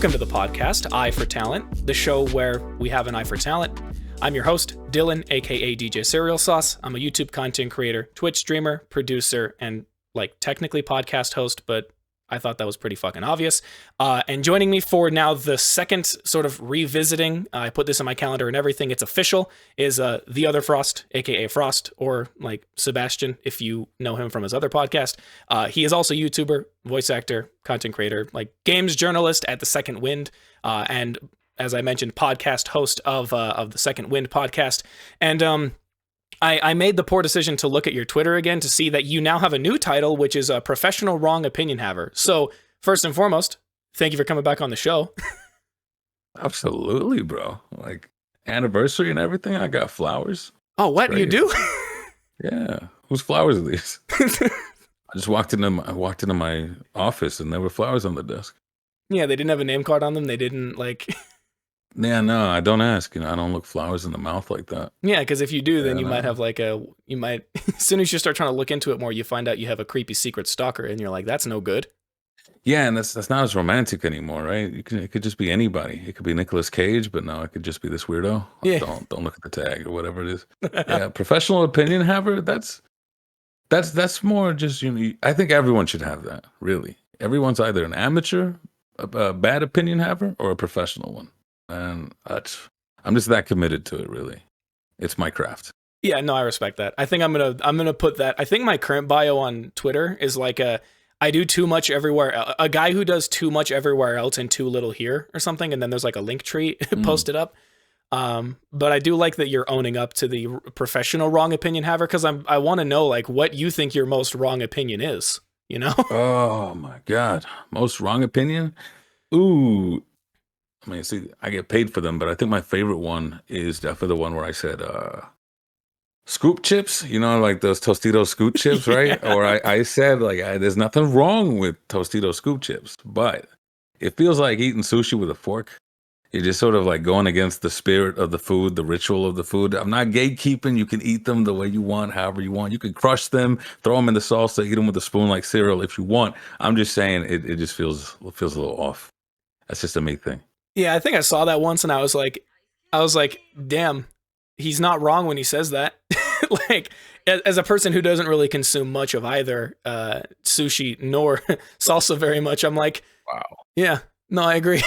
Welcome to the podcast, Eye for Talent, the show where we have an eye for talent. I'm your host, Dylan, aka DJ Cereal Sauce. I'm a YouTube content creator, Twitch streamer, producer, and technically podcast host, but I thought that was pretty fucking obvious. And joining me for now the second sort of revisiting, I put this in my calendar and everything, it's official, is the other Frost, aka Frost, or like Sebastian, if you know him from his other podcast. He is also a YouTuber, voice actor, content creator, like games journalist at the SecondWind, and as I mentioned, podcast host of the SecondWind podcast. And I made the poor decision to look at your Twitter again to see that you now have a new title, which is a professional wrong opinion haver. So first and foremost, thank you for coming back on the show. Absolutely, bro. Like anniversary and everything. I got flowers. Oh, what you do? Yeah. Whose flowers are these? I just walked into my office and there were flowers on the desk. Yeah, they didn't have a name card on them. They didn't like. Yeah, no, I don't ask. I don't look flowers in the mouth like that. Yeah, because if you do, then you might have as soon as you start trying to look into it more, you find out you have a creepy secret stalker, and you're like, that's no good. Yeah, and that's not as romantic anymore, right? It could just be anybody. It could be Nicolas Cage, but no, it could just be this weirdo. Yeah. Don't look at the tag or whatever it is. Yeah, professional opinion haver. That's more just I think everyone should have that. Really, everyone's either an amateur, a bad opinion haver, or a professional one. And I'm just that committed to it, really. It's my craft. Yeah, no, I respect that. I think I'm gonna put that. I think my current bio on Twitter is like I do too much everywhere. A guy who does too much everywhere else and too little here or something. And then there's like a link tree posted up. But I do like that you're owning up to the professional wrong opinion haver, because I want to know like what you think your most wrong opinion is. You know? Oh my God, most wrong opinion. Ooh. I mean, see, I get paid for them, but I think my favorite one is definitely the one where I said, scoop chips, like those Tostitos scoop chips, right? Yeah. Or I said, there's nothing wrong with Tostitos scoop chips, but it feels like eating sushi with a fork. You're just sort of like going against the spirit of the food, the ritual of the food. I'm not gatekeeping. You can eat them the way you want, however you want. You can crush them, throw them in the salsa, eat them with a spoon like cereal if you want. I'm just saying it just feels a little off. That's just a me thing. Yeah, I think I saw that once and I was like, damn, he's not wrong when he says that. Like, as a person who doesn't really consume much of either sushi nor salsa very much, I'm like, wow. Yeah, no, I agree.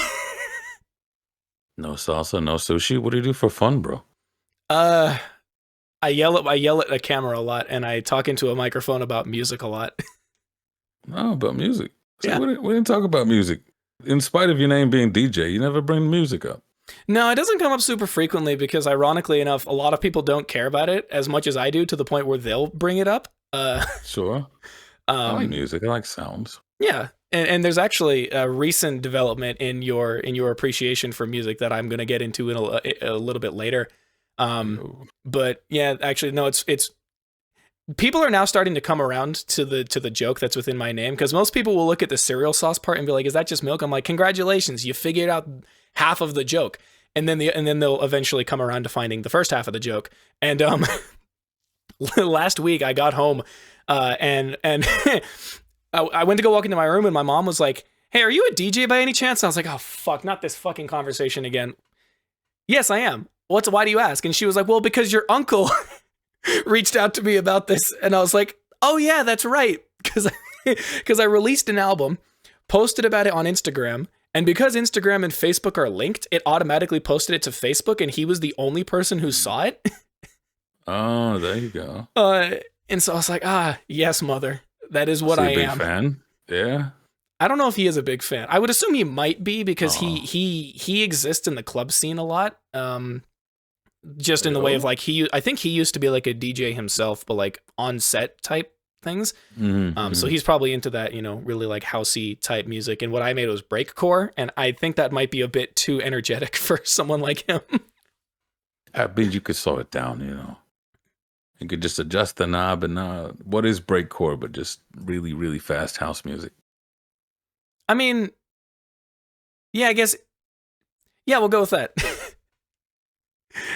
No salsa, no sushi. What do you do for fun, bro? I yell at a camera a lot, and I talk into a microphone about music a lot. Oh, about music. See, yeah. We didn't talk about music. In spite of your name being DJ, you never bring music up. No, it doesn't come up super frequently because, ironically enough, a lot of people don't care about it as much as I do, to the point where they'll bring it up. Sure. I like music. I like sounds. Yeah, and there's actually a recent development in your appreciation for music that I'm going to get into in a little bit later. But yeah, actually, no, it's. People are now starting to come around to the joke that's within my name, because most people will look at the cereal sauce part and be like, "Is that just milk?" I'm like, "Congratulations, you figured out half of the joke," and then they'll eventually come around to finding the first half of the joke. And last week I got home, and I went to go walk into my room, and my mom was like, "Hey, are you a DJ by any chance?" And I was like, "Oh fuck, not this fucking conversation again." "Yes, I am." "Why do you ask?" And she was like, "Well, because your uncle." reached out to me about this, and I was like, oh yeah, that's right, because I released an album, posted about it on Instagram, and because Instagram and Facebook are linked, it automatically posted it to Facebook, and he was the only person who saw it. Oh, there you go. And so I was like, yes, mother, that is what I am. Big fan? Yeah. I don't know if he is a big fan. I would assume he might be, because he exists in the club scene a lot. Just in the way of like I think he used to be like a DJ himself, but like on set type things. So he's probably into that, really like housey type music. And what I made was breakcore, and I think that might be a bit too energetic for someone like him. I mean, you could slow it down, You could just adjust the knob, and what is breakcore but just really, really fast house music? I mean, yeah, I guess. Yeah, we'll go with that.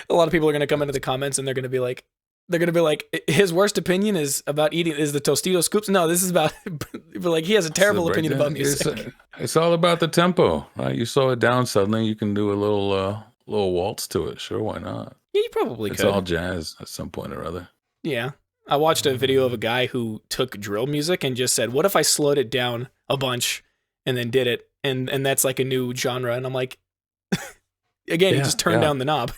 A lot of people are going to come into the comments and they're going to be like, they're gonna be like, his worst opinion is about eating is the Tostito scoops. No, this is about like he has a terrible opinion about music. It's all about the tempo, right? You slow it down suddenly, you can do a little waltz to it. Sure, why not? Yeah, you probably It's could. all jazz at some point or other. Yeah. I watched a video of a guy who took drill music and just said, "What if I slowed it down a bunch and then did it?" And that's like a new genre. And I'm like, again, you just turned down the knob.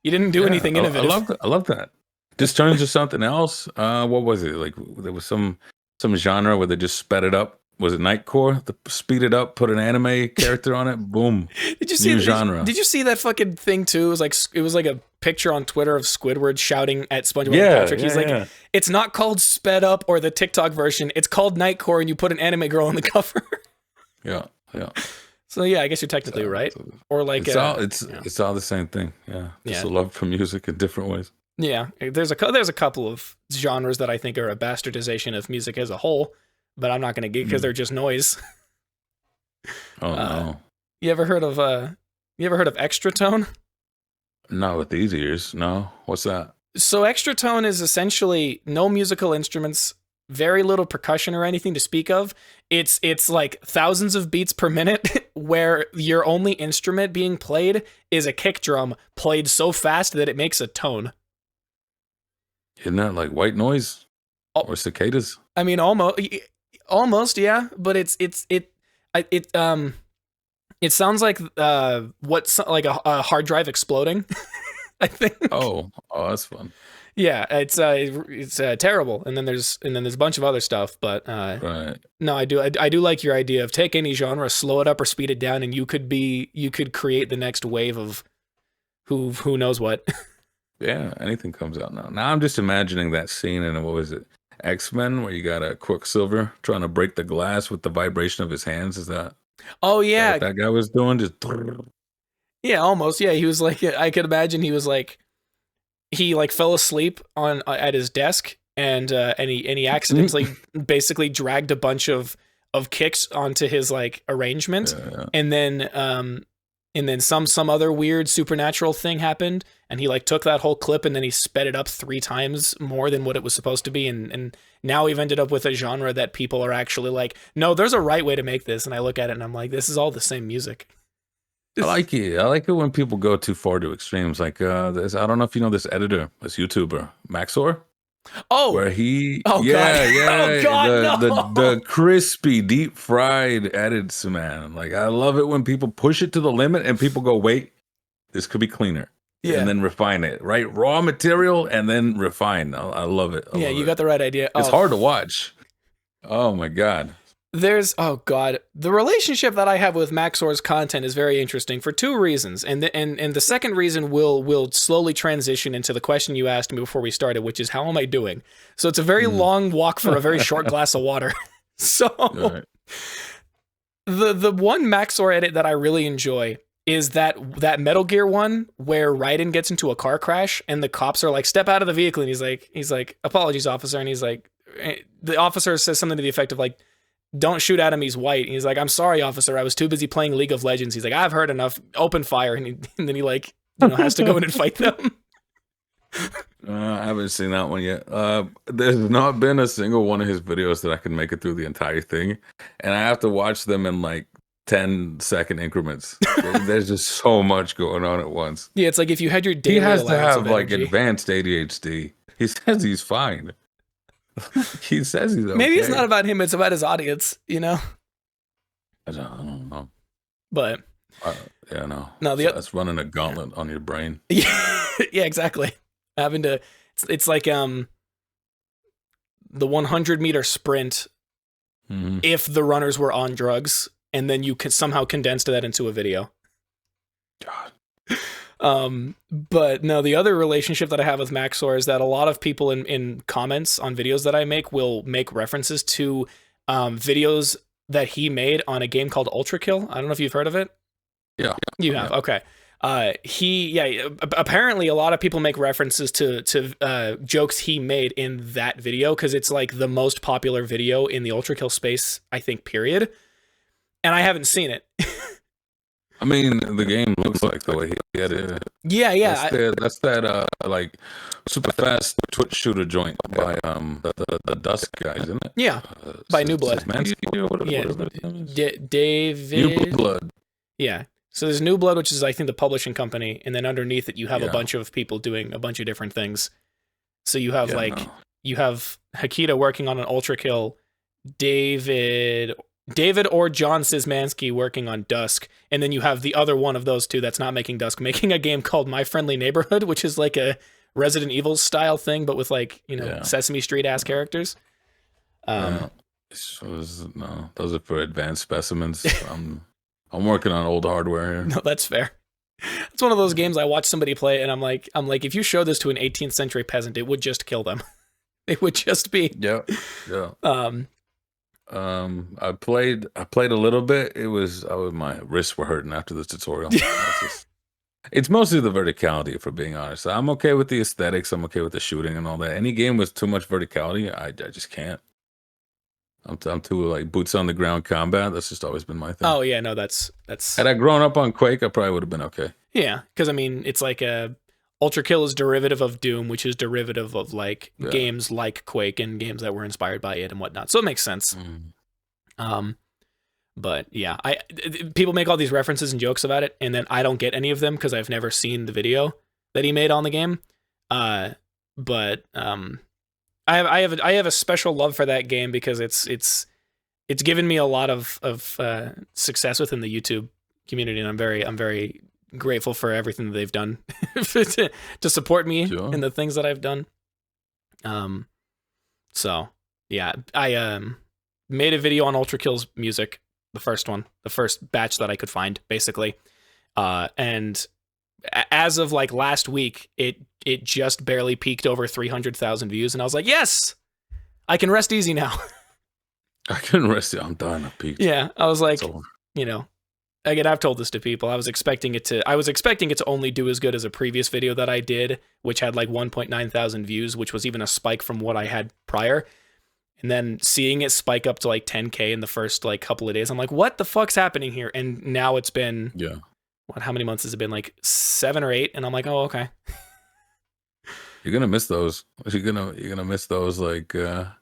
You didn't do anything innovative. I love that. Just turn into something else. What was it? Like there was some genre where they just sped it up. Was it Nightcore? Speed it up, put an anime character on it, boom. Did you see new genre? Did you see that fucking thing too? It was like a picture on Twitter of Squidward shouting at SpongeBob and Patrick. He's like, "It's not called Sped Up or the TikTok version. It's called Nightcore, and you put an anime girl on the cover." Yeah. So yeah, I guess you're technically right. Or like it's all the same thing. Yeah, just a love for music in different ways. Yeah, there's a couple of genres that I think are a bastardization of music as a whole, but I'm not going to get because they're just noise. Oh no! You ever heard of extra tone? Not with these ears. No, what's that? So extra tone is essentially no musical instruments, very little percussion or anything to speak of. It's like thousands of beats per minute where your only instrument being played is a kick drum played so fast that it makes a tone. Isn't that like white noise or cicadas? I mean, almost, yeah. But it sounds like like a hard drive exploding. I think. Oh, that's fun. Yeah, it's terrible. And then there's a bunch of other stuff, but right. No, I do like your idea of take any genre, slow it up or speed it down, and you could create the next wave of who knows what. Yeah, anything comes out now. Now I'm just imagining that scene in what was it, X-Men, where you got a Quicksilver trying to break the glass with the vibration of his hands. Is that? Oh yeah, what that guy was doing just. Yeah, almost. Yeah, he was like, I could imagine he was like, he like fell asleep at his desk and he accidentally basically dragged a bunch of kicks onto his like arrangement, and then some other weird supernatural thing happened, and he like took that whole clip and then he sped it up 3 times more than what it was supposed to be, and now we've ended up with a genre that people are actually like, no, there's a right way to make this, and I look at it and I'm like, this is all the same music. I like it. I like it when people go too far to extremes. Like I don't know if you know this editor, this YouTuber, Maxor. Oh, where he, God. Oh God, the crispy, deep fried edits, man. Like I love it when people push it to the limit and people go, wait, this could be cleaner. Yeah. And then refine it, right? Raw material and then refine. I love it. You got the right idea. It's hard to watch. Oh my God. The relationship that I have with Maxor's content is very interesting for 2 reasons, and the second reason will slowly transition into the question you asked me before we started, which is how am I doing? So it's a very long walk for a very short glass of water. So right. The one Maxor edit that I really enjoy is that Metal Gear one where Raiden gets into a car crash and the cops are like, step out of the vehicle, and he's like, apologies, officer, and he's like, the officer says something to the effect of like, don't shoot at him, he's white. And he's like, I'm sorry, officer, I was too busy playing League of Legends. He's like, I've heard enough, open fire. And then he like, has to go in and fight them. I haven't seen that one yet. There's not been a single one of his videos that I can make it through the entire thing, and I have to watch them in like 10-second increments. There's just so much going on at once. Yeah, it's like if you had your daily, he has to have like advanced ADHD. He says he's fine. He says he's okay. Maybe it's not about him, it's about his audience, I don't know. But no, that's running a gauntlet on your brain. Yeah, exactly. Having to, it's like the 100-meter sprint if the runners were on drugs, and then you could somehow condense that into a video. God. But no, the other relationship that I have with Maxor is that a lot of people in comments on videos that I make will make references to videos that he made on a game called Ultra Kill. I don't know if you've heard of it. Yeah. You have. Okay. Apparently a lot of people make references to jokes he made in that video because it's like the most popular video in the Ultra Kill space, I think, period. And I haven't seen it. I mean, the game looks like the way he had it. Yeah, That's yeah, the that's that like super fast Twitch shooter joint by the Dusk guys, isn't it? yeah. By New Blood. Szymanski or Yeah, whatever his name is. New David. Blood. Yeah. So there's New Blood, which is I think the publishing company, and then underneath it you have a Yeah. bunch of people doing a bunch of different things. So you have Yeah, like no. you have Hakita working on an Ultra Kill, David or John Szymanski working on Dusk, and then you have the other one of those two that's not making Dusk, making a game called My Friendly Neighborhood, which is like a Resident Evil style thing, but with like, Yeah. Sesame Street ass characters. No, those are for advanced specimens. I'm working on old hardware here. No, that's fair. It's one of those games I watch somebody play and I'm like, if you show this to an 18th century peasant, it would just kill them. It would just be. Yeah. I played a little bit. My wrists were hurting after the tutorial. It's mostly the verticality, if we're being honest. I'm okay with the aesthetics. I'm okay with the shooting and all that. Any game with too much verticality, I just can't. I'm too like boots on the ground combat. That's just always been my thing. Oh yeah, no, that's. Had I grown up on Quake, I probably would have been okay. Yeah, because I mean, it's like Ultra Kill is derivative of Doom, which is derivative of like games like Quake and games that were inspired by it and whatnot. So it makes sense. But yeah, people make all these references and jokes about it, and then I don't get any of them because I've never seen the video that he made on the game. But I have a special love for that game because it's given me a lot of success within the YouTube community, and I'm very grateful for everything that they've done to support me in the things that I've done. So yeah, I made a video on Ultra Kill's music, the first batch that I could find, basically. And as of like last week, it just barely peaked over 300,000 views, and I was like, yes, I can rest easy now. I can rest. I'm done. I peaked. Yeah, I was like, again, I've told this to people. I was expecting it to only do as good as a previous video that I did, which had like 1.9 thousand views, which was even a spike from what I had prior. And then seeing it spike up to like 10K in the first like couple of days, I'm like, what the fuck's happening here? And now it's been, how many months has it been? Like 7 or 8. And I'm like, oh, okay. You're going to miss those. You're going to miss those. Like, when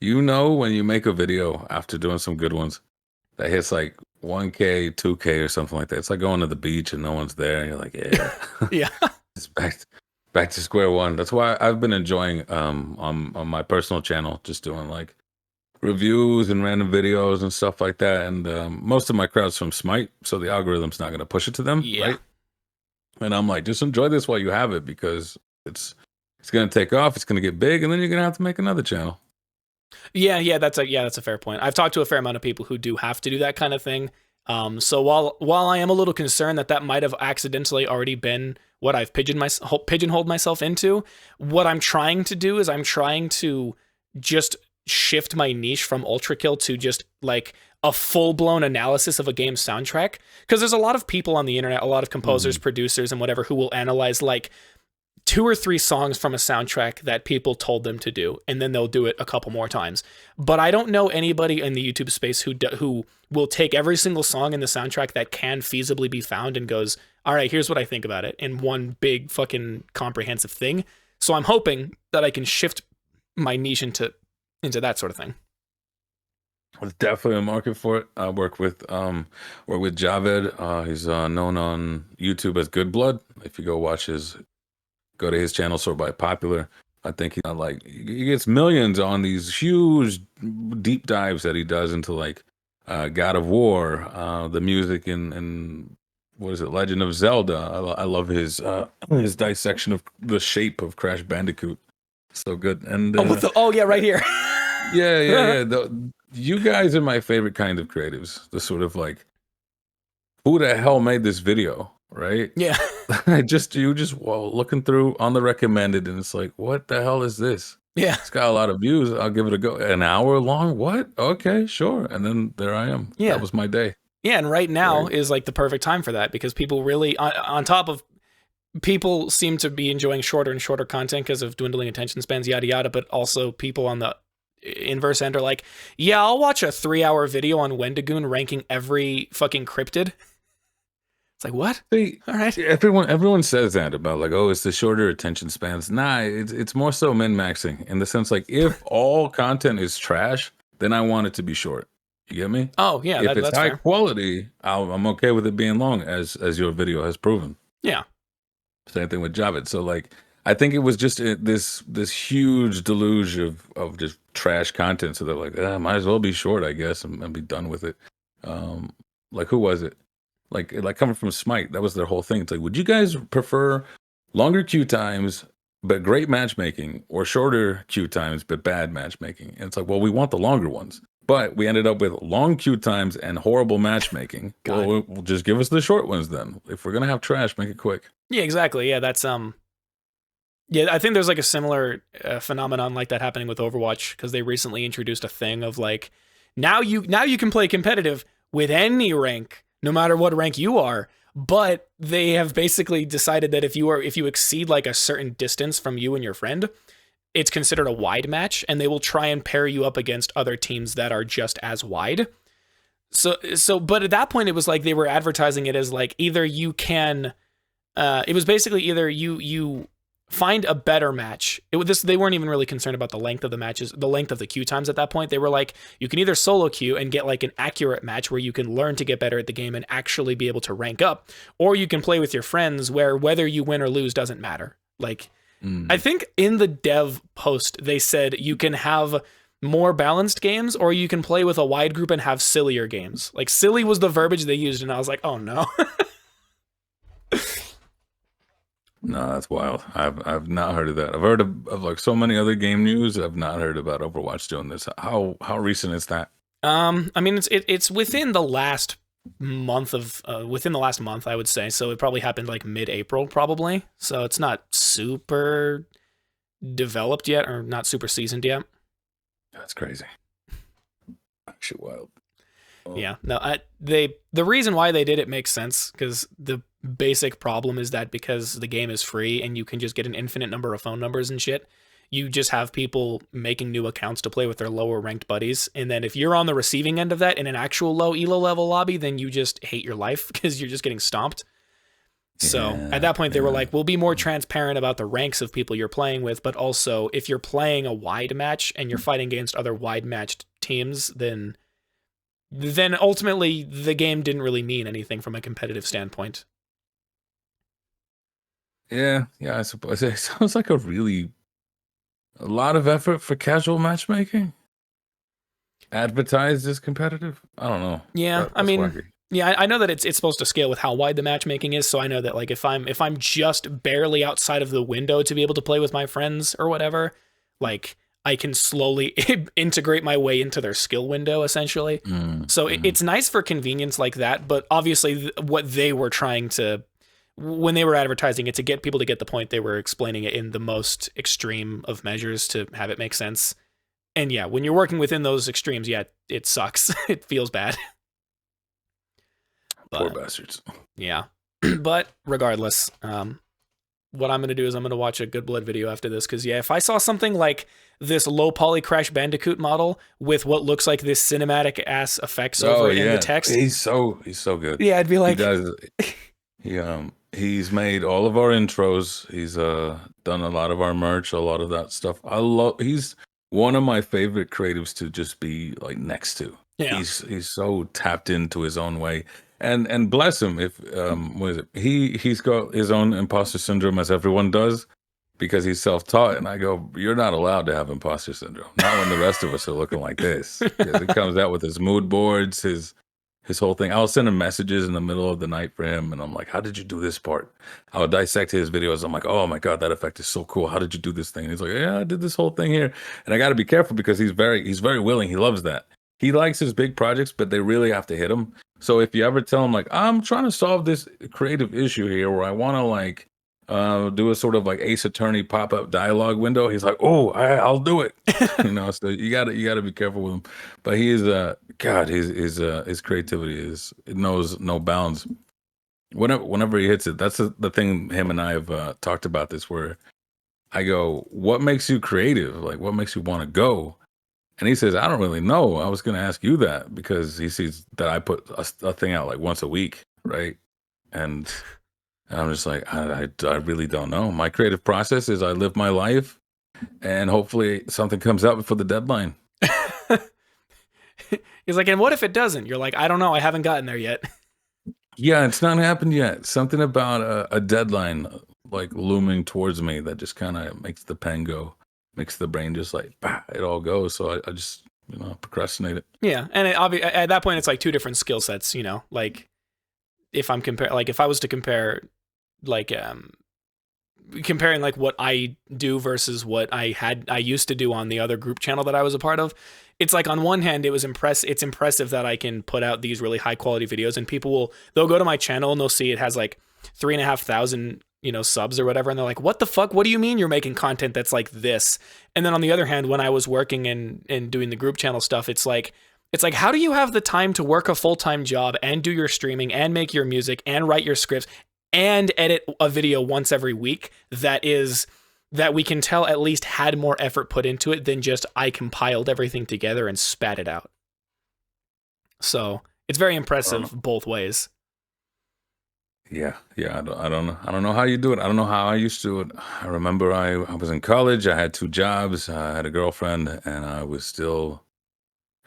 you make a video after doing some good ones that hits like 1K, 2K or something like that. It's like going to the beach and no one's there. And you're like, yeah. Yeah. It's back to square one. That's why I've been enjoying on my personal channel, just doing like reviews and random videos and stuff like that. And most of my crowd's from Smite, so the algorithm's not going to push it to them, right? And I'm like, just enjoy this while you have it, because it's going to take off, it's going to get big, and then you're going to have to make another channel. Yeah, that's a fair point. I've talked to a fair amount of people who do have to do that kind of thing. So while I am a little concerned that might have accidentally already been what I've pigeonholed myself into, what I'm trying to do is I'm trying to just shift my niche from Ultra Kill to just like a full-blown analysis of a game's soundtrack. Because there's a lot of people on the internet, a lot of composers, producers, and whatever, who will analyze like 2 or 3 songs from a soundtrack that people told them to do, and then they'll do it a couple more times. But I don't know anybody in the YouTube space who will take every single song in the soundtrack that can feasibly be found and goes, all right, here's what I think about it in one big fucking comprehensive thing. So I'm hoping that I can shift my niche into that sort of thing. There's definitely a market for it. I work with Javed. He's known on YouTube as Good Blood. If you go to his channel, sort by popular. I think he gets millions on these huge deep dives that he does into like God of War, the music in what is it, Legend of Zelda. I love his dissection of the shape of Crash Bandicoot. So good. And right here. yeah. You guys are my favorite kind of creatives. The sort of like, who the hell made this video? Right? Yeah. you just looking through on the recommended, and it's like, what the hell is this? Yeah. It's got a lot of views. I'll give it a go. An hour long? What? Okay, sure. And then there I am. Yeah. That was my day. Yeah, and right now is like the perfect time for that, because people really, on top of people seem to be enjoying shorter and shorter content because of dwindling attention spans, yada yada, but also people on the inverse end are like, yeah, I'll watch a 3-hour video on Wendigoon ranking every fucking cryptid. It's like, what? See, All right. everyone says that about like, oh, it's the shorter attention spans. Nah, it's more so min maxing in the sense like if all content is trash, then I want it to be short. You get me? Oh, yeah, If it's that's high fair. quality, I'm okay with it being long, as your video has proven. Yeah. Same thing with Javed. So like, I think it was just this huge deluge of just trash content. So they're like, might as well be short, I guess, and be done with it. Um, like who was it? Like coming from Smite, that was their whole thing. It's like, would you guys prefer longer queue times but great matchmaking, or shorter queue times but bad matchmaking? And it's like, well, we want the longer ones. But we ended up with long queue times and horrible matchmaking. God. Well, we'll just give us the short ones then. If we're gonna have trash, make it quick. Yeah, exactly. Yeah, that's yeah, I think there's like a similar phenomenon like that happening with Overwatch because they recently introduced a thing of like now you can play competitive with any rank, no matter what rank you are. But they have basically decided that if you exceed like a certain distance from you and your friend, it's considered a wide match, and they will try and pair you up against other teams that are just as wide. But at that point, it was like they were advertising it as like either you can. It was basically either you find a better match. They weren't even really concerned about the length of the matches, the length of the queue times at that point. They were like, you can either solo queue and get like an accurate match where you can learn to get better at the game and actually be able to rank up, or you can play with your friends where whether you win or lose doesn't matter. Like, I think in the dev post, they said you can have more balanced games or you can play with a wide group and have sillier games. Like, silly was the verbiage they used, and I was like, oh no. No, that's wild. I've not heard of that. I've heard of like so many other game news. I've not heard about Overwatch doing this. How recent is that? I mean, it's within the last month, I would say. So it probably happened like mid-April, probably. So it's not super developed yet, or not super seasoned yet. That's crazy. Actually wild. Oh. Yeah, no, the reason why they did it makes sense, because the basic problem is that because the game is free and you can just get an infinite number of phone numbers and shit, you just have people making new accounts to play with their lower ranked buddies. And then if you're on the receiving end of that in an actual low elo level lobby, then you just hate your life because you're just getting stomped. So at that point, they were like, we'll be more transparent about the ranks of people you're playing with, but also if you're playing a wide match and you're fighting against other wide matched teams, then ultimately the game didn't really mean anything from a competitive standpoint. Yeah, I suppose it sounds like a lot of effort for casual matchmaking. Advertised as competitive. I don't know. Yeah, I mean, wacky. Yeah, I know that it's supposed to scale with how wide the matchmaking is. So I know that like if I'm just barely outside of the window to be able to play with my friends or whatever, like I can slowly integrate my way into their skill window essentially. So it's nice for convenience like that. But obviously, what they were trying to, when they were advertising it, to get people to get the point, they were explaining it in the most extreme of measures to have it make sense. And yeah, when you're working within those extremes, yeah, it sucks. It feels bad. Poor bastards. Yeah. But regardless, what I'm going to do is I'm going to watch a Good Blood video after this. Because, yeah, if I saw something like this low poly Crash Bandicoot model with what looks like this cinematic ass effects over in the text. He's so good. Yeah, I'd be like... He's made all of our intros. He's done a lot of our merch, a lot of that stuff. He's one of my favorite creatives to just be like next to. Yeah. He's so tapped into his own way. And bless him if what is it? He's got his own imposter syndrome, as everyone does, because he's self-taught. And I go, you're not allowed to have imposter syndrome. Not when the rest of us are looking like this. Because he comes out with his mood boards, his whole thing. I'll send him messages in the middle of the night for him, and I'm like, how did you do this part? I'll dissect his videos. I'm like, oh my God, that effect is so cool. How did you do this thing? And he's like, yeah, I did this whole thing here. And I got to be careful because he's very willing. He loves that. He likes his big projects, but they really have to hit him. So if you ever tell him like, I'm trying to solve this creative issue here where I want to like do a sort of like Ace Attorney pop-up dialogue window, he's like, oh, I'll do it. So you gotta be careful with him. But he is God, his creativity it knows no bounds. Whenever he hits it, that's the thing. Him and I have talked about this, where I go, what makes you creative? Like, what makes you want to go? And he says, I don't really know. I was going to ask you that, because he sees that I put a thing out like once a week, right? And I'm just like, I really don't know. My creative process is I live my life, and hopefully something comes out before the deadline. He's like, and what if it doesn't? You're like, I don't know. I haven't gotten there yet. Yeah, it's not happened yet. Something about a deadline like looming towards me that just kind of makes the pen go, makes the brain just like, bah, it all goes. So I just, procrastinate it. Yeah. And at that point, it's like two different skill sets, like if I was to compare like, comparing like what I do versus what I used to do on the other group channel that I was a part of. It's like on one hand, it's impressive that I can put out these really high quality videos, and they'll go to my channel and they'll see it has like 3,500, subs or whatever. And they're like, what the fuck? What do you mean you're making content that's like this? And then on the other hand, when I was working and doing the group channel stuff, it's like, how do you have the time to work a full-time job and do your streaming and make your music and write your scripts and edit a video once every week that we can tell at least had more effort put into it than just I compiled everything together and spat it out. So it's very impressive both ways. Yeah. I don't know. I don't know how you do it. I don't know how I used to do it. I remember I was in college. I had 2 jobs. I had a girlfriend, and I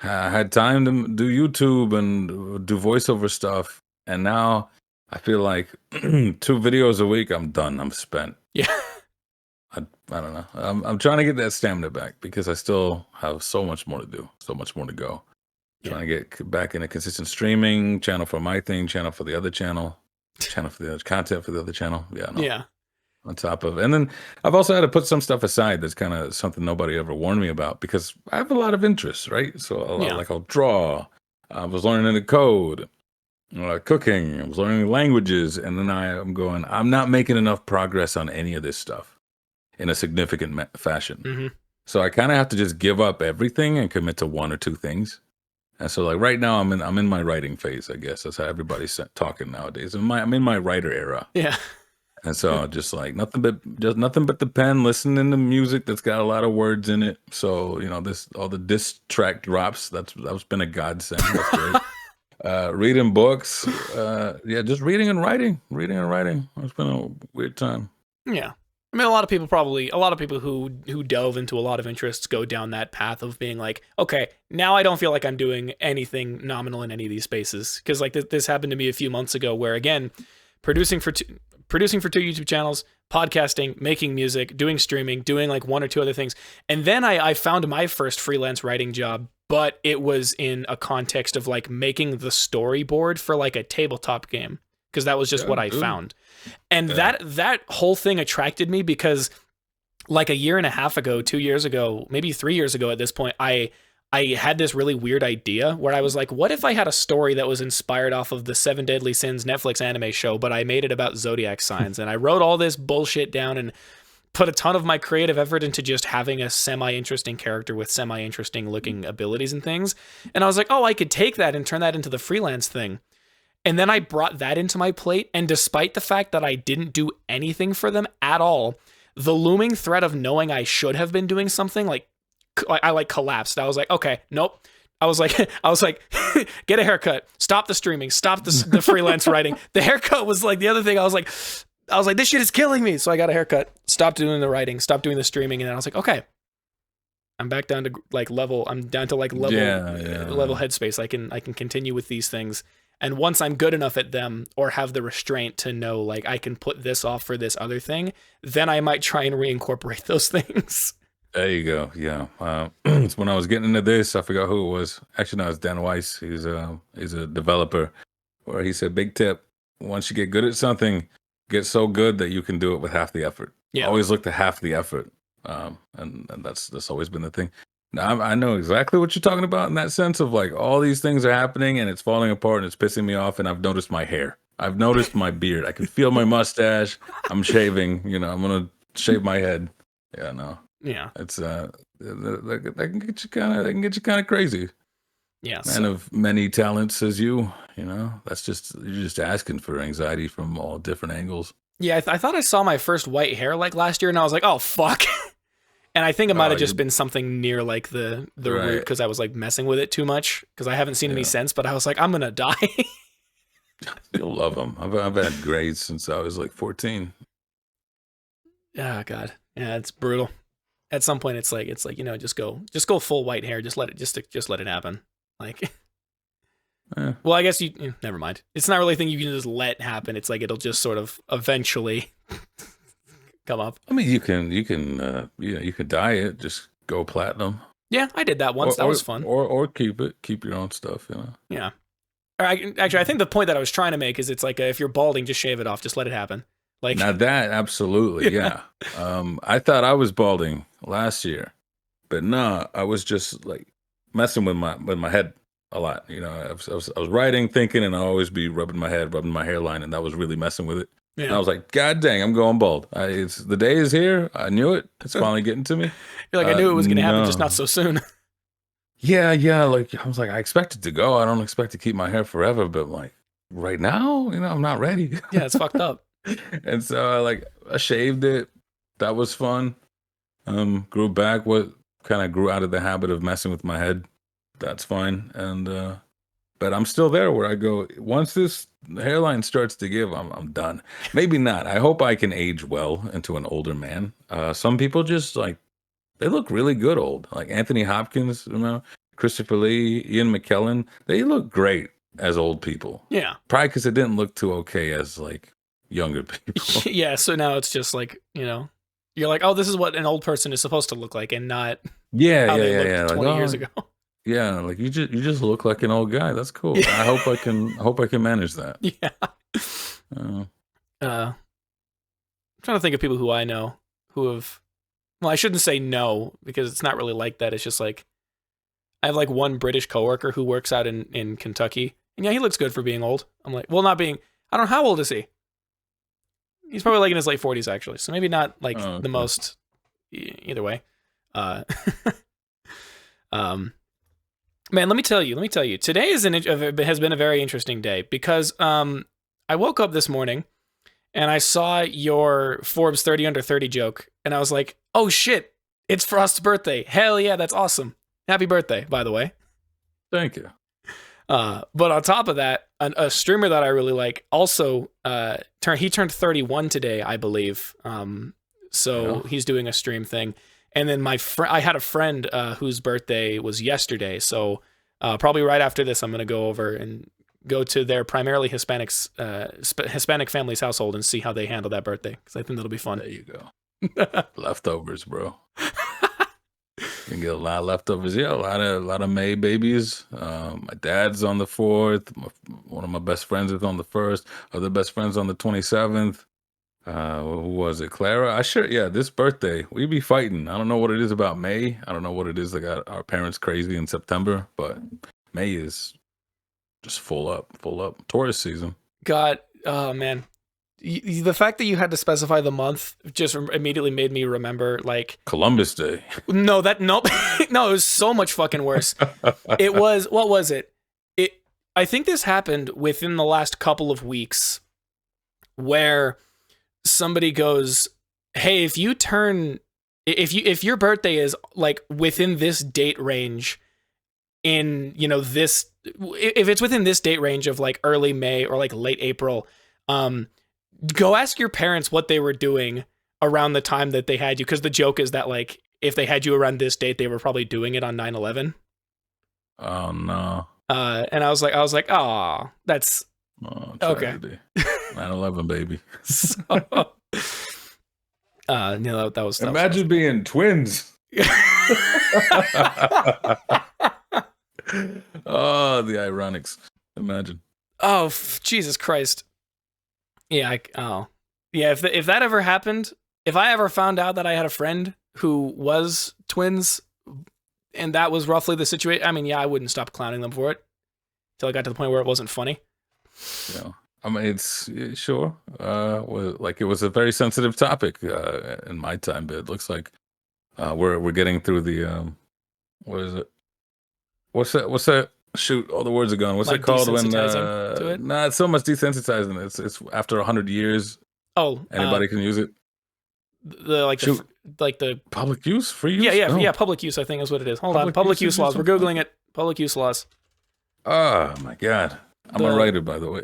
had time to do YouTube and do voiceover stuff. And now I feel like 2 videos a week, I'm done. I'm spent. Yeah. I don't know. I'm trying to get that stamina back because I still have so much more to do, so much more to go. Yeah. Trying to get back into consistent streaming, channel for my thing, channel for the other channel for the other content for the other channel. Yeah. No. Yeah. On top of, and then I've also had to put some stuff aside. That's kind of something nobody ever warned me about because I have a lot of interests, right? So I'll draw. I was learning the code. Cooking, I was learning languages, and then I'm not making enough progress on any of this stuff in a significant fashion. Mm-hmm. So I kind of have to just give up everything and commit to 1 or 2 things. And so like right now I'm in my writing phase, I guess. That's how everybody's talking nowadays. I'm in my writer era. Yeah. And so just like nothing but the pen, listening to music that's got a lot of words in it. So, all the diss track drops, that's been a godsend. That's great. Reading books, just reading and writing. It's been a weird time. Yeah, I mean, a lot of people who delve into a lot of interests go down that path of being like, okay, now I don't feel like I'm doing anything nominal in any of these spaces, because like this happened to me a few months ago, where again, producing for 2 YouTube channels, podcasting, making music, doing streaming, doing like 1 or 2 other things, and then I found my first freelance writing job. But it was in a context of like making the storyboard for like a tabletop game, because that was just what I found. And that whole thing attracted me because like a year and a half ago, 2 years ago, maybe 3 years ago at this point, I had this really weird idea where I was like, what if I had a story that was inspired off of the 7 Deadly Sins Netflix anime show, but I made it about zodiac signs? And I wrote all this bullshit down and put a ton of my creative effort into just having a semi-interesting character with semi-interesting looking abilities and things. And I was like, oh, I could take that and turn that into the freelance thing. And then I brought that into my plate. And despite the fact that I didn't do anything for them at all, the looming threat of knowing I should have been doing something, I collapsed. I was like, okay, nope. I was like, get a haircut, stop the streaming, stop the freelance writing. The haircut was like the other thing. I was like, this shit is killing me. So I got a haircut, stopped doing the writing, stopped doing the streaming. And then I was like, okay, I'm back down to level headspace. I can continue with these things. And once I'm good enough at them or have the restraint to know, like, I can put this off for this other thing, then I might try and reincorporate those things. There you go. Yeah. It's when I was getting into this, I forgot who it was. Actually, no, it's Dan Weiss. He's a developer, where he said, big tip, once you get good at something, get so good that you can do it with half the effort. Yeah. Always look to half the effort. And that's always been the thing. Now, I know exactly what you're talking about in that sense of like all these things are happening and it's falling apart and it's pissing me off, and I've noticed my hair. I've noticed my beard. I can feel my mustache. I'm shaving. I'm gonna shave my head. Yeah, no. Yeah. It's that can get you kind of crazy. Yeah. Man of many talents as you. That's you're just asking for anxiety from all different angles. Yeah, I thought I saw my first white hair like last year, and I was like, oh fuck. And I think it might have just been something near like the root, because I was like messing with it too much, because I haven't seen any since, but I was like, I'm gonna die. You'll love them. I've had grades since I was like 14. Oh God, yeah, it's brutal. At some point, it's like just go full white hair. Just let it happen. Like, Eh. well, I guess never mind. It's not really a thing you can just let happen. It's like it'll just sort of eventually come up. I mean, you can dye it, just go platinum. Yeah, I did that once. That was fun. Or keep your own stuff. Yeah. Actually, I think the point that I was trying to make is it's like if you're balding, just shave it off. Just let it happen. Like, now that absolutely, yeah. I thought I was balding last year, but no, I was just like messing with my head a lot. I was writing, thinking, and I always be rubbing my head, rubbing my hairline, and that was really messing with it. yeah. And I was like, God dang, I'm going bald. The day is here. I knew it. It's finally getting to me. You're like, I knew it was going to happen, just not so soon. Yeah. Like I was like, I expect it to go. I don't expect to keep my hair forever, but like right now, I'm not ready. Yeah, it's fucked up. And so I shaved it. That was fun. Grew back. What kind of grew out of the habit of messing with my head. That's fine. And but I'm still there where I go, once this hairline starts to give, I'm done. Maybe not. I hope I can age well into an older man. Some people just like, they look really good old. Like Anthony Hopkins, Christopher Lee, Ian McKellen. They look great as old people. Yeah. Probably because it didn't look too okay as like younger people. Yeah, so now it's just like, you're like, oh, this is what an old person is supposed to look like and not how they looked 20 years ago. Yeah, like you just look like an old guy. That's cool. Yeah. I hope I can manage that. Yeah. I'm trying to think of people who I know who have, well, I shouldn't say no because it's not really like that. It's just like I have like one British coworker who works out in Kentucky. And yeah, he looks good for being old. I'm like, well, not being, I don't know, how old is he? He's probably like in his late 40s actually. So maybe not like the most, either way. Man, let me tell you, today has been a very interesting day because I woke up this morning and I saw your Forbes 30 under 30 joke and I was like, oh shit, it's Frost's birthday. Hell yeah, that's awesome. Happy birthday, by the way. Thank you. But on top of that, a streamer that I really like also turned 31 today, I believe. So he's doing a stream thing. And then I had a friend whose birthday was yesterday. So probably right after this, I'm going to go over and go to their primarily Hispanic family's household and see how they handle that birthday. Because I think that'll be fun. There you go. Leftovers, bro. You can get a lot of leftovers. Yeah, a lot of May babies. My dad's on the 4th. One of my best friends is on the 1st. Other best friends on the 27th. Who was it? Clara? This birthday, we be fighting. I don't know what it is about May. I don't know what it is that got our parents crazy in September, but May is just full up. Tourist season. God, oh man. The fact that you had to specify the month just immediately made me remember like Columbus Day. No, no, it was so much fucking worse. It was, what was it? I think this happened within the last couple of weeks where somebody goes, hey, if your birthday is like within this date range in, if it's within this date range of like early May or like late April, go ask your parents what they were doing around the time that they had you. Cause the joke is that like, if they had you around this date, they were probably doing it on 9/11. Oh no. And I was like, oh, that's okay. 9/11, baby. So, that was. Imagine being twins. Oh, the ironics. Imagine. Oh, Jesus Christ. Yeah. If that ever happened, if I ever found out that I had a friend who was twins, and that was roughly the situation, I mean, yeah, I wouldn't stop clowning them for it until I got to the point where it wasn't funny. Yeah. I mean, it's sure. Like it was a very sensitive topic in my time, but it looks like we're getting through the what is it? What's that? Shoot, all the words are gone. What's like it called when? To it? Nah, it's so much desensitizing. It's after 100 years. Oh, anybody can use it. The public use, free use. Yeah. Public use, I think is what it is. Hold on, public use laws. We're googling it. Public use laws. Oh my God. I'm a writer, by the way.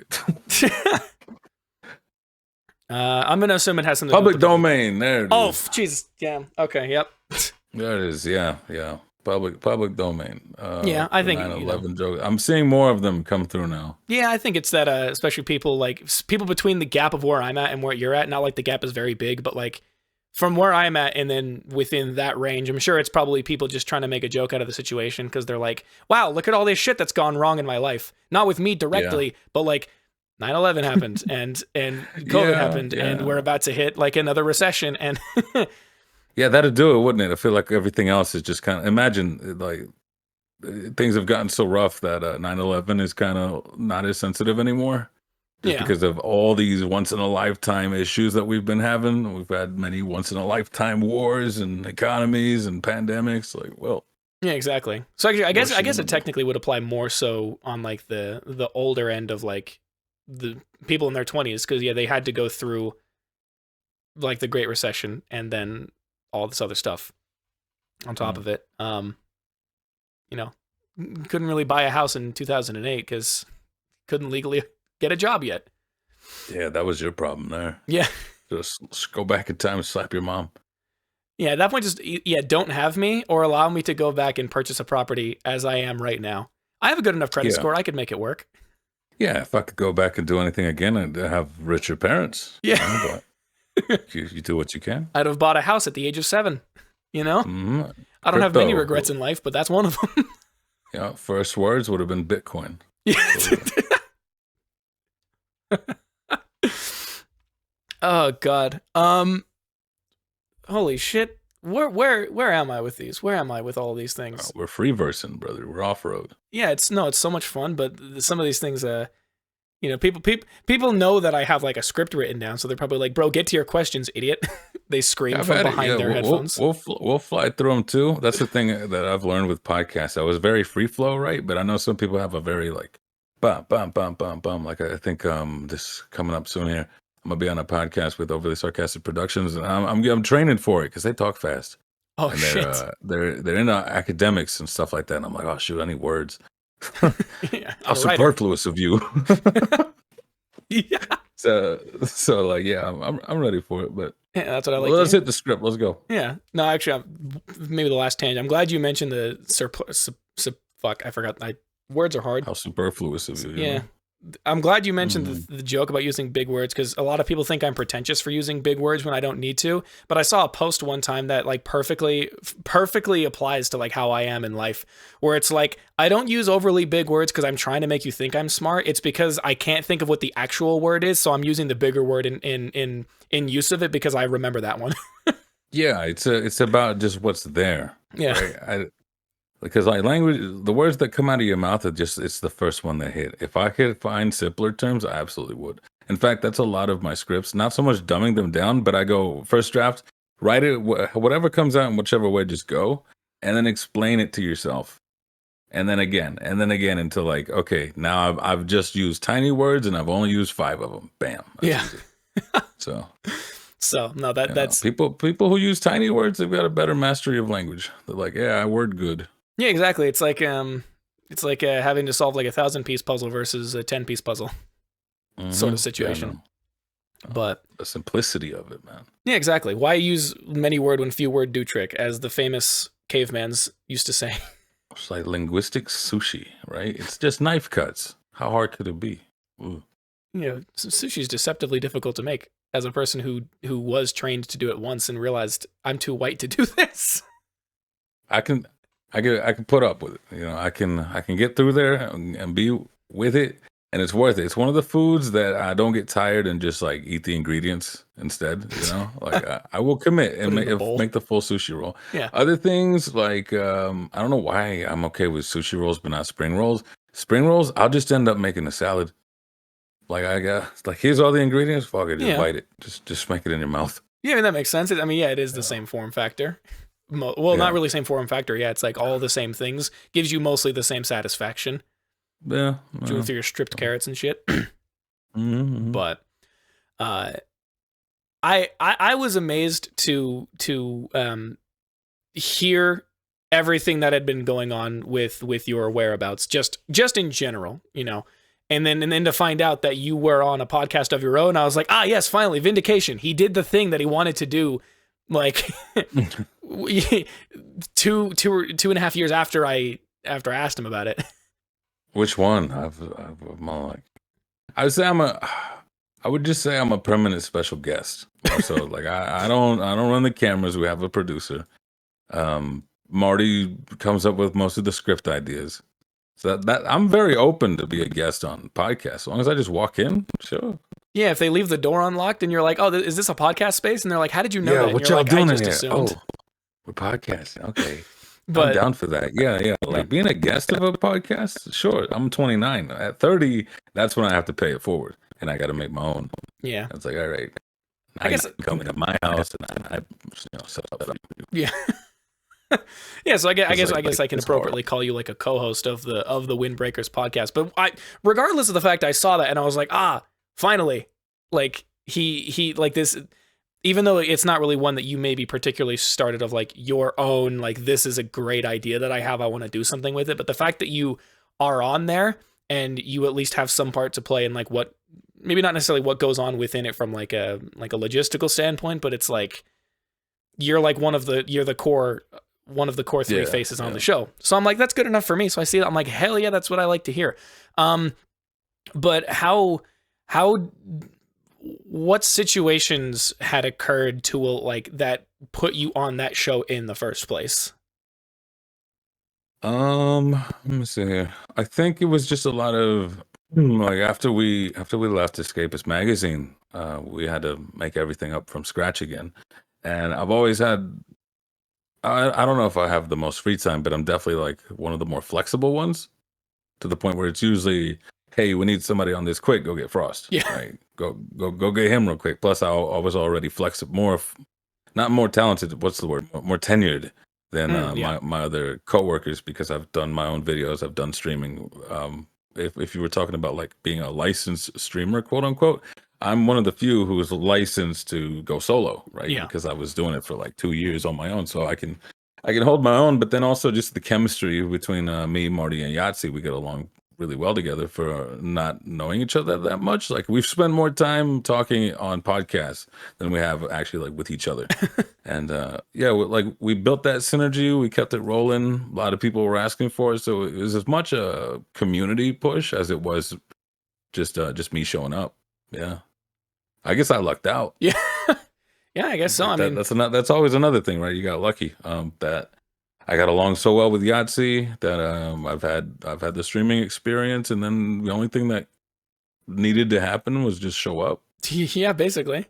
I'm gonna assume it has something to do Public with the domain. There it Oh, is. Jesus. Yeah. Okay. Yep. There it is. Yeah, yeah. Public domain. Yeah, I The think 9/11 joke. I'm seeing more of them come through now. Yeah, I think it's that, especially people like people between the gap of where I'm at and where you're at. Not like the gap is very big, but like from where I'm at and then within that range, I'm sure it's probably people just trying to make a joke out of the situation because they're like, "Wow, look at all this shit that's gone wrong in my life." Not with me directly, but like 9/11 happened and COVID happened and we're about to hit like another recession and Yeah, that'd do it, wouldn't it? I feel like everything else is just kind of imagine like things have gotten so rough that 9/11 is kind of not as sensitive anymore. Just yeah. because of all these once in a lifetime issues that we've been having. We've had many once in a lifetime wars and economies and pandemics. Like, well, Yeah, exactly. So actually, I what guess you it technically would apply more so on like the older end of like the people in their 20s because yeah, they had to go through like the Great Recession and then all this other stuff on top of it. You know, couldn't really buy a house in 2008 because couldn't legally get a job yet. Yeah, that was your problem there. Yeah. Just go back in time and slap your mom. Yeah, at that point, just don't have me or allow me to go back and purchase a property as I am right now. I have a good enough credit Yeah. score. I could make it work. Yeah, if I could go back and do anything again, I'd have richer parents. Yeah. But you do what you can. I'd have bought a house at the age of 7, you know? Mm-hmm. I don't have many regrets in life, but that's one of them. Yeah, first words would have been Bitcoin. Yeah. Oh God. Holy shit. Where am I with these? Where am I with all these things? We're free versing, brother. We're off road. Yeah, it's so much fun, but some of these things, people know that I have like a script written down, so they're probably like, "Bro, get to your questions, idiot." They scream from behind their headphones. We'll fly through them too. That's the thing that I've learned with podcasts. I was very free flow, right? But I know some people have a very like, bum bum bum bum bum. Like I think this coming up soon here. I'm gonna be on a podcast with Overly Sarcastic Productions, and I'm training for it because they talk fast. Oh and shit! They're into academics and stuff like that. And I'm like, oh shoot, I need words. Yeah, how superfluous of you. Yeah. So like, yeah, I'm ready for it. But yeah, that's what I like. Let's hit the script. Let's go. Yeah. No, actually, maybe the last tangent. I'm glad you mentioned the fuck. I forgot. Words are hard. How superfluous of you. Yeah. I'm glad you mentioned the joke about using big words because a lot of people think I'm pretentious for using big words when I don't need to. But I saw a post one time that like perfectly applies to like how I am in life, where it's like I don't use overly big words because I'm trying to make you think I'm smart. It's because I can't think of what the actual word is, so I'm using the bigger word in use of it because I remember that one. Yeah, it's about just what's there. Yeah. Right? Because like language, the words that come out of your mouth it's the first one that hit. If I could find simpler terms, I absolutely would. In fact, that's a lot of my scripts. Not so much dumbing them down, but I go first draft, write it, whatever comes out in whichever way, just go, and then explain it to yourself, and then again, until like, okay, now I've just used tiny words and I've only used 5 of them. Bam. Yeah. So no, that's people who use tiny words, they've got a better mastery of language. They're like, yeah, I word good. Yeah, exactly. It's like having to solve like a 1,000-piece puzzle versus a 10-piece puzzle sort of situation. Yeah, but the simplicity of it, man. Yeah, exactly. Why use many word when few word do trick, as the famous cavemans used to say. It's like linguistic sushi, right? It's just knife cuts. How hard could it be? Ooh. Sushi is deceptively difficult to make. As a person who was trained to do it once and realized I'm too white to do this. I can put up with it. I can get through there and be with it, and it's worth it. It's one of the foods that I don't get tired and just like eat the ingredients instead. Like I will commit and make the full sushi roll. Yeah. Other things like I don't know why I'm okay with sushi rolls but not spring rolls. Spring rolls, I'll just end up making a salad. Like here's all the ingredients. Fuck it, just bite it. Just make it in your mouth. Yeah, I mean that makes sense. I mean, yeah, it is the same form factor. Well, not really same form factor. Yeah, it's like all the same things. Gives you mostly the same satisfaction. Yeah. Doing through your stripped carrots and shit. Mm-hmm. But I was amazed to hear everything that had been going on with your whereabouts, just in general, And then to find out that you were on a podcast of your own, I was like, ah, yes, finally, vindication. He did the thing that he wanted to do, like 2.5 years after I asked him about it. Which one? I'm like, I would just say I'm a permanent special guest. So like I don't run the cameras. We have a producer. Marty comes up with most of the script ideas. So that I'm very open to be a guest on podcasts. As long as I just walk in, sure. Yeah, if they leave the door unlocked and you're like, oh, is this a podcast space? And they're like, how did you know that? And What you're y'all like, doing I in just here? assumed. Oh, we're podcasting. Okay. But I'm down for that. Yeah. Like being a guest of a podcast, sure. I'm 29. At 30, that's when I have to pay it forward. And I got to make my own. yeah, It's like, all right. I guess you come into my house and I set up. yeah. Yeah, so I guess I can it's appropriately call you like a co-host of the Windbreakers podcast. But regardless of the fact I saw that and I was like, finally, like he like this, even though it's not really one that you maybe particularly started of like your own, like this is a great idea that I have, I want to do something with it. But the fact that you are on there and you at least have some part to play in like what, maybe not necessarily what goes on within it from like a logistical standpoint, but it's like you're like one of the core three faces on the show. So I'm like, that's good enough for me. So I see that, I'm like, hell yeah, that's what I like to hear. But what situations had occurred to like that put you on that show in the first place? Let me see here. I think it was just a lot of like after we left Escapist magazine, we had to make everything up from scratch again. And I've always had, I don't know if I have the most free time, but I'm definitely like one of the more flexible ones, to the point where it's usually, hey, we need somebody on this quick, go get Frost. Yeah. Right? Go get him real quick. Plus I was already flexible, not more talented, what's the word? More tenured than my other coworkers, because I've done my own videos, I've done streaming. If you were talking about like being a licensed streamer, quote unquote, I'm one of the few who is licensed to go solo, right? Yeah. Because I was doing it for like 2 years on my own, so I can hold my own. But then also just the chemistry between me, Marty, and Yahtzee, we get along really well together for not knowing each other that much. Like we've spent more time talking on podcasts than we have actually like with each other. And we built that synergy. We kept it rolling. A lot of people were asking for it, so it was as much a community push as it was just me showing up. Yeah. I guess I lucked out. Yeah. Yeah, I guess so. I mean, that's always another thing, right? You got lucky. That I got along so well with Yahtzee that I've had the streaming experience, and then the only thing that needed to happen was just show up. Yeah, basically.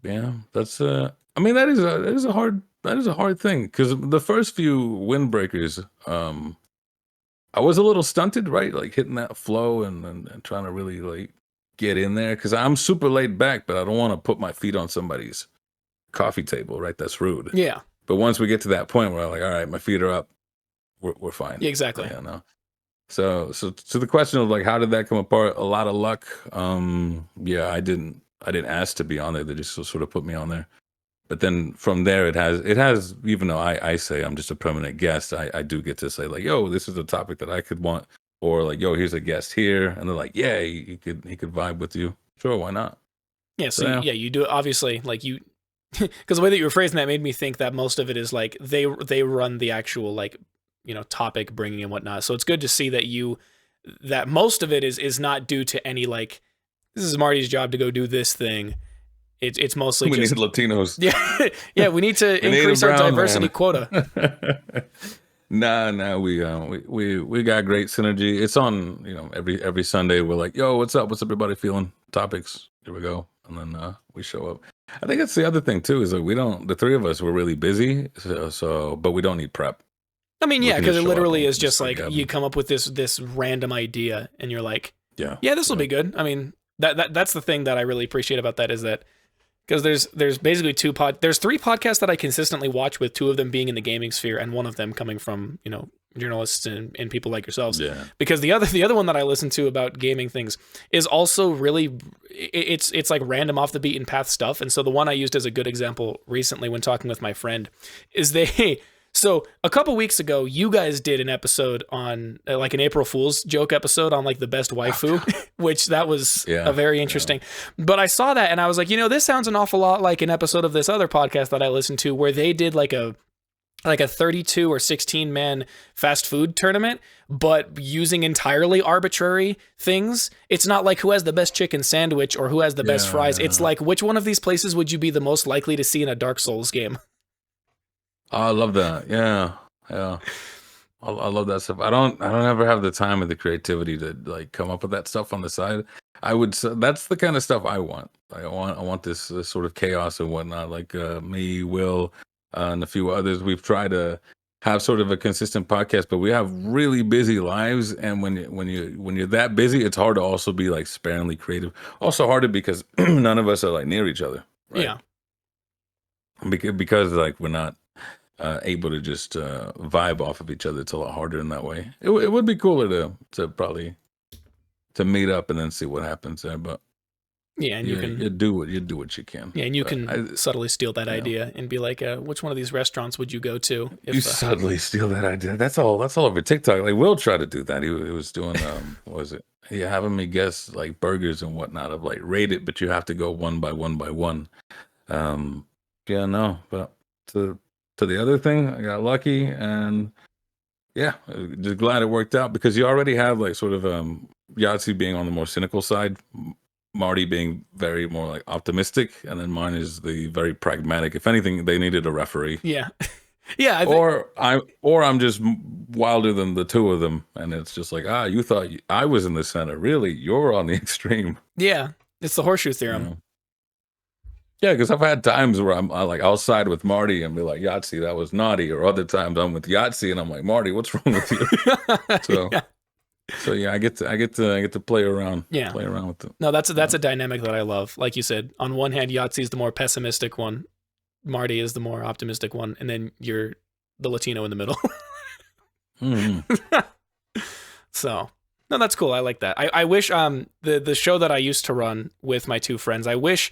Yeah, that's I mean that is a hard thing, because the first few Windbreakers, I was a little stunted, right? Like hitting that flow and trying to really like get in there, because I'm super laid back, but I don't want to put my feet on somebody's coffee table, right? That's rude. Yeah. But once we get to that point where I'm like, all right, my feet are up, we're fine. Yeah, exactly. Yeah, no. So to the question of like, how did that come apart? A lot of luck. Yeah, I didn't ask to be on there. They just sort of put me on there. But then from there, it has, even though I say I'm just a permanent guest, I do get to say like, yo, this is a topic that I could want, or like, yo, here's a guest here, and they're like, yeah, he could vibe with you. Sure, why not? Yeah. So yeah, you do it obviously, like you, because the way that you were phrasing that made me think that most of it is like they run the actual like, you know, topic bringing and whatnot. So it's good to see that most of it is not due to any like, this is Marty's job to go do this thing. It's mostly we just need Latinos. Yeah, yeah. We need to increase our diversity quota. Nah. We got great synergy. It's on, you know, every Sunday. We're like, yo, what's up? What's everybody feeling? Topics. Here we go, and then we show up. I think that's the other thing too, is that the three of us were really busy, so but we don't need prep. I mean, yeah, because it literally is just like you come up with this random idea, and you're like, yeah, this will be good. I mean, that's the thing that I really appreciate about that, is that because there's basically there's 3 podcasts that I consistently watch, with 2 of them being in the gaming sphere and one of them coming from, you know, journalists and people like yourselves. Yeah. Because the other one that I listen to about gaming things is also really, it's like random off the beaten path stuff. And so the one I used as a good example recently when talking with my friend is So a couple weeks ago, you guys did an episode on like an April Fool's joke episode on like the best Oh, waifu, God. which that was a Yeah, very yeah, interesting. But I saw that and I was like, this sounds an awful lot like an episode of this other podcast that I listened to where they did like a 32 or 16 man fast food tournament, but using entirely arbitrary things. It's not like who has the best chicken sandwich or who has the best fries. It's yeah. like which one of these places would you be the most likely to see in a Dark Souls game? Oh, I love that. Yeah, yeah. I love that stuff. I don't ever have the time or the creativity to like come up with that stuff on the side. That's the kind of stuff I want. I want this sort of chaos and whatnot. Like me, Will, and a few others. We've tried to have sort of a consistent podcast, but we have really busy lives. And when you're that busy, it's hard to also be like sparingly creative. Also harder because none of us are like near each other, right? Yeah. Because like we're not able to just vibe off of each other. It's a lot harder in that way. It would be cooler to probably to meet up and then see what happens there. But Yeah, and you do what you can. yeah, and you But can subtly steal that yeah. idea and be like, which one of these restaurants would you go to You if suddenly steal that idea. That's all over TikTok. Like Will tried to do that. He was doing what was it? Yeah, having me guess like burgers and whatnot of like rate it, but you have to go one by one by one. Um, yeah, no, but to the other thing, I got lucky and yeah, just glad it worked out because you already have like sort of Yahtzee being on the more cynical side, Marty being very more like optimistic, and then mine is the very pragmatic. If anything, they needed a referee, yeah. Yeah, I think or I'm just wilder than the two of them, and it's just like you thought I was in the center, really? You're on the extreme, yeah, it's the horseshoe you theorem. know? Yeah, because I've had times where I'll side with Marty and be like, Yahtzee, that was naughty. Or other times I'm with Yahtzee and I'm like, Marty, what's wrong with you? So Yeah. so yeah, I get to play around. Yeah. Play around with it. No, that's a dynamic that I love. Like you said, on one hand, Yahtzee's the more pessimistic one, Marty is the more optimistic one, and then you're the Latino in the middle. Mhm. So, no, that's cool. I like that. I wish the show that I used to run with my two friends, I wish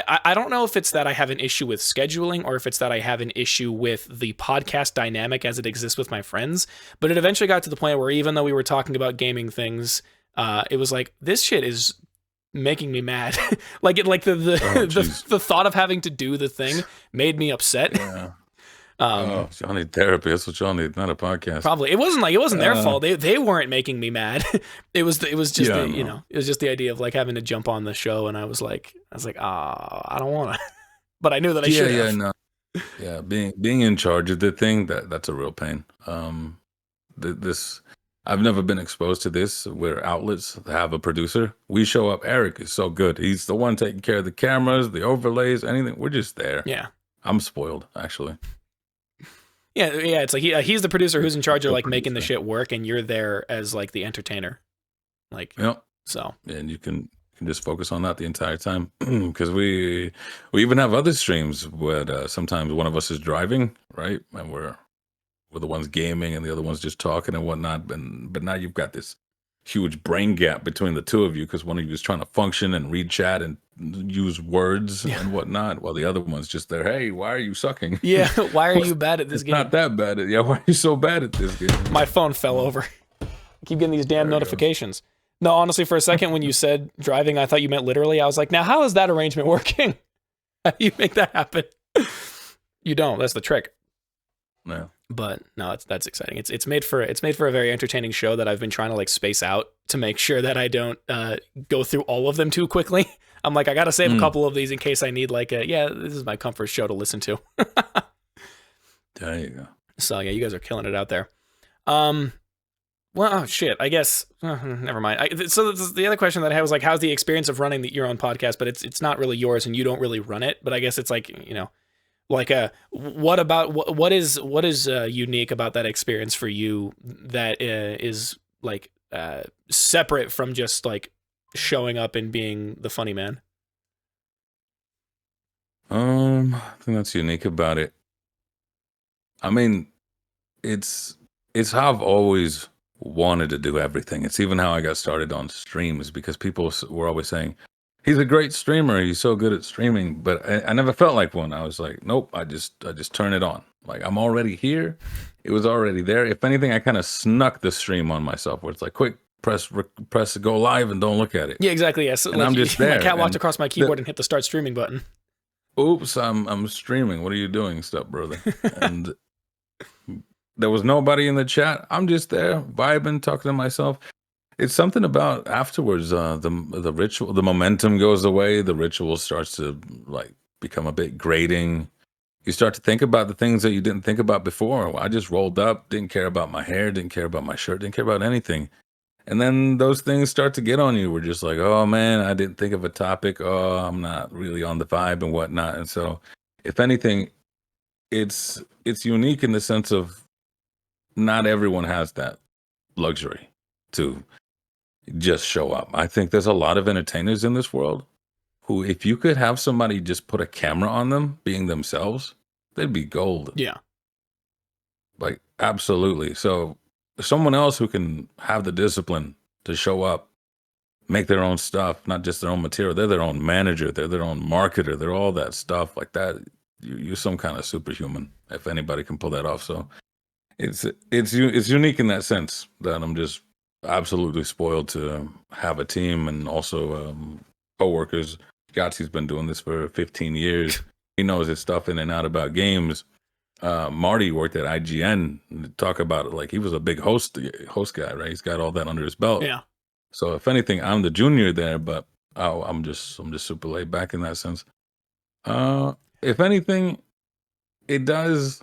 I don't know if it's that I have an issue with scheduling or if it's that I have an issue with the podcast dynamic as it exists with my friends. But it eventually got to the point where even though we were talking about gaming things, it was like this shit is making me mad. Like the thought of having to do the thing made me upset. Yeah. Y'all need therapy. That's what y'all need, not a podcast. Probably it wasn't their fault. They weren't making me mad. It was just it was just the idea of like having to jump on the show, and I was like I don't want to, but I knew that I should have. No. Yeah, being in charge of the thing that's a real pain. This I've never been exposed to this where outlets have a producer. We show up. Eric is so good. He's the one taking care of the cameras, the overlays, anything. We're just there. Yeah. I'm spoiled, actually. Yeah. It's like he's the producer who's in charge of like making the shit work, and you're there as like the entertainer. Like, Yep. So. And you can just focus on that the entire time because we even have other streams where sometimes one of us is driving, right, and we're the ones gaming and the other one's just talking and whatnot. But now you've got this huge brain gap between the two of you because one of you is trying to function and read chat and use words and whatnot, while the other one's just there. Hey, why are you sucking? Yeah, why are you bad at this it's game? Not that bad. Yeah, why are you so bad at this game? My phone fell over. I keep getting these damn notifications. No, honestly, for a second when you said driving, I thought you meant literally. I was like, now how is that arrangement working? How do you make that happen? You don't. That's the trick. No. But no, that's exciting. It's made for a very entertaining show that I've been trying to like space out to make sure that I don't go through all of them too quickly. I'm like, I gotta save a couple of these in case I need like this is my comfort show to listen to. There you go. So yeah, you guys are killing it out there. Well, oh shit. I guess never mind. So the other question that I had was like, how's the experience of running your own podcast? But it's not really yours, and you don't really run it. But I guess it's like like what is unique about that experience for you that is like separate from just like showing up and being the funny man? I think that's unique about it. I mean, it's how I've always wanted to do everything. It's even how I got started on streams because people were always saying, he's a great streamer. He's so good at streaming, but I never felt like one. I was like, nope. I just turn it on. Like I'm already here. It was already there. If anything, I kind of snuck the stream on myself, where it's like, quick, press go live and don't look at it. Yeah, exactly. Yeah. So, And like, I'm just my there. cat walked And across my keyboard and hit the start streaming button. oops, I'm streaming. What are you doing, step brother? And there was nobody in the chat. I'm just there vibing, talking to myself. It's something about afterwards. The ritual, the momentum goes away. The ritual starts to like become a bit grating. You start to think about the things that you didn't think about before. I just rolled up, didn't care about my hair, didn't care about my shirt, didn't care about anything. And then those things start to get on you. We're just like, oh man, I didn't think of a topic. Oh, I'm not really on the vibe and whatnot. And so, if anything, it's unique in the sense of not everyone has that luxury to just show up. I think there's a lot of entertainers in this world who, if you could have somebody just put a camera on them being themselves, they'd be gold. Yeah. Like, absolutely. So, someone else who can have the discipline to show up, make their own stuff, not just their own material, they're their own manager, they're their own marketer, they're all that stuff like that. You're some kind of superhuman if anybody can pull that off. So, it's unique in that sense that I'm just absolutely spoiled to have a team and also coworkers. Yahtzee been doing this for 15 years. He knows his stuff in and out about games. Marty worked at IGN. Talk about it like he was a big host guy, right? He's got all that under his belt. Yeah. So if anything, I'm the junior there, but I'm just super laid back in that sense. If anything, it does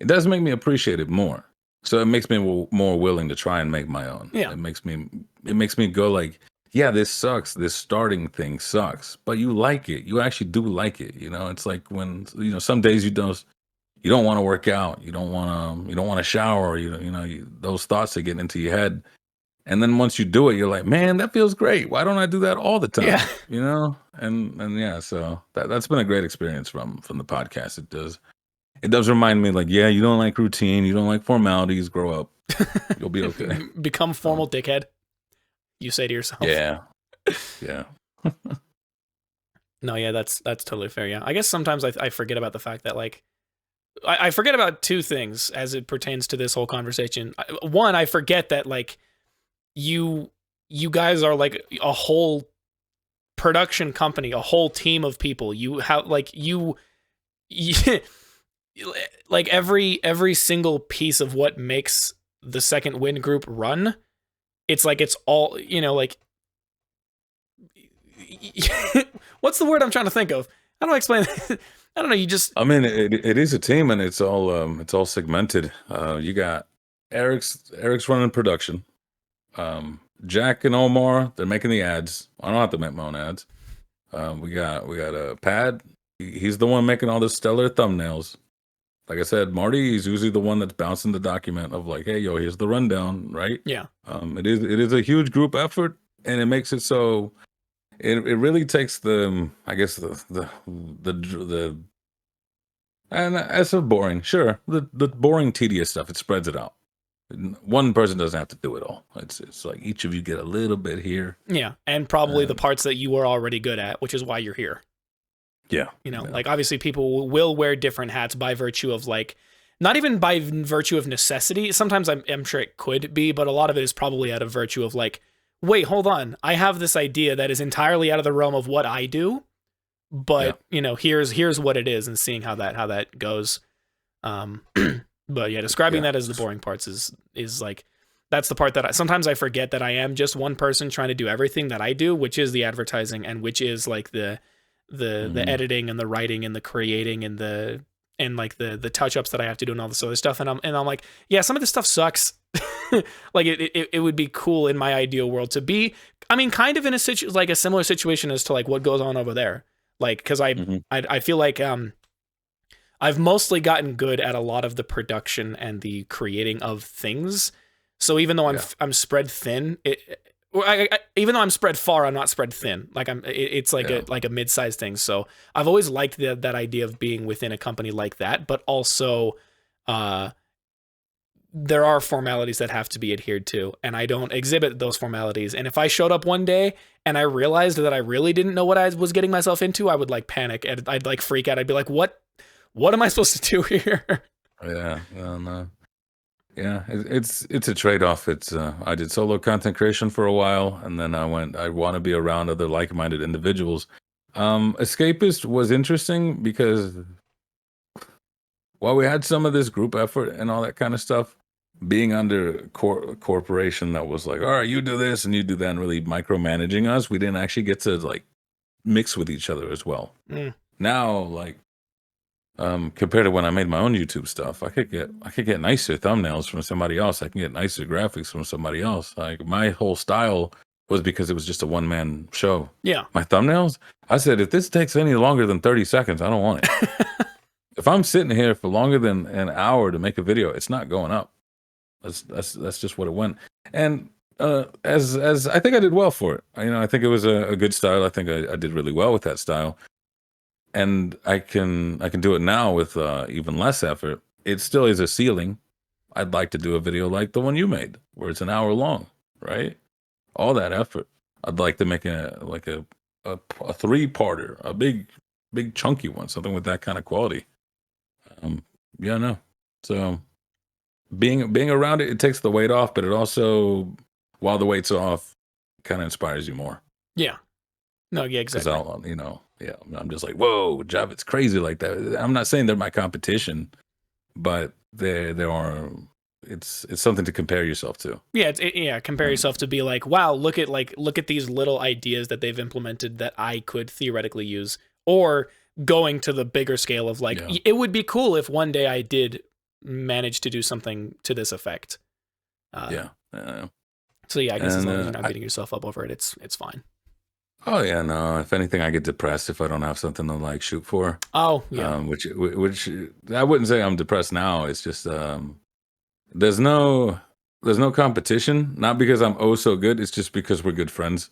make me appreciate it more. So it makes me more willing to try and make my own. Yeah. It makes me go like, yeah, this sucks. This starting thing sucks, but you like it. You actually do like it. It's like when some days you don't want to work out. You don't want to shower. Those thoughts that get into your head, and then once you do it, you're like, man, that feels great. Why don't I do that all the time? Yeah. And yeah, so that's been a great experience from the podcast. It does remind me, like, yeah, you don't like routine, you don't like formalities. Grow up, you'll be okay. Become formal, dickhead. You say to yourself. Yeah. No, yeah, that's totally fair. Yeah, I guess sometimes I forget about the fact that like I forget about two things as it pertains to this whole conversation. One, I forget that like you guys are like a whole production company, a whole team of people. You have like you like every single piece of what makes the Second Wind group run. It's like it's all, like what's the word I'm trying to think of? How do I explain that? I don't know. I mean, it is a team, and it's all segmented. You got Eric's running production. Jack and Omar, they're making the ads. I don't have to make my own ads. We got a Pad. He's the one making all the stellar thumbnails. Like I said, Marty is usually the one that's bouncing the document of like, hey, yo, here's the rundown, right? Yeah. It is a huge group effort, and it makes it so. It really takes the and that's so boring. Sure, the boring, tedious stuff. It spreads it out. One person doesn't have to do it all. It's like each of you get a little bit here. Yeah, and probably the parts that you were already good at, which is why you're here. Yeah. Like obviously people will wear different hats by virtue of like, not even by virtue of necessity. Sometimes I'm sure it could be, but a lot of it is probably out of virtue of like, wait, hold on. I have this idea that is entirely out of the realm of what I do, but here's what it is, and seeing how that goes. But yeah, describing that as the boring parts is like, that's the part that sometimes I forget that I am just one person trying to do everything that I do, which is the advertising and which is like the editing and the writing and the creating and the touch ups that I have to do and all this other stuff. And I'm like, yeah, some of this stuff sucks. Like it would be cool in my ideal world to be, I mean, kind of in a similar situation as to like what goes on over there. Like, cause I feel like, I've mostly gotten good at a lot of the production and the creating of things. So even though I'm spread thin, even though I'm spread far, I'm not spread thin. Like it's like a mid-sized thing. So I've always liked that idea of being within a company like that, but also there are formalities that have to be adhered to, and I don't exhibit those formalities. And if I showed up one day and I realized that I really didn't know what I was getting myself into, I would like panic and I'd like freak out. I'd be like, what am I supposed to do here? Yeah, well, no. Yeah, it's a trade-off. It's I did solo content creation for a while, and then I want to be around other like-minded individuals. Escapist was interesting because while we had some of this group effort and all that kind of stuff, being under corporation that was like, all right, you do this and you do that, and really micromanaging us, we didn't actually get to like mix with each other as well. Mm. Now, like compared to when I made my own YouTube stuff, I could get nicer thumbnails from somebody else. I can get nicer graphics from somebody else. Like my whole style was because it was just a one man show. Yeah. My thumbnails, I said, if this takes any longer than 30 seconds, I don't want it. If I'm sitting here for longer than an hour to make a video, it's not going up. That's just what it went. And as I think I did well for it. I think it was a good style. I think I did really well with that style. And I can do it now with even less effort. It still is a ceiling. I'd like to do a video like the one you made, where it's an hour long, right? All that effort. I'd like to make a three-parter, a big chunky one, something with that kind of quality. Yeah, no. So being around it, it takes the weight off, but it also, while the weight's off, kind of inspires you more. Yeah. No, yeah, exactly. Because yeah, I'm just like, whoa, Javit's crazy like that. I'm not saying they're my competition, but there are. It's something to compare yourself to. Yeah, compare yourself to be like, wow, look at these little ideas that they've implemented that I could theoretically use, or going to the bigger scale of like, it would be cool if one day I did manage to do something to this effect. So yeah, I guess as long as you're not beating yourself up over it, it's fine. Oh yeah, no. If anything, I get depressed if I don't have something to like shoot for. Oh yeah. Which I wouldn't say I'm depressed now. It's just there's no competition. Not because I'm oh so good. It's just because we're good friends.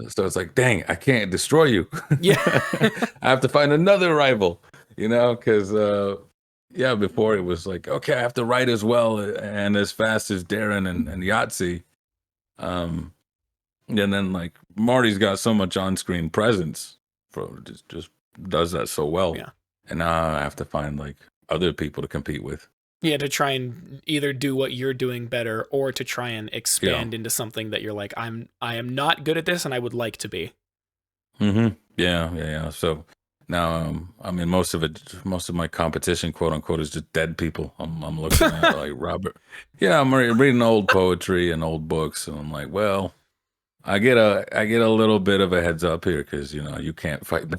So it's like, dang, I can't destroy you. Yeah. I have to find another rival. Because before it was like, okay, I have to write as well and as fast as Darren and Yahtzee. And then like Marty's got so much on-screen presence, just does that so well. Yeah. And now I have to find like other people to compete with. Yeah, to try and either do what you're doing better or to try and expand into something that you're like, I am not good at this and I would like to be. Mm-hmm. Yeah. So now I mean most of my competition, quote unquote, is just dead people. I'm looking at like Robert. Yeah, I'm reading old poetry and old books, and I'm like, well, I get a little bit of a heads up here because you can't fight me.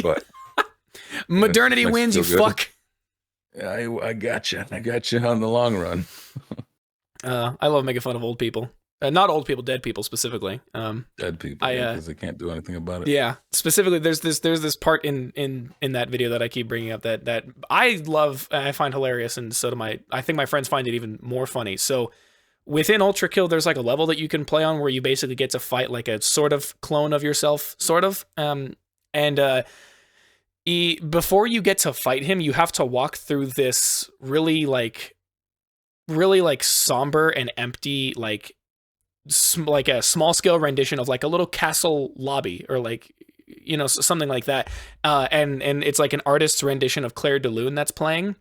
But modernity wins, you fuck. I got you on the long run. I love making fun of old people. Not old people, dead people specifically. Dead people, because they can't do anything about it. Yeah, specifically, there's this part in that video that I keep bringing up that I love and I find hilarious, and so do I think my friends find it even more funny. So within Ultra Kill, there's like a level that you can play on where you basically get to fight like a sort of clone of yourself, sort of. Before you get to fight him, you have to walk through this really somber and empty like a small scale rendition of like a little castle lobby or like something like that. And it's like an artist's rendition of Claire de Lune that's playing.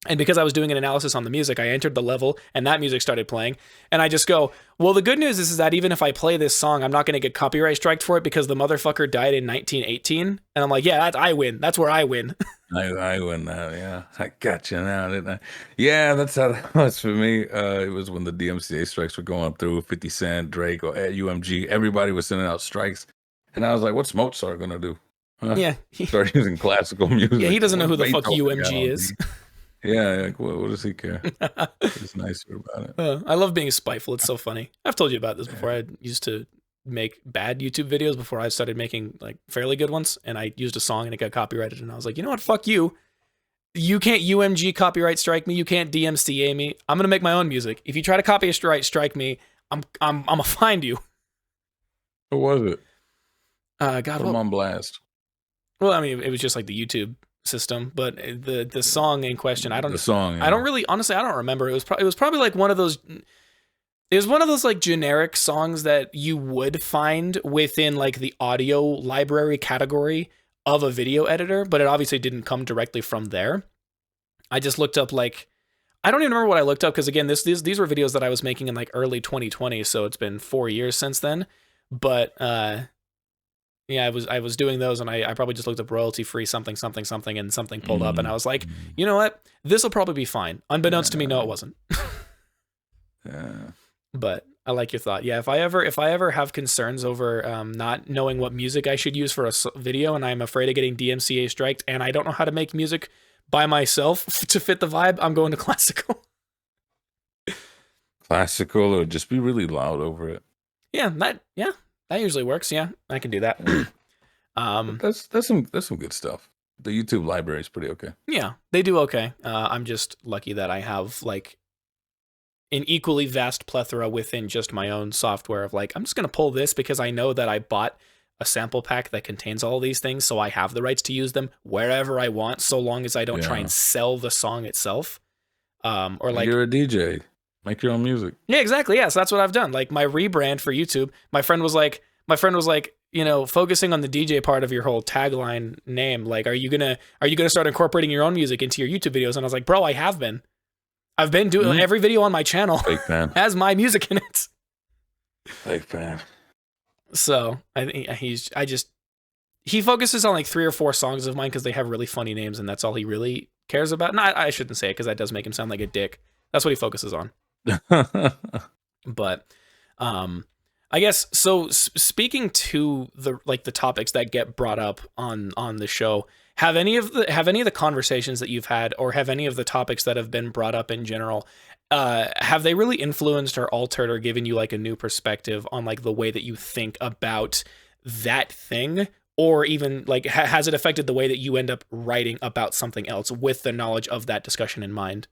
And because I was doing an analysis on the music, I entered the level and that music started playing. And I just go, well, the good news is that even if I play this song, I'm not going to get copyright striked for it because the motherfucker died in 1918. And I'm like, yeah, I win. That's where I win. I win now. Yeah, I got you now, didn't I? Yeah, that's how that was for me. It was when the DMCA strikes were going through. 50 Cent, Drake, or UMG. Everybody was sending out strikes. And I was like, what's Mozart going to do? Yeah. Start using classical music. Yeah, he doesn't know who the fuck UMG is. Yeah, like, what does he care? He's nicer about it. I love being spiteful. It's so funny. I've told you about this before. I used to make bad YouTube videos before I started making like fairly good ones, and I used a song and it got copyrighted, and I was like, you know what? Fuck you. You can't UMG copyright strike me. You can't DMCA me. I'm gonna make my own music. If you try to copyright strike me, I'm gonna find you. What was it? God, I'm on blast. Well, I mean, it was just like the YouTube system, but the song in question, I don't really, honestly, I don't remember. It was probably like one of those. It was one of those like generic songs that you would find within like the audio library category of a video editor, but it obviously didn't come directly from there. I just looked up like I don't even remember what I looked up because again, these were videos that I was making in like early 2020, so it's been 4 years since then. But yeah, I was doing those, and I probably just looked up royalty free something something something, and something pulled up, and I was like, Mm. you know what, this will probably be fine. Unbeknownst to me, no, it Yeah. wasn't. Yeah. But I like your thought. Yeah, if I ever have concerns over not knowing what music I should use for a video, and I'm afraid of getting DMCA striked, and I don't know how to make music by myself to fit the vibe, I'm going to classical. Classical or just be really loud over it. Yeah, that usually works. Yeah, I can do that. Yeah. But um, that's some good stuff. The YouTube library is pretty okay. yeah, they do okay. I'm just lucky that I have like an equally vast plethora within just my own software of like I'm just gonna pull this because I know that I bought a sample pack that contains all these things, so I have the rights to use them wherever I want, so long as I don't try Yeah. and sell the song itself. Or like You're a DJ. Make your own music. yeah, exactly. Yeah, so that's what I've done. Like my rebrand for YouTube, my friend was like, focusing on the DJ part of your whole tagline name. Like, are you gonna start incorporating your own music into your YouTube videos? And I was like, bro, I have been. I've been doing every video on my channel Fake fan. has my music in it. Fake fan. So I think he focuses on like 3 or 4 songs of mine because they have really funny names, and that's all he really cares about. No, I shouldn't say it because that does make him sound like a dick. That's what he focuses on. But I guess so. Speaking to the topics that get brought up on the show, have any of the conversations that you've had, or have any of the topics that have been brought up in general, have they really influenced or altered or given you like a new perspective on like the way that you think about that thing? Or even like has it affected the way that you end up writing about something else with the knowledge of that discussion in mind?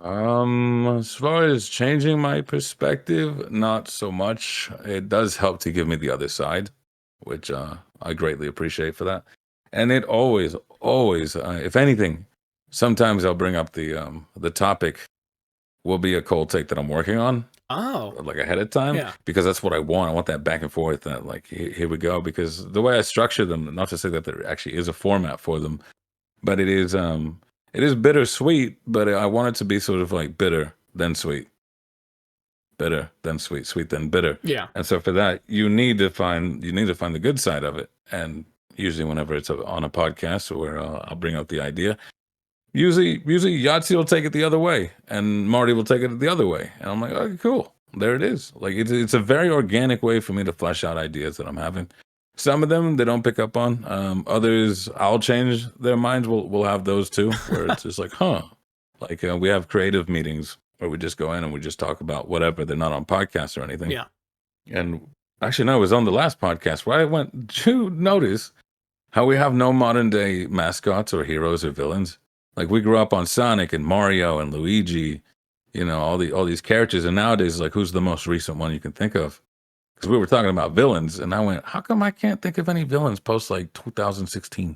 As far as changing my perspective, not so much. It does help to give me the other side, which I greatly appreciate for that. And it always, if anything, sometimes I'll bring up the topic will be a cold take that I'm working on, Oh, like ahead of time, yeah. because that's what I want. I want that back and forth. That like here we go. Because the way I structure them, not to say that there actually is a format for them, but it is bittersweet, but I want it to be sort of like bitter then sweet, bitter then sweet, sweet then bitter. Yeah. And so for that, you need to find the good side of it. And usually whenever it's on a podcast where I'll bring up the idea, usually Yahtzee will take it the other way and Marty will take it the other way. And I'm like, okay, cool. There it is. Like it's a very organic way for me to flesh out ideas that I'm having. Some of them they don't pick up on. Others I'll change their minds. We'll have those too, where it's just like, huh. Like we have creative meetings where we just go in and we just talk about whatever. They're not on podcasts or anything. Yeah. And actually, no, it was on the last podcast where I went. Did you notice how we have no modern day mascots or heroes or villains? Like we grew up on Sonic and Mario and Luigi, all these characters, and nowadays, like who's the most recent one you can think of? Because we were talking about villains, and I went, how come I can't think of any villains post like 2016?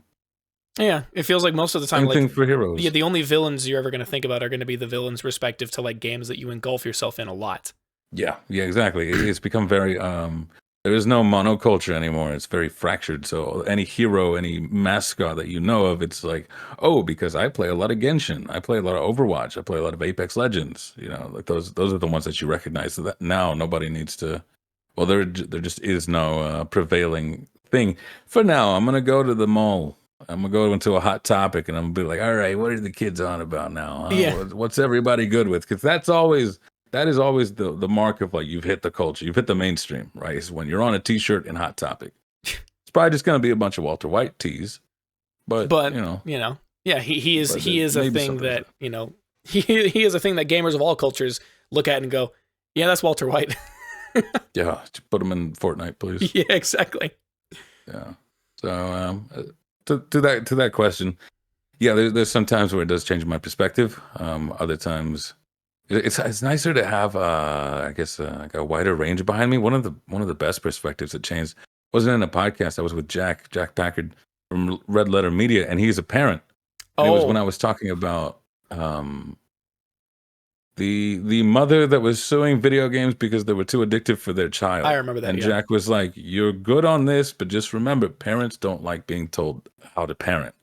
Yeah, it feels like most of the time, Same like, thing for yeah, heroes. the only villains you're ever going to think about are going to be the villains respective to like games that you engulf yourself in a lot. Yeah, exactly. It's become very there is no monoculture anymore. It's very fractured. So any hero, any mascot that you know of, it's like, oh, because I play a lot of Genshin, I play a lot of Overwatch, I play a lot of Apex Legends. Like those are the ones that you recognize. So that now nobody needs to. Well, there just is no prevailing thing. For now, I'm gonna go to the mall. I'm gonna go into a hot topic, and I'm gonna be like, all right, what are the kids on about now? Huh? Yeah. What's everybody good with? Because that is always the mark of like you've hit the culture, you've hit the mainstream, right? Is when you're on a T-shirt and Hot Topic. It's probably just gonna be a bunch of Walter White tees, but But yeah, he is but he is a maybe thing something that he is a thing that gamers of all cultures look at and go, yeah, that's Walter White. yeah, put them in Fortnite, please. Yeah, exactly. Yeah. So to that question, yeah, there's some times where it does change my perspective. Other times, it's nicer to have I guess like a wider range behind me. One of the best perspectives that changed wasn't in a podcast. I was with Jack Packard from Red Letter Media, and he's a parent. And it was when I Oh, was talking about the mother that was suing video games because they were too addictive for their child. I remember that. And Yeah. Jack was like, "You're good on this, but just remember, parents don't like being told how to parent."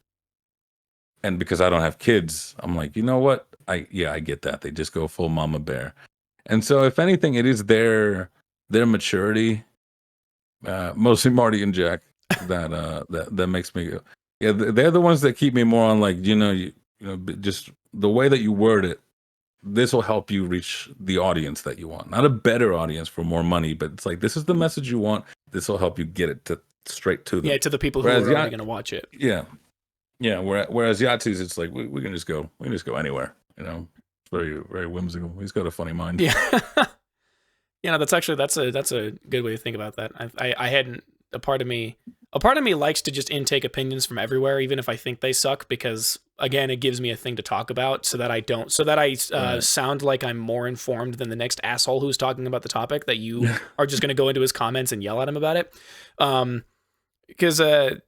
And because I don't have kids, I'm like, you know what? I get that. They just go full mama bear. And so if anything, it is their maturity, mostly Marty and Jack, that makes me go. Yeah, they're the ones that keep me more on like, just the way that you word it. This will help you reach the audience that you want. Not a better audience for more money, but it's like this is the message you want. This will help you get it to straight to them. Yeah, to the people who are already going to watch it. Yeah, yeah. Whereas Yatsu's, it's like we can just go anywhere. It's very very whimsical. He's got a funny mind. Yeah, yeah. No, that's a good way to think about that. I hadn't a part of me likes to just intake opinions from everywhere, even if I think they suck, because again, it gives me a thing to talk about, so that I sound like I'm more informed than the next asshole who's talking about the topic that you are just going to go into his comments and yell at him about it. Because this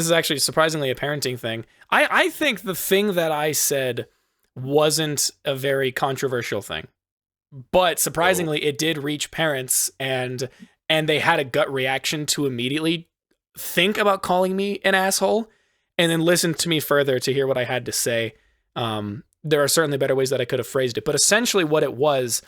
is actually surprisingly a parenting thing. I think the thing that I said wasn't a very controversial thing, but surprisingly, it did reach parents, and they had a gut reaction to immediately think about calling me an asshole, and then listen to me further to hear what I had to say. There are certainly better ways that I could have phrased it, but essentially what it was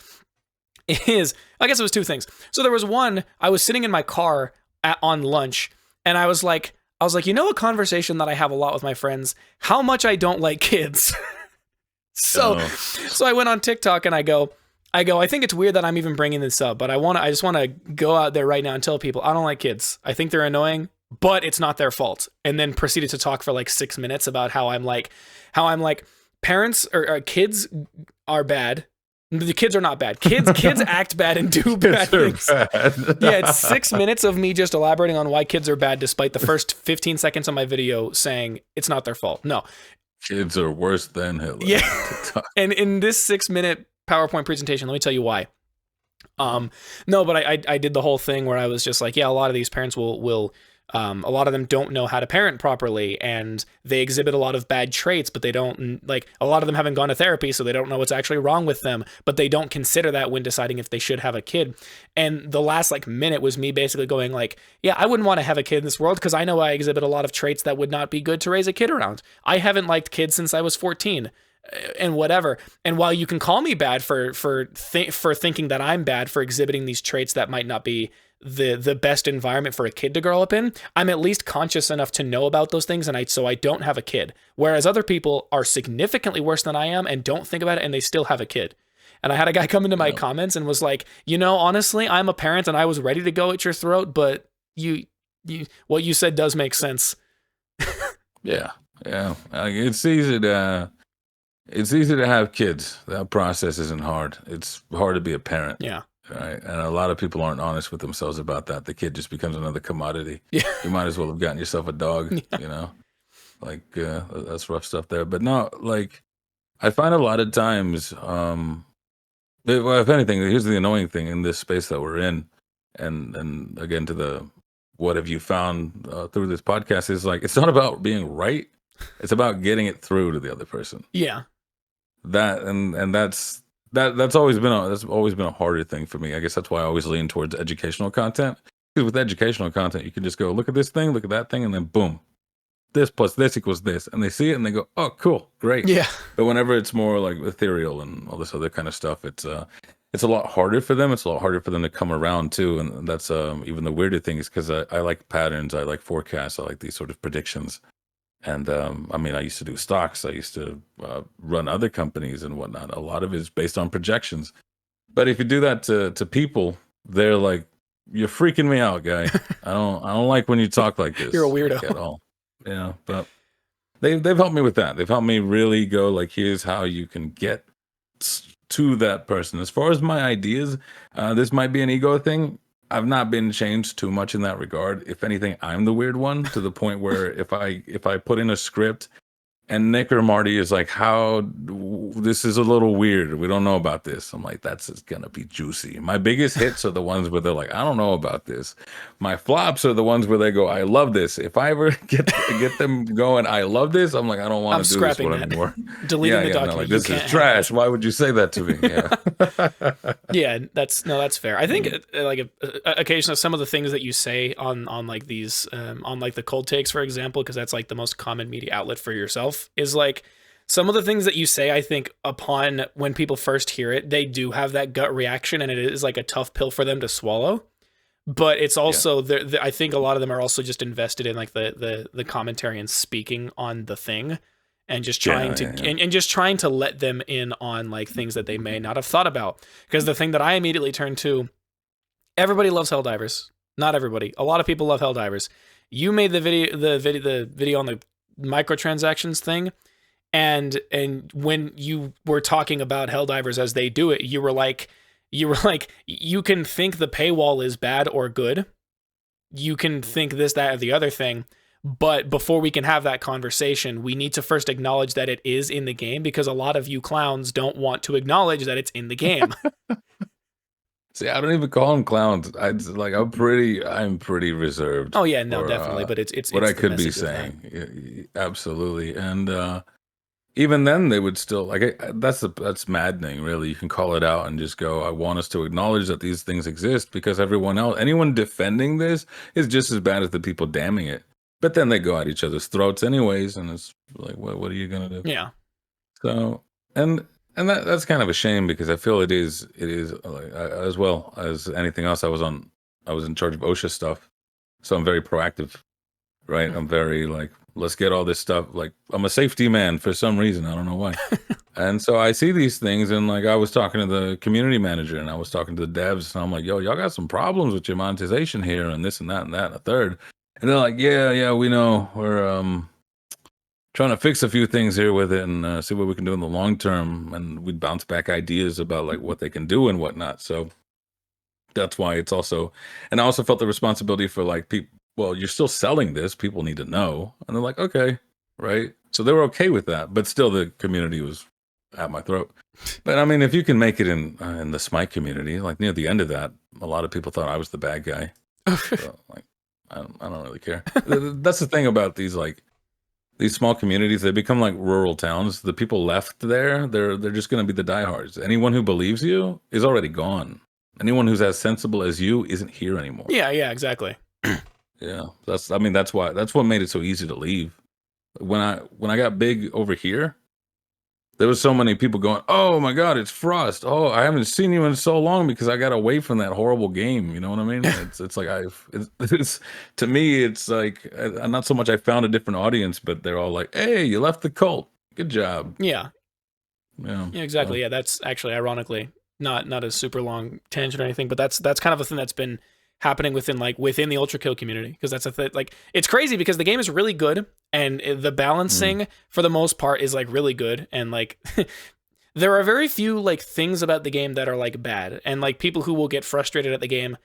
is, I guess it was two things. So there was one, I was sitting in my car on lunch, and I was like, a conversation that I have a lot with my friends, how much I don't like kids. So I went on TikTok and I go, I think it's weird that I'm even bringing this up, but I just want to go out there right now and tell people I don't like kids. I think they're annoying, but it's not their fault. And then proceeded to talk for like 6 minutes about how I'm like parents or kids are bad. The kids are not bad. Kids act bad and do bad things. Yeah, it's 6 minutes of me just elaborating on why kids are bad, despite the first 15 seconds of my video saying it's not their fault. No. Kids are worse than Hitler. Yeah. And in this 6-minute PowerPoint presentation, let me tell you why. No, but I did the whole thing where I was just like, yeah, a lot of these parents will a lot of them don't know how to parent properly, and they exhibit a lot of bad traits, but they don't, like, a lot of them haven't gone to therapy, so they don't know what's actually wrong with them, but they don't consider that when deciding if they should have a kid. And the last minute was me basically going like, yeah, I wouldn't want to have a kid in this world because I know I exhibit a lot of traits that would not be good to raise a kid around. I haven't liked kids since I was 14. And whatever. And while you can call me bad for thinking that I'm bad for exhibiting these traits that might not be the best environment for a kid to grow up in, I'm at least conscious enough to know about those things, and so I don't have a kid. Whereas other people are significantly worse than I am and don't think about it, and they still have a kid. And I had a guy come into my comments and was like, honestly, I'm a parent and I was ready to go at your throat, but you what you said does make sense. Yeah. It's easy to have kids. That process isn't hard. It's hard to be a parent. Yeah. Right. And a lot of people aren't honest with themselves about that. The kid just becomes another commodity. Yeah. You might as well have gotten yourself a dog, that's rough stuff there. But no, I find a lot of times, if anything, here's the annoying thing in this space that we're in. And again, to the, what have you found through this podcast is it's not about being right. It's about getting it through to the other person. Yeah. That's always been a harder thing for me. I guess that's why I always lean towards educational content. Because with educational content, you can just go look at this thing, look at that thing, and then boom, this plus this equals this, and they see it and they go, "Oh, cool, great." Yeah. But whenever it's more like ethereal and all this other kind of stuff, it's a lot harder for them. It's a lot harder for them to come around too, and that's even the weirder thing is because I like patterns, I like forecasts, I like these sort of predictions. And I used to do stocks. I used to run other companies and whatnot. A lot of it is based on projections. But if you do that to people, they're like, "You're freaking me out, guy. I don't like when you talk like this. You're a weirdo at all." Yeah, but they've helped me with that. They've helped me really go here's how you can get to that person. As far as my ideas, this might be an ego thing. I've not been changed too much in that regard. If anything, I'm the weird one, to the point where if I put in a script and Nick or Marty is like, this is a little weird. We don't know about this. I'm like, that's gonna be juicy. My biggest hits are the ones where they're like, I don't know about this. My flops are the ones where they go, I love this. If I ever get them going, I love this. I'm like, I don't want I'm to do this scrapping one that. anymore. Deleting the No, document. like You this is can't have trash. Why would you say that to me? Yeah. Yeah, that's fair. I think like occasionally some of the things that you say on like these on like the cold takes, for example, because that's like the most common media outlet for yourself, is like some of the things that you say. I think upon when people first hear it, they do have that gut reaction, and it is like a tough pill for them to swallow. But it's Yeah. also I think a lot of them are also just invested in like the commentary and speaking on the thing, and just trying Yeah, to yeah, yeah. and just trying to let them in on like things that they may not have thought about. Because the thing that I immediately turn to, everybody loves Helldivers. Not everybody. A lot of people love Helldivers. You made the video on the microtransactions thing, and when you were talking about Helldivers as they do it, you were like you can think the paywall is bad or good. You can think this, that, or the other thing. But before we can have that conversation, we need to first acknowledge that it is in the game, because a lot of you clowns don't want to acknowledge that it's in the game. See, I don't even call them clowns. Like I'm pretty reserved Oh yeah, no, for definitely. But it's what I the could be message of that. saying. Absolutely, and even then they would still like that's maddening. Really, you can call it out and just go, I want us to acknowledge that these things exist, because anyone defending this is just as bad as the people damning it. But then they go at each other's throats anyways, and it's like, what are you gonna do? Yeah. So, and that's kind of a shame, because I feel it is like, as well as anything else. I was in charge of OSHA stuff, so I'm very proactive, right? I'm very like, let's get all this stuff. Like, I'm a safety man for some reason. I don't know why. And so I see these things, and like I was talking to the community manager, and I was talking to the devs, and I'm like, yo, y'all got some problems with your monetization here, and this and that and that and a third. And they're like, yeah, we know. We're trying to fix a few things here with it, and see what we can do in the long term. And we'd bounce back ideas about like what they can do and whatnot. So that's why it's also, and I also felt the responsibility for like people. Well, you're still selling this. People need to know, and they're like, okay, right. So they were okay with that, but still, the community was at my throat. But I mean, if you can make it in the Smite community, like near the end of that, a lot of people thought I was the bad guy. So like, I don't really care. That's the thing about these small communities. They become like rural towns. The people left there, they're just going to be the diehards. Anyone who believes you is already gone. Anyone who's as sensible as you isn't here anymore. Yeah, exactly. Yeah, that's what made it so easy to leave. When I got big over here, there was so many people going, "Oh my God, it's Frost! Oh, I haven't seen you in so long because I got away from that horrible game." You know what I mean? It's like it's to me, it's like not so much I found a different audience, but they're all like, "Hey, you left the cult. Good job." Yeah. Yeah. Yeah, exactly. Yeah, that's actually ironically not a super long tangent or anything, but that's kind of a thing that's been happening within the ultra kill community, because that's a thing. Like, it's crazy because the game is really good, and the balancing for the most part is like really good, and like there are very few like things about the game that are like bad, and like people who will get frustrated at the game,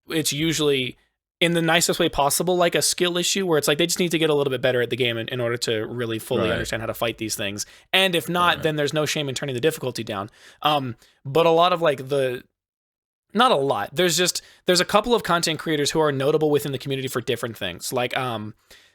it's usually in the nicest way possible, like a skill issue where it's like they just need to get a little bit better at the game in order to really fully Right. understand how to fight these things. And if not, Right. then there's no shame in turning the difficulty down. But a lot of like not a lot. There's a couple of content creators who are notable within the community for different things. Like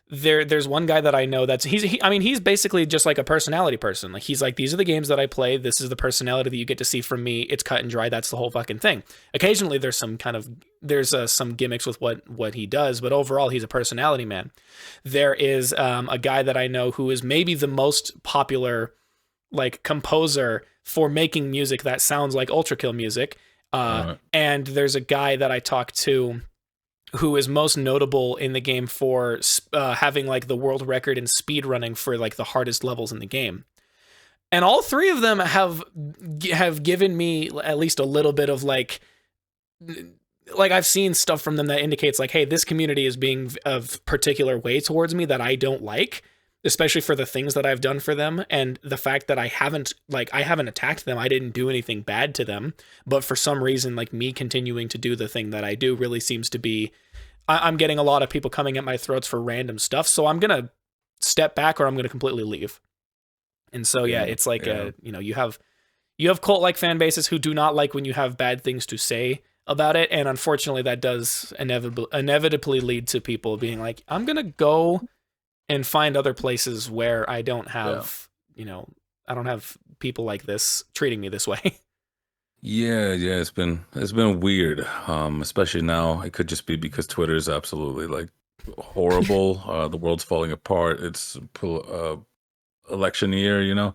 there's one guy that I know he's basically just like a personality person. Like, he's like, these are the games that I play. This is the personality that you get to see from me. It's cut and dry. That's the whole fucking thing. Occasionally there's some gimmicks with what he does, but overall he's a personality man. There is a guy that I know who is maybe the most popular like composer for making music that sounds like Ultra Kill music. Right. And there's a guy that I talked to who is most notable in the game for having like the world record in speed running for like the hardest levels in the game. And all three of them have given me at least a little bit of like I've seen stuff from them that indicates like, hey, this community is being of particular way towards me that I don't like, especially for the things that I've done for them, and the fact that I haven't attacked them. I didn't do anything bad to them, but for some reason, like, me continuing to do the thing that I do really seems to be, I'm getting a lot of people coming at my throats for random stuff. So I'm going to step back, or I'm going to completely leave. And so yeah, it's like yeah. you have cult like fan bases who do not like when you have bad things to say about it, and unfortunately that does inevitably lead to people being like, I'm gonna go and find other places where I don't Yeah. have, I don't have people like this treating me this way. Yeah, yeah, it's been weird. Especially now. It could just be because Twitter is absolutely like horrible. The world's falling apart. It's election year, you know.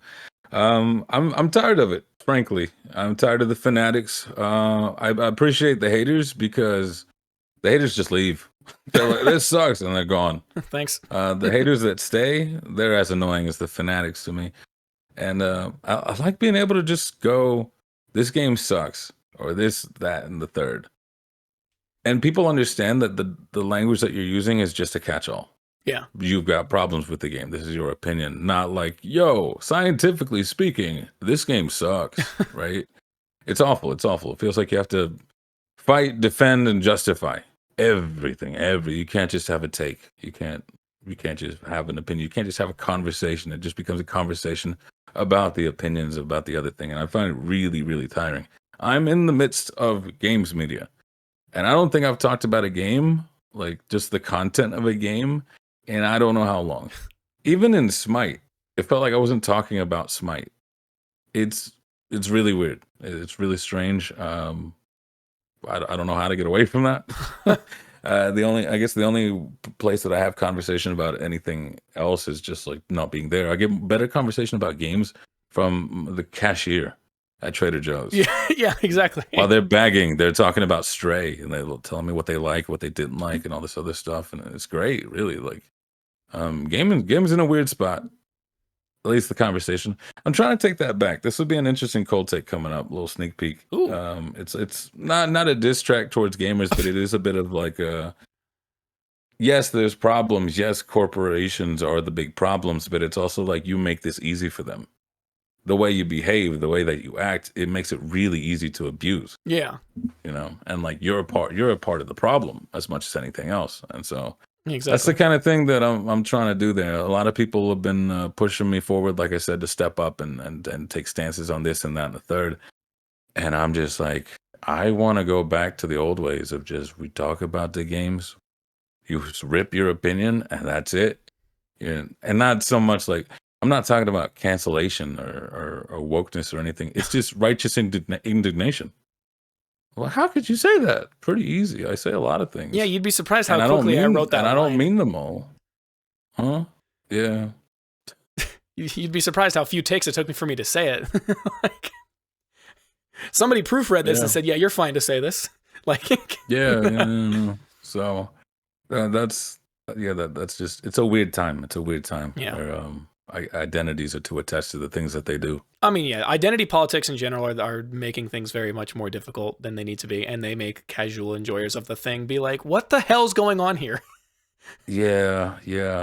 I'm tired of it, frankly. I'm tired of the fanatics. I appreciate the haters because the haters just leave. They're like, this sucks, and they're gone. Thanks. The haters that stay, they're as annoying as the fanatics to me. And I like being able to just go, this game sucks, or this, that, and the third. And people understand that the language that you're using is just a catch-all. Yeah. You've got problems with the game. This is your opinion. Not like, yo, scientifically speaking, this game sucks, right? It's awful. It's awful. It feels like you have to fight, defend, and justify everything. You can't just have a take. You can't just have an opinion. You can't just have a conversation. It just becomes a conversation about the opinions about the other thing. And I find it really, really tiring. I'm in the midst of games media. And I don't think I've talked about a game, like just the content of a game, and I don't know how long. Even in Smite, it felt like I wasn't talking about Smite. It's really weird. It's really strange. I don't know how to get away from that. The only place that I have conversation about anything else is just like not being there. I get better conversation about games from the cashier at Trader Joe's. Yeah, yeah, exactly. While they're bagging, they're talking about Stray, and they're telling me what they like, what they didn't like, and all this other stuff, and it's great, really. Like, gaming's in a weird spot. At least the conversation. I'm trying to take that back. This would be an interesting cold take coming up. A little sneak peek. Ooh. It's not a diss track towards gamers, but it is a bit of like a. Yes, there's problems. Yes, corporations are the big problems, but it's also like you make this easy for them. The way you behave, the way that you act, it makes it really easy to abuse. Yeah. You know, and like you're a part of the problem as much as anything else. And so Exactly. that's the kind of thing that I'm trying to do there. A lot of people have been pushing me forward, like I said, to step up and take stances on this and that and the third. And I'm just like, I want to go back to the old ways of just, we talk about the games, you just rip your opinion, and that's it. And not so much like, I'm not talking about cancellation or wokeness or anything. It's just righteous indignation. Well, how could you say that? Pretty easy. I say a lot of things. Yeah, you'd be surprised how And quickly I wrote that. And I don't mean them all. Huh? Yeah. You'd be surprised how few takes it took for me to say it. Like, somebody proofread this and said, "Yeah, you're fine to say this." Like, yeah. So that's just, it's a weird time. It's a weird time. Yeah. Where, identities are too attached to the things that they do. I mean, yeah, identity politics in general are making things very much more difficult than they need to be, and they make casual enjoyers of the thing be like, "What the hell's going on here?" Yeah.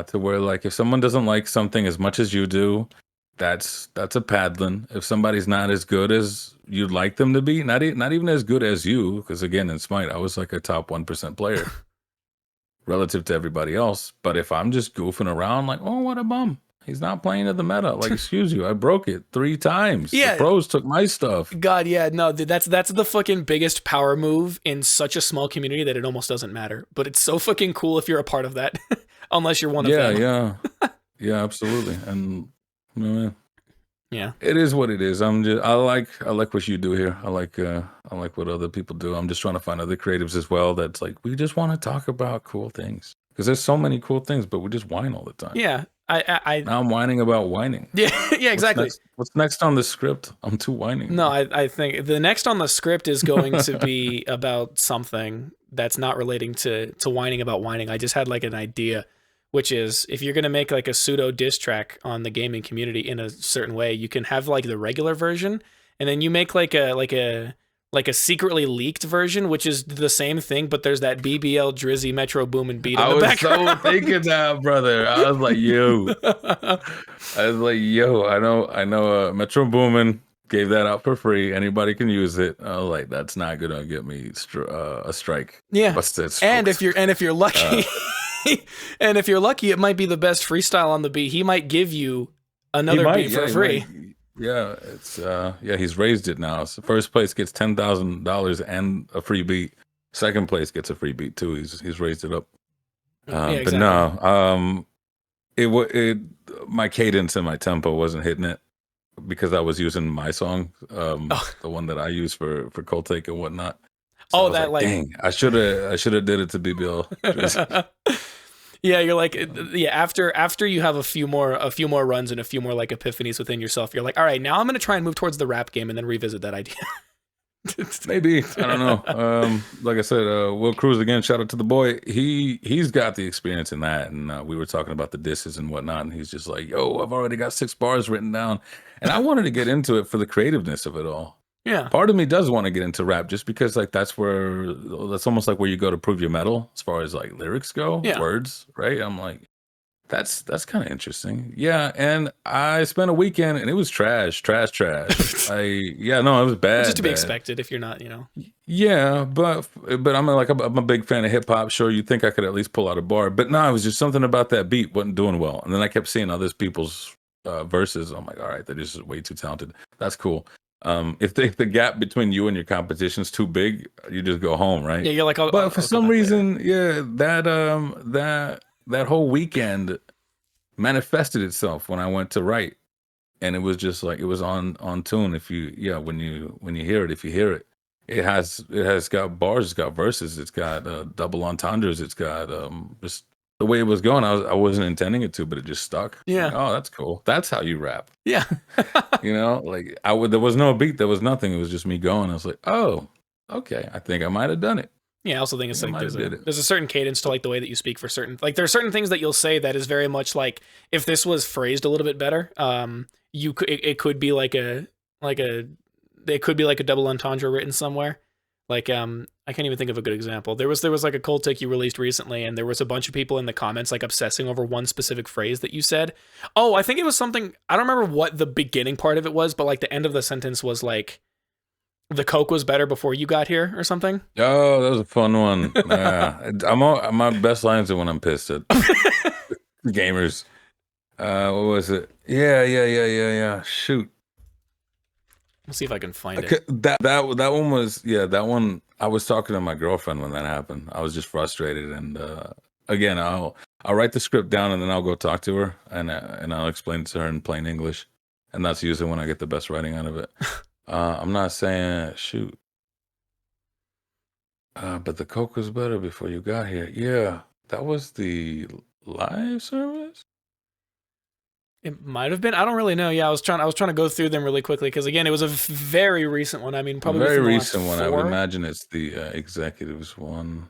To where like if someone doesn't like something as much as you do, that's a paddling. If somebody's not as good as you'd like them to be, not even as good as you, because again in Smite I was like a top 1% player relative to everybody else. But if I'm just goofing around, like, oh, what a bum. He's not playing to the meta. Like, excuse you, I broke it 3 times. Yeah. The pros took my stuff. God, yeah, no, that's the fucking biggest power move in such a small community that it almost doesn't matter. But it's so fucking cool if you're a part of that, unless you're one of them. Yeah, absolutely. And yeah, it is what it is. I like what you do here. I like what other people do. I'm just trying to find other creatives as well. That's like, we just want to talk about cool things because there's so many cool things, but we just whine all the time. Yeah. Now I'm whining about whining. Yeah, exactly. What's next on the script? I'm too whining. No, I think the next on the script is going to be about something that's not relating to whining about whining. I just had like an idea, which is if you're going to make like a pseudo diss track on the gaming community in a certain way, you can have like the regular version, and then you make like a secretly leaked version, which is the same thing, but there's that BBL Drizzy Metro Boomin beat in the background. I was so thinking that, brother. I was like, yo. I know Metro Boomin gave that out for free. Anybody can use it. I was like, that's not gonna get me a strike. Yeah. Busted and if you're lucky, and if you're lucky, it might be the best freestyle on the beat. He might give you Another beat Yeah, for he might. free. Yeah, it's yeah, he's raised it now. So first place gets $10,000 and a free beat. Second place gets a free beat too. He's raised it up. Yeah, But exactly. no, it my cadence and my tempo wasn't hitting it because I was using my song, Oh, the one that I use for Cold Take and whatnot. So I oh, was that like, like. dang, I should have did it to BBL. Yeah, you're like, Um, yeah. After you have a few more runs and a few more like epiphanies within yourself, you're like, all right, now I'm gonna try and move towards the rap game and then revisit that idea. Maybe, I don't know. Like I said, Will Cruz again. Shout out to the boy. He's got the experience in that, and we were talking about the disses and whatnot, and he's just like, "Yo, I've already got 6 bars written down," and I wanted to get into it for the creativeness of it all. Yeah, Part of me does want to get into rap just because, like, that's almost like where you go to prove your metal as far as like lyrics go, yeah, words, right? I'm like, that's kind of interesting. Yeah, and I spent a weekend and it was trash, trash, trash. Yeah, no, it was which is bad, to be bad. expected if you're not, you know. Yeah, but I'm a big fan of hip hop. Sure, you think I could at least pull out a bar, but no, it was just something about that beat wasn't doing well. And then I kept seeing other people's verses. I'm like, all right, they're just way too talented. That's cool. If the gap between you and your competition's too big, you just go home, right? Yeah, you're like, But for I'll come some back later. reason, yeah, that whole weekend manifested itself when I went to write, and it was just like it was on tune. If you yeah, when you hear it, if you hear it, it has got bars, it's got verses, it's got double entendres, it's got just the way it was going. I wasn't intending it to, but it just stuck. Like, Yeah, oh, that's cool. That's how you rap. yeah. Like there was no beat, there was nothing. It was just me going. I was like, oh, okay. I think I might have done it. Yeah, I also I think it's think I like might have did it. there's a certain cadence to like the way that you speak for certain like there are certain things that you'll say that is very much like if this was phrased a little bit better, you could it could be like a it could be like a double entendre written somewhere. Like I can't even think of a good example. There was like a cold take you released recently, and there was a bunch of people in the comments like obsessing over one specific phrase that you said. Oh, I think it was something I don't remember what the beginning part of it was, but like the end of the sentence was like the Coke was better before you got here or something. Oh, that was a fun one. Yeah, my best lines are when I'm pissed at gamers. What was it? Yeah. Shoot. Let's see if I can find it. Okay, that one was yeah. That one I was talking to my girlfriend when that happened. I was just frustrated, and again, I'll write the script down and then I'll go talk to her and I'll explain it to her in plain English, and that's usually when I get the best writing out of it. I'm not saying shoot, but the Coke was better before you got here. Yeah, that was the live service. It might have been. I don't really know. Yeah, I was trying to go through them really quickly because again, it was a very recent one. I mean, A probably very within the last recent one. I would 4. imagine it's the executives one.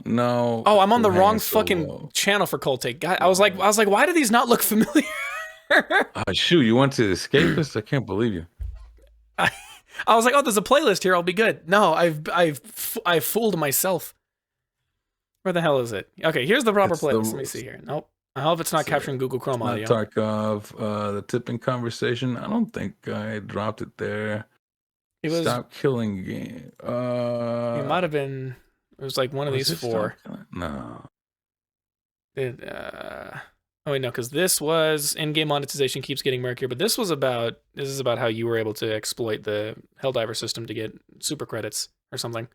No, Oh, I'm on we're the hanging wrong so fucking low. channel for Cold Take. I was like, why do these not look familiar? Shoot, you went to Escapist? I can't believe you. I, I was like, oh, there's a playlist here. I'll be good. No, I've fooled myself. Where the hell is it? Okay, here's the proper It's the playlist. Let me see here. Nope. I hope it's not it's, capturing Google it's Chrome not audio. Tarkov. The tipping conversation. I don't think I dropped it there. It was. Stop killing game. It might have been. It was like one of Was these it Stop 4. Killing? No. It, oh wait, no, because this was in-game monetization keeps getting murkier, but this is about how you were able to exploit the Helldiver system to get super credits or something.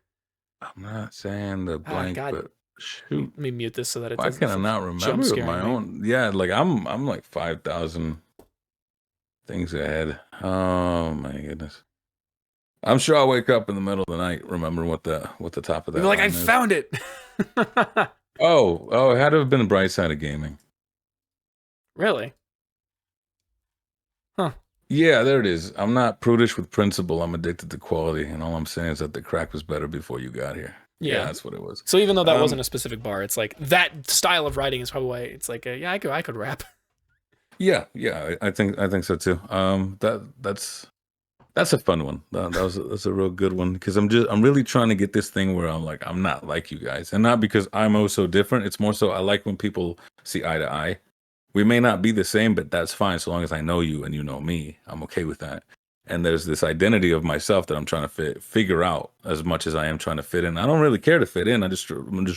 I'm not saying the blank, God, but shoot. let me mute this so that it Why doesn't can I not jump remember my scaring me. own? Yeah, like I'm like 5,000 things ahead. Oh my goodness. I'm sure I'll wake up in the middle of the night remembering what the top of You're that like, line I is. found it. Oh, it had to have been the bright side of gaming. Really? Huh. Yeah, there it is. I'm not prudish with principle. I'm addicted to quality, and all I'm saying is that the crack was better before you got here. Yeah, Yeah. that's what it was. So even though that Um, wasn't a specific bar, it's like that style of writing is probably why it's like, yeah, I could rap. yeah, I think so too. That's a fun one. That's a real good one because I'm really trying to get this thing where I'm like I'm not like you guys, and not because I'm oh so different. It's more so I like when people see eye to eye. We may not be the same, but that's fine so long as I know you and you know me. I'm okay with that. and there's this identity of myself that I'm trying to figure out as much as I am trying to fit in. I don't really care to fit in. I'm just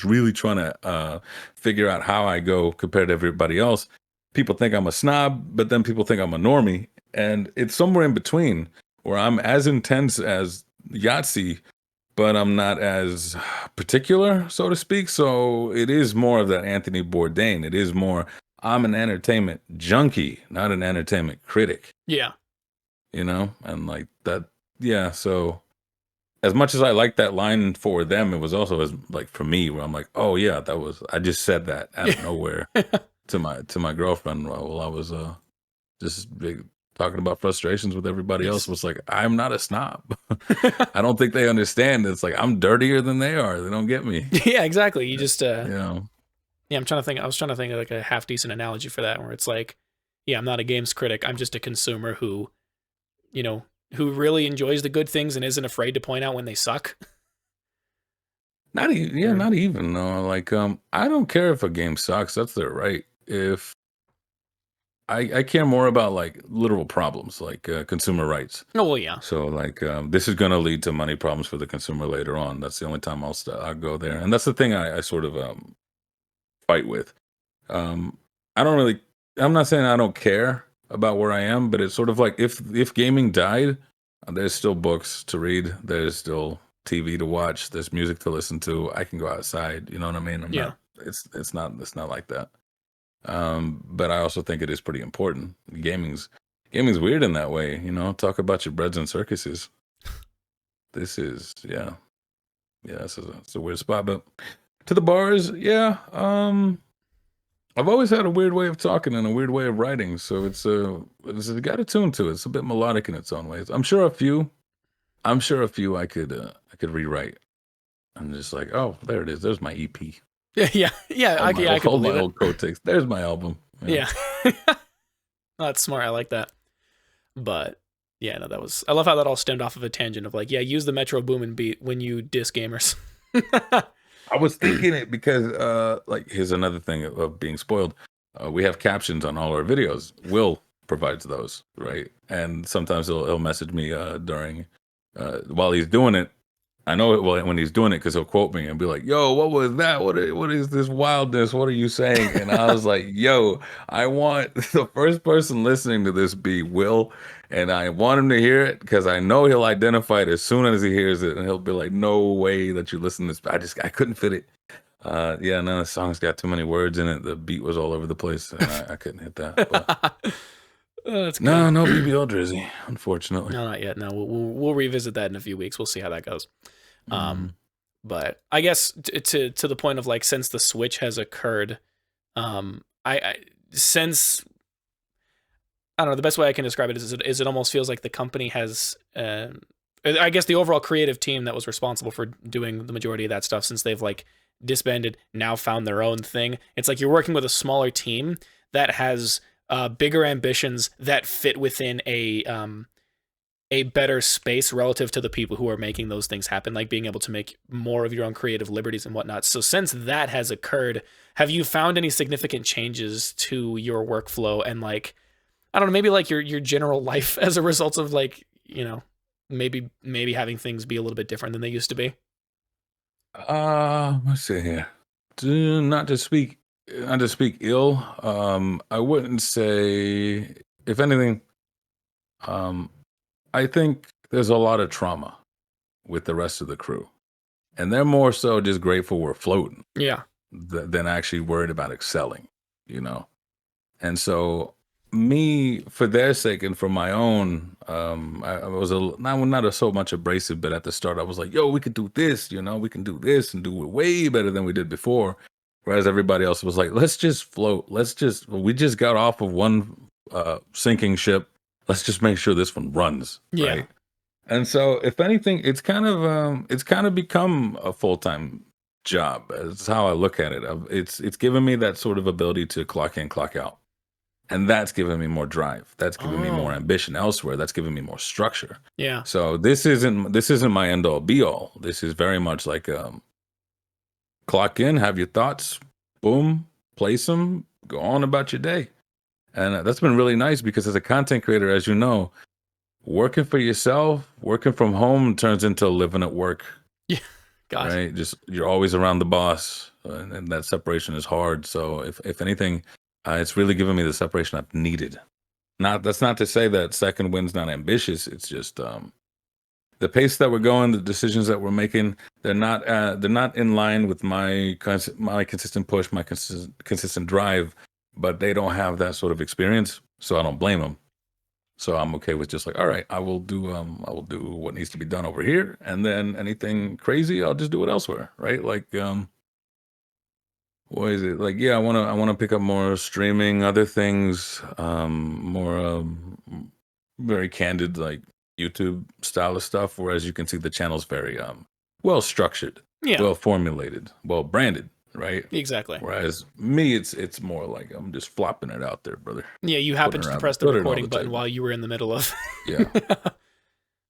really trying to figure out how I go compared to everybody else. People think I'm a snob, but then people think I'm a normie, and it's somewhere in between where I'm as intense as Yahtzee, but I'm not as particular, so to speak. So it is more of that Anthony Bourdain. It is more, I'm an entertainment junkie, not an entertainment critic. Yeah. You know, and like that, yeah. So as much as I like that line for them, it was also as like for me, where I'm like, oh yeah, I just said that out of nowhere to my girlfriend while I was just talking about frustrations with everybody else. Was like, I'm not a snob. I don't think they understand. It's like I'm dirtier than they are. They don't get me. Yeah, exactly. You just you know. Yeah, I'm trying to think. I was trying to think of like a half decent analogy for that, where it's like, yeah, I'm not a games critic. I'm just a consumer who, who really enjoys the good things and isn't afraid to point out when they suck. Not even, yeah, not even. No, like, I don't care if a game sucks. That's their right. If I care more about like literal problems, like consumer rights. Oh well, yeah. So like, this is going to lead to money problems for the consumer later on. That's the only time I'll go there, and that's the thing I sort of fight with. I don't really. I'm not saying I don't care about where I am, but it's sort of like if gaming died, there's still books to read. There's still TV to watch. There's music to listen to. I can go outside. You know what I mean? It's not like that. But I also think it is pretty important. Gaming's weird in that way. You know, talk about your breads and circuses. This is it's a weird spot. But to the bars, yeah. I've always had a weird way of talking and a weird way of writing, so it's got a tune to it. It's a bit melodic in its own ways. I'm sure a few I could rewrite. I'm just like, oh, there it is. There's my EP. Yeah. I can believe my it. old coat takes. There's my album. Yeah. That's smart. I like that. But yeah, no, I love how that all stemmed off of a tangent of like, yeah, use the Metro Boomin beat when you diss gamers. I was thinking it because, like, here's another thing of being spoiled. We have captions on all our videos. Will provides those, right? And sometimes he'll message me during while he's doing it. I know it when he's doing it because he'll quote me and be like, "Yo, what was that? What is this wildness? What are you saying?" And I was like, "Yo, I want the first person listening to this be Will, and I want him to hear it because I know he'll identify it as soon as he hears it, and he'll be like, "No way that you listen to this." I couldn't fit it. Yeah, none of the songs got too many words in it. The beat was all over the place, and I couldn't hit that. But that's good. no BBL Drizzy, unfortunately. No, not yet. No, we'll revisit that in a few weeks. We'll see how that goes. But I guess to the point of like, since the switch has occurred, I since I don't know, the best way I can describe it is it almost feels like the company has, I guess the overall creative team that was responsible for doing the majority of that stuff, since they've like disbanded, now found their own thing. It's like you're working with a smaller team that has bigger ambitions that fit within a better space relative to the people who are making those things happen, like being able to make more of your own creative liberties and whatnot. So since that has occurred, have you found any significant changes to your workflow and like, I don't know, maybe like your general life as a result of like, maybe having things be a little bit different than they used to be? Let's see here. Not to speak ill. I wouldn't say, if anything, I think there's a lot of trauma with the rest of the crew, and they're more so just grateful we're floating. Yeah. Than actually worried about excelling, And so, me, for their sake and for my own, I was not so much abrasive, but at the start I was like, "Yo, we could do this, we can do this and do it way better than we did before." Whereas everybody else was like, "Let's just float. We just got off of one sinking ship. Let's just make sure this one runs." Yeah. Right. And so, if anything, it's kind of become a full-time job. That's how I look at it. It's given me that sort of ability to clock in, clock out, and that's given me more drive. That's given me more ambition elsewhere. That's given me more structure. Yeah. So this isn't my end all be all. This is very much like clock in, have your thoughts, boom, place them, go on about your day. And that's been really nice because as a content creator, as you know, working for yourself, working from home turns into living at work, Yeah. God. right? Just you're always around the boss, and that separation is hard. So if anything, it's really given me the separation I've needed. Not that's not to say that Second Wind's not ambitious. It's just the pace that we're going, the decisions that we're making, they're not in line with my consistent push, my consistent drive, but they don't have that sort of experience, so I don't blame them. So I'm okay with just like, all right, I will do what needs to be done over here, and then anything crazy, I'll just do it elsewhere, right? Like what is it? Like, yeah, I wanna pick up more streaming, other things, more very candid, like YouTube style of stuff. Whereas you can see the channel's very well structured, Yeah. well formulated, well branded, right? Exactly. Whereas me, it's more like I'm just flopping it out there, brother. Yeah. You happened to press the Put it on recording the button table. while you were in the middle of. Yeah,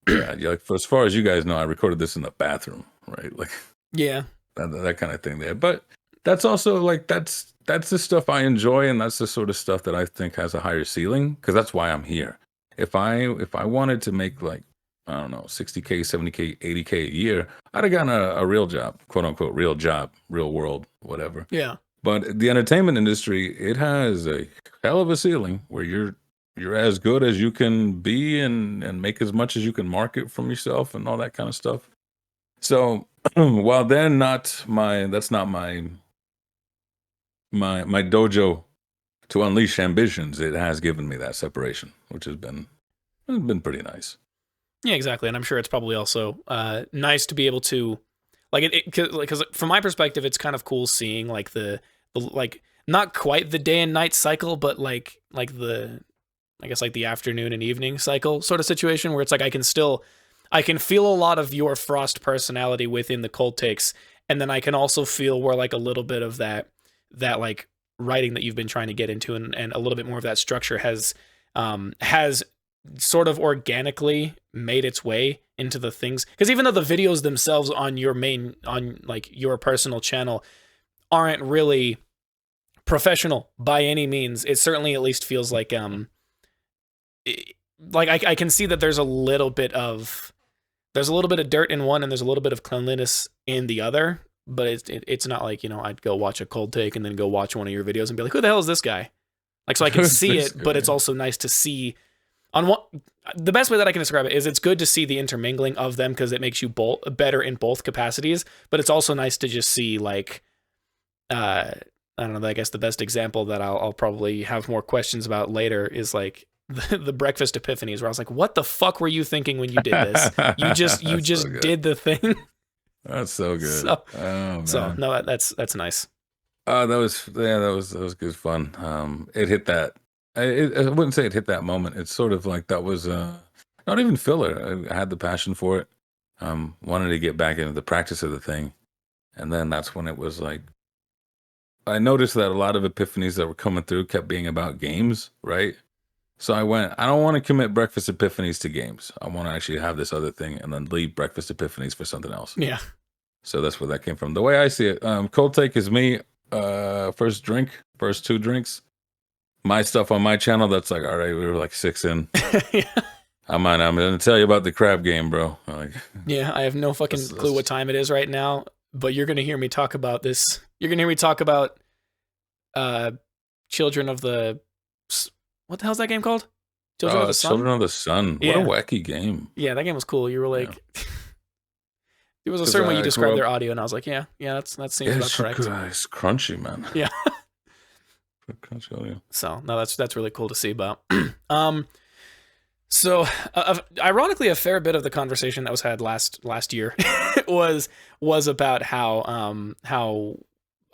yeah. Like for, as far as you guys know, I recorded this in the bathroom, right? Like Yeah. that kind of thing there. But that's also like that's the stuff I enjoy, and that's the sort of stuff that I think has a higher ceiling because that's why I'm here. If I wanted to make like I don't know 60K, 70K, 80K a year, I'd have gotten a real job, quote unquote real job, real world, whatever. Yeah. But the entertainment industry, it has a hell of a ceiling where you're as good as you can be and make as much as you can market from yourself and all that kind of stuff. So while they're not my that's not my dojo to unleash ambitions, it has given me that separation, which has been pretty nice. Yeah, exactly. And I'm sure it's probably also nice to be able to, like, because from my perspective, it's kind of cool seeing like the like not quite the day and night cycle, but like the I guess like the afternoon and evening cycle sort of situation where it's like I can feel a lot of your Frost personality within the cold takes, and then I can also feel where like a little bit of that like writing that you've been trying to get into, and a little bit more of that structure has sort of organically made its way into the things, because even though the videos themselves on like your personal channel aren't really professional by any means, it certainly at least feels like like I can see that there's a little bit of dirt in one and there's a little bit of cleanliness in the other, but it's not like, I'd go watch a cold take and then go watch one of your videos and be like, who the hell is this guy? Like, so I can see it, but it's also nice to see on what the best way that I can describe it is it's good to see the intermingling of them because it makes you better in both capacities, but it's also nice to just see like, I don't know, I guess the best example that I'll probably have more questions about later is like the breakfast epiphanies where I was like, what the fuck were you thinking when you did this? You just So did the thing. that's so good. Oh man. So no, that's nice. That was good fun. It hit that. I wouldn't say it hit that moment. It's sort of like that was not even filler. I had the passion for it. Wanted to get back into the practice of the thing, and then that's when it was like I noticed that a lot of epiphanies that were coming through kept being about games, right? So I went, I don't want to commit breakfast epiphanies to games. I want to actually have this other thing and then leave breakfast epiphanies for something else. Yeah. So that's where that came from. The way I see it, cold take is me, first drink, first two drinks. My stuff on my channel, that's like, all right, we were like 6 in. Yeah. I'm going to tell you about the crab game, bro. Like, Yeah, I have no fucking clue what time it is right now, but you're going to hear me talk about this. You're going to hear me talk about Children of the... What the hell's that game called? Children of the Sun? Children of the Sun. What a wacky game. Yeah, that game was cool. You were like... Yeah. There was a certain way you described their audio, and I was like, yeah, that seems about correct. It's crunchy, man. Yeah. Crunchy audio. So, no, that's really cool to see about. So, ironically, a fair bit of the conversation that was had last year was about how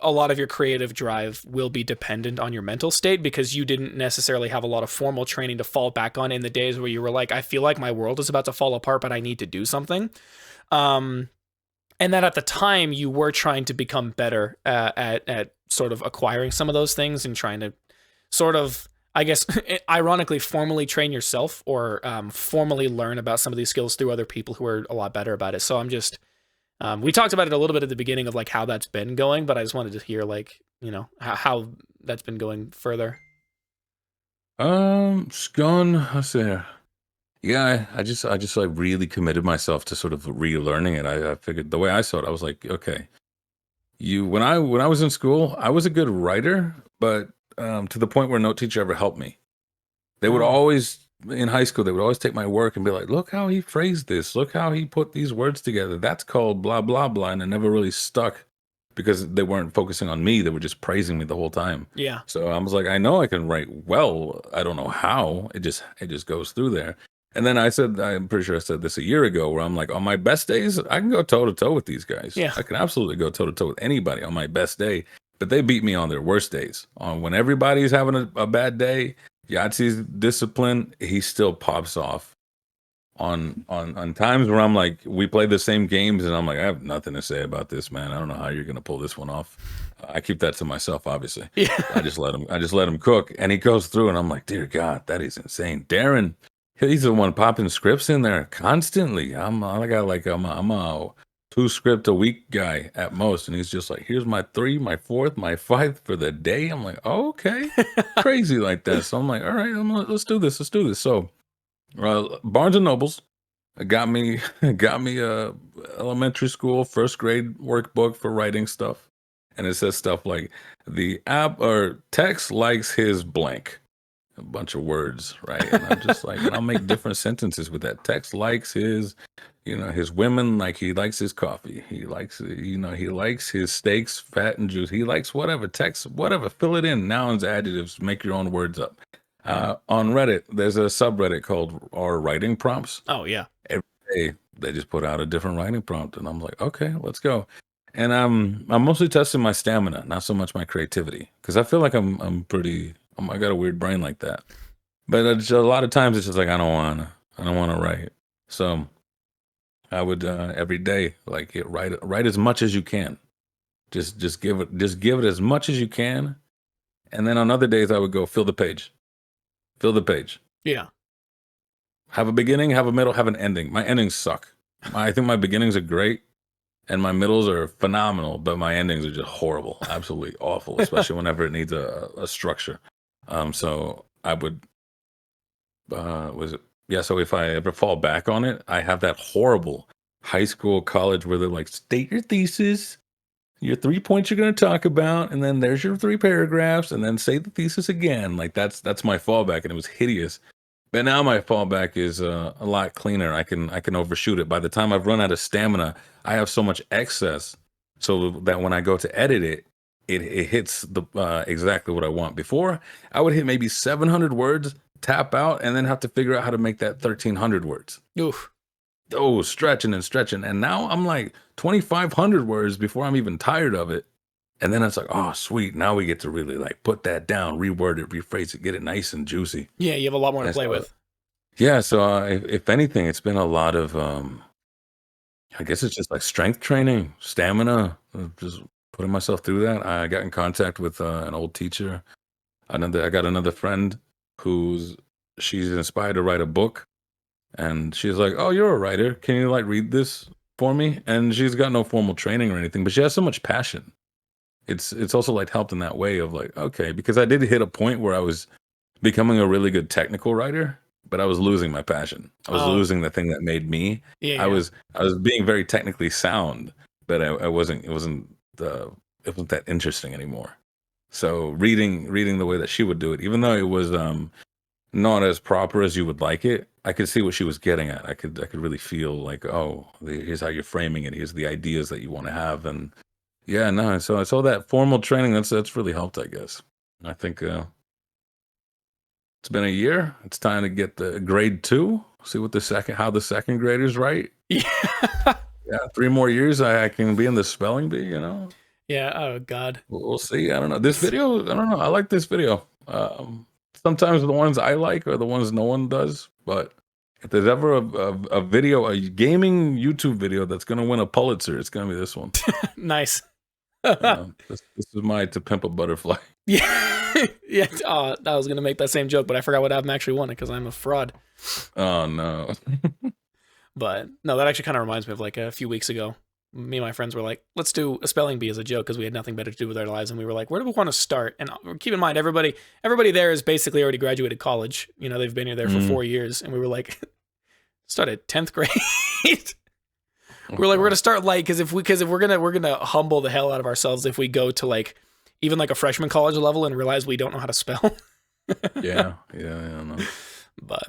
a lot of your creative drive will be dependent on your mental state because you didn't necessarily have a lot of formal training to fall back on in the days where you were like, I feel like my world is about to fall apart, but I need to do something. And that at the time you were trying to become better at sort of acquiring some of those things and trying to sort of, I guess, ironically, formally train yourself or formally learn about some of these skills through other people who are a lot better about it. So I'm just, we talked about it a little bit at the beginning of like how that's been going, but I just wanted to hear like, how that's been going further. It's gone, let's see here. Yeah, I just like really committed myself to sort of relearning it. I figured the way I saw it, I was like, okay, when I was in school, I was a good writer, but to the point where no teacher ever helped me. They would Oh, always in high school, they would always take my work and be like, "Look how he phrased this. Look how he put these words together. That's called blah blah blah." And it never really stuck because they weren't focusing on me. They were just praising me the whole time. yeah. So I was like, I know I can write well. I don't know how. It just goes through there. And then I said, I'm pretty sure I said this a year ago, where I'm like, on my best days, I can go toe to toe with these guys. Yeah. I can absolutely go toe to toe with anybody on my best day. But they beat me on their worst days. On when everybody's having a bad day, Yahtzee's discipline, he still pops off on times where I'm like, we play the same games, and I'm like, I have nothing to say about this, man. I don't know how you're gonna pull this one off. I keep that to myself, obviously. Yeah. I just let him cook, and he goes through, and I'm like, dear God, that is insane. Darren, he's the one popping scripts in there constantly. I'm a 2 script a week guy at most, and he's just like, here's my three, my fourth, my fifth for the day. I'm like, oh, okay, crazy like that. So I'm like, all right, let's do this. Let's do this. So Barnes and Nobles got me got me a elementary school first grade workbook for writing stuff, and it says stuff like the app or text likes his blank, a bunch of words, right? And I'm just like, and I'll make different sentences with that. Text likes his, his women, like he likes his coffee. He likes, he likes his steaks, fat and juicy. He likes whatever. Text, whatever. Fill it in. Nouns, adjectives. Make your own words up. On Reddit, there's a subreddit called "Our Writing Prompts." Oh, yeah. Every day, they just put out a different writing prompt, and I'm like, okay, let's go. And I'm mostly testing my stamina, not so much my creativity, because I feel like I got a weird brain like that. But a lot of times it's just like I don't wanna write. So I would every day like write as much as you can. Just give it as much as you can, and then on other days I would go fill the page. Yeah. Have a beginning, have a middle, have an ending. My endings suck. I think my beginnings are great and my middles are phenomenal, but my endings are just horrible, absolutely awful, especially whenever it needs a structure. So I would was it yeah, so if I ever fall back on it, I have that horrible high school, college where they're like, state your thesis, your 3 points you're going to talk about, and then there's your 3 paragraphs, and then say the thesis again. Like that's my fallback, and it was hideous. But now my fallback is a lot cleaner. I can overshoot it. By the time I've run out of stamina, I have so much excess, so that when I go to edit it, it hits the exactly what I want. Before, I would hit maybe 700 words, tap out, and then have to figure out how to make that 1,300 words. Oof. Oh, stretching and stretching, and now I'm like 2,500 words before I'm even tired of it. And then it's like, oh, sweet. Now we get to really like put that down, reword it, rephrase it, get it nice and juicy. Yeah, you have a lot more to And play so, with. yeah. So if anything, it's been a lot of, I guess it's just like strength training, stamina, just putting myself through that. I got in contact with an old teacher. I got another friend who's she's inspired to write a book, and she's like, "Oh, you're a writer. Can you like read this for me?" And she's got no formal training or anything, but she has so much passion. It's also like helped in that way of like, okay, because I did hit a point where I was becoming a really good technical writer, but I was losing my passion. I was Oh, losing the thing that made me. yeah, I yeah. was I was being very technically sound, but I wasn't. It wasn't that interesting anymore. So reading the way that she would do it, even though it was not as proper as you would like it, I could see what she was getting at. I could really feel like, oh, here's how you're framing it. Here's the ideas that you want to have, and yeah, no. So that formal training that's really helped, I guess. I think it's been a year. It's time to get the grade two. See what how the second graders write. Yeah. Yeah, 3 more years. I can be in the spelling bee. Yeah. Oh, God. We'll see. I don't know. This video. I don't know. I like this video. Sometimes the ones I like are the ones no one does. But if there's ever a video, a gaming YouTube video that's gonna win a Pulitzer, it's gonna be this one. Nice. This is my To Pimp a Butterfly. Yeah. Yeah. Oh, I was going to make that same joke, but I forgot what album actually won it because I'm a fraud. Oh no. But no, that actually kind of reminds me of like a few weeks ago. Me and my friends were like, let's do a spelling bee as a joke because we had nothing better to do with our lives. And we were like, where do we want to start? And keep in mind, everybody there is basically already graduated college. They've been here there for Mhm. 4 years. And we were like, Started 10th grade. Oh, We're God. gonna start light because if we're gonna humble the hell out of ourselves if we go to like even like a freshman college level and realize we don't know how to spell. Yeah, no. But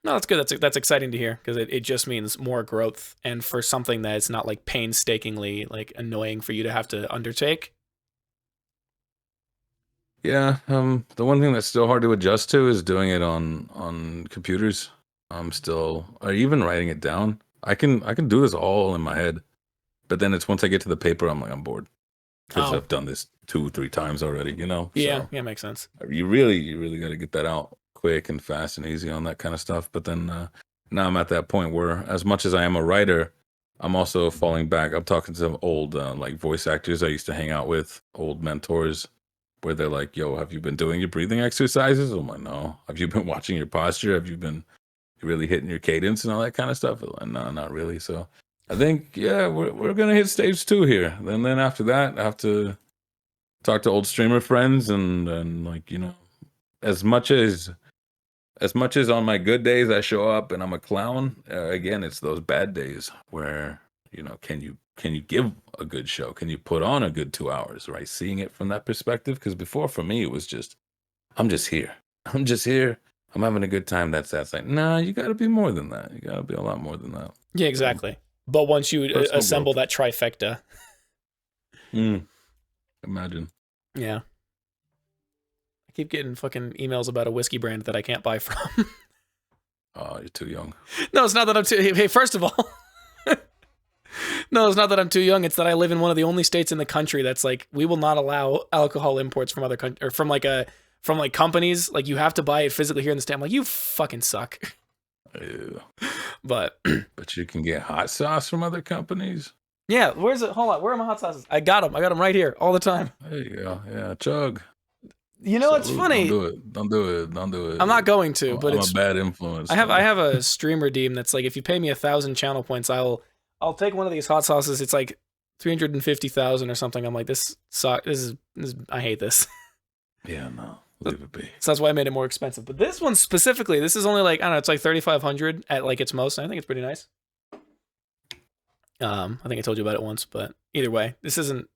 no, that's good. That's exciting to hear because it just means more growth, and for something that it's not like painstakingly like annoying for you to have to undertake. Yeah, the one thing that's still hard to adjust to is doing it on computers. I'm still, or even writing it down. I can do this all in my head, but then it's once I get to the paper, I'm like I'm bored because Oh, I've done this 2-3 times already. yeah, So yeah, makes sense. you really got to get that out quick and fast and easy on that kind of stuff. But then now I'm at that point where, as much as I am a writer, I'm also falling back. I'm talking to some old like voice actors I used to hang out with, old mentors, where they're like, "Yo, have you been doing your breathing exercises?" I'm like, "No." Have you been watching your posture? Have you been really hitting your cadence and all that kind of stuff? Like, no, not really. So I think, yeah, we're gonna hit stage 2 here. Then after that, I have to talk to old streamer friends and like, as much as on my good days I show up and I'm a clown, again, it's those bad days where, can you give a good show? Can you put on a good 2 hours, right? Seeing it from that perspective. Because before, for me, it was just, I'm just here. I'm just here. I'm having a good time. That's like, nah, you got to be more than that. You got to be a lot more than that. Yeah, So, exactly. But once you personal assemble growth. that trifecta, Imagine. yeah. I keep getting fucking emails about a whiskey brand that I can't buy from. Oh, you're too young. No, it's not that I'm too. Hey, first of all, no, it's not that I'm too young. It's that I live in one of the only states in the country that's like we will not allow alcohol imports from other countries or from like companies. Like you have to buy it physically here in the state. I'm like, you fucking suck. Ew. But But you can get hot sauce from other companies. yeah, where's it? Hold on, where are my hot sauces? I got them. I got them right here all the time. There you go. Yeah, chug. You know, it's Salute. funny. Don't do it. Don't do it. Don't do it. I'm not going to, but I'm it's a bad influence. I have a stream redeem that's like if you pay me 1,000 channel points, I'll take one of these hot sauces. It's like 350,000 or something. I'm like this sucks. This is I hate this. Yeah, no. Leave it be. So that's why I made it more expensive. But this one specifically, this is only like I don't know, it's like 3,500 at like its most. And I think it's pretty nice. I think I told you about it once, but either way, this isn't.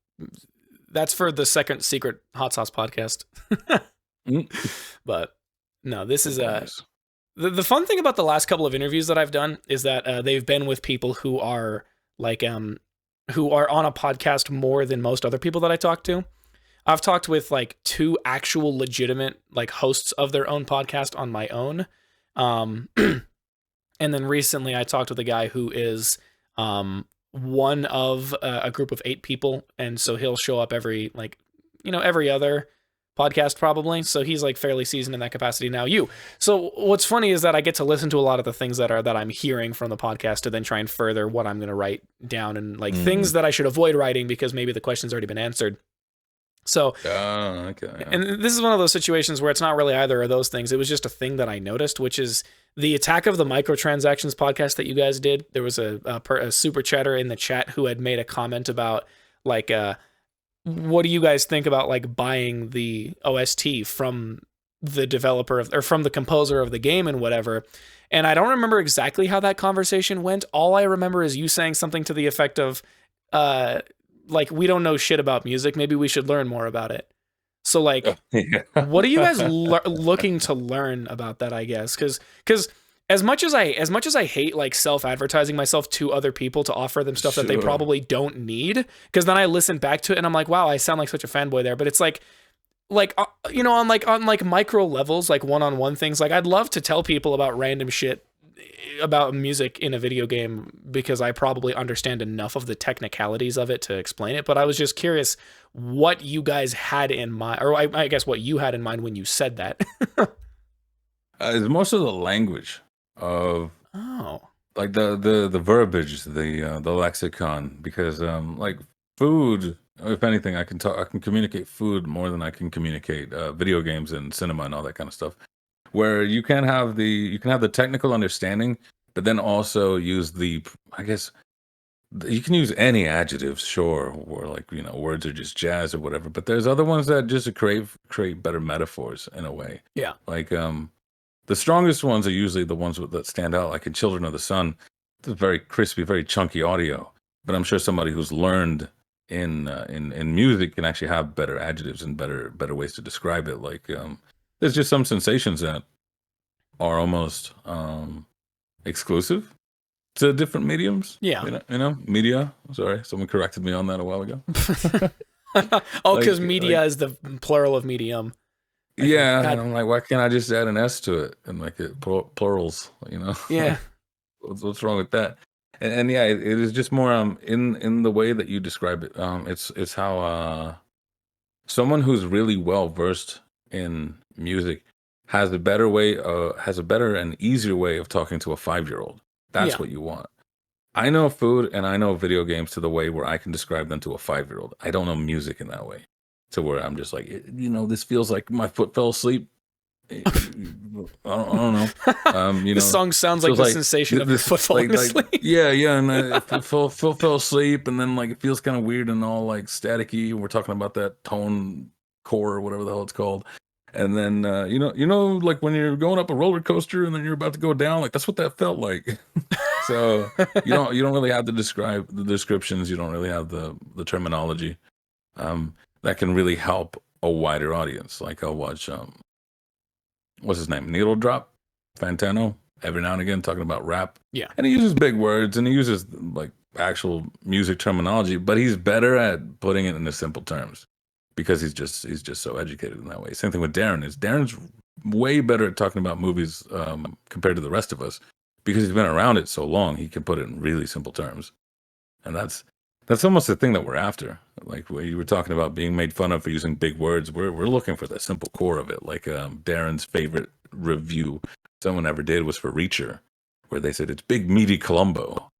That's for the second secret hot sauce podcast. But no, this is Nice. the fun thing about the last couple of interviews that I've done is that they've been with people who are like who are on a podcast more than most other people that I talk to. I've talked with like 2 actual legitimate like hosts of their own podcast on my own. And then recently I talked with a guy who is one of a group of 8 people, and so he'll show up every every other podcast probably. So he's like fairly seasoned in that capacity now. So what's funny is that I get to listen to a lot of the things that I'm hearing from the podcast to then try and further what I'm going to write down and like things that I should avoid writing because maybe the question's already been answered. So, Okay. and this is one of those situations where it's not really either of those things. It was just a thing that I noticed, which is the Attack of the Microtransactions podcast that you guys did. There was a super chatter in the chat who had made a comment about like, what do you guys think about like buying the OST from the developer or from the composer of the game and whatever. And I don't remember exactly how that conversation went. All I remember is you saying something to the effect of, like, we don't know shit about music. Maybe we should learn more about it. So like, what are you guys looking to learn about that? I guess because as much as I hate like self-advertising myself to other people to offer them stuff that they probably don't need, because then I listen back to it and I'm like, wow, I sound like such a fanboy there. But it's like on micro levels, like one-on-one things, like I'd love to tell people about random shit about music in a video game because I probably understand enough of the technicalities of it to explain it. But I was just curious what you guys had in mind, or I guess what you had in mind when you said that. It's most of the language of like the verbiage, the lexicon, because like food, if anything, I can communicate food more than I can communicate video games and cinema and all that kind of stuff. Where you can have the technical understanding, but then also use I guess you can use any adjectives, sure, or like words are just jazz or whatever. But there's other ones that just create better metaphors in a way. Yeah. Like The strongest ones are usually the ones that stand out, like in Children of the Sun. It's very crispy, very chunky audio. But I'm sure somebody who's learned in music can actually have better adjectives and better ways to describe it. Like there's just some sensations that are almost exclusive to different mediums. Yeah. Media. Sorry, someone corrected me on that a while ago. Oh, because media is the plural of medium. Yeah, and I'm like, why can't I just add an S to it and make it plurals? Yeah. What's wrong with that? And yeah, it is just more in the way that you describe it. It's how someone who's really well versed in music has a better and easier way of talking to a 5-year-old. That's what you want. I know food and I know video games to the way where I can describe them to a 5-year-old. I don't know music in that way, to where I'm just like, this feels like my foot fell asleep. I don't know. This song sounds like the sensation of your foot falling asleep. Yeah, and it fell asleep, and then like it feels kind of weird and all like staticky. We're talking about that tone core or whatever the hell it's called. And then like when you're going up a roller coaster and then you're about to go down, like that's what that felt like. So you don't really have to describe the descriptions. You don't really have the terminology that can really help a wider audience. Like I'll watch what's his name, Needle Drop Fantano, every now and again talking about rap. Yeah, and he uses big words and he uses like actual music terminology, but he's better at putting it into simple terms because he's just so educated in that way. Same thing with Darren's way better at talking about movies compared to the rest of us. Because he's been around it so long, he can put it in really simple terms. And that's almost the thing that we're after. Like where you were talking about being made fun of for using big words, we're looking for the simple core of it. Like Darren's favorite review someone ever did was for Reacher, where they said it's big meaty Columbo.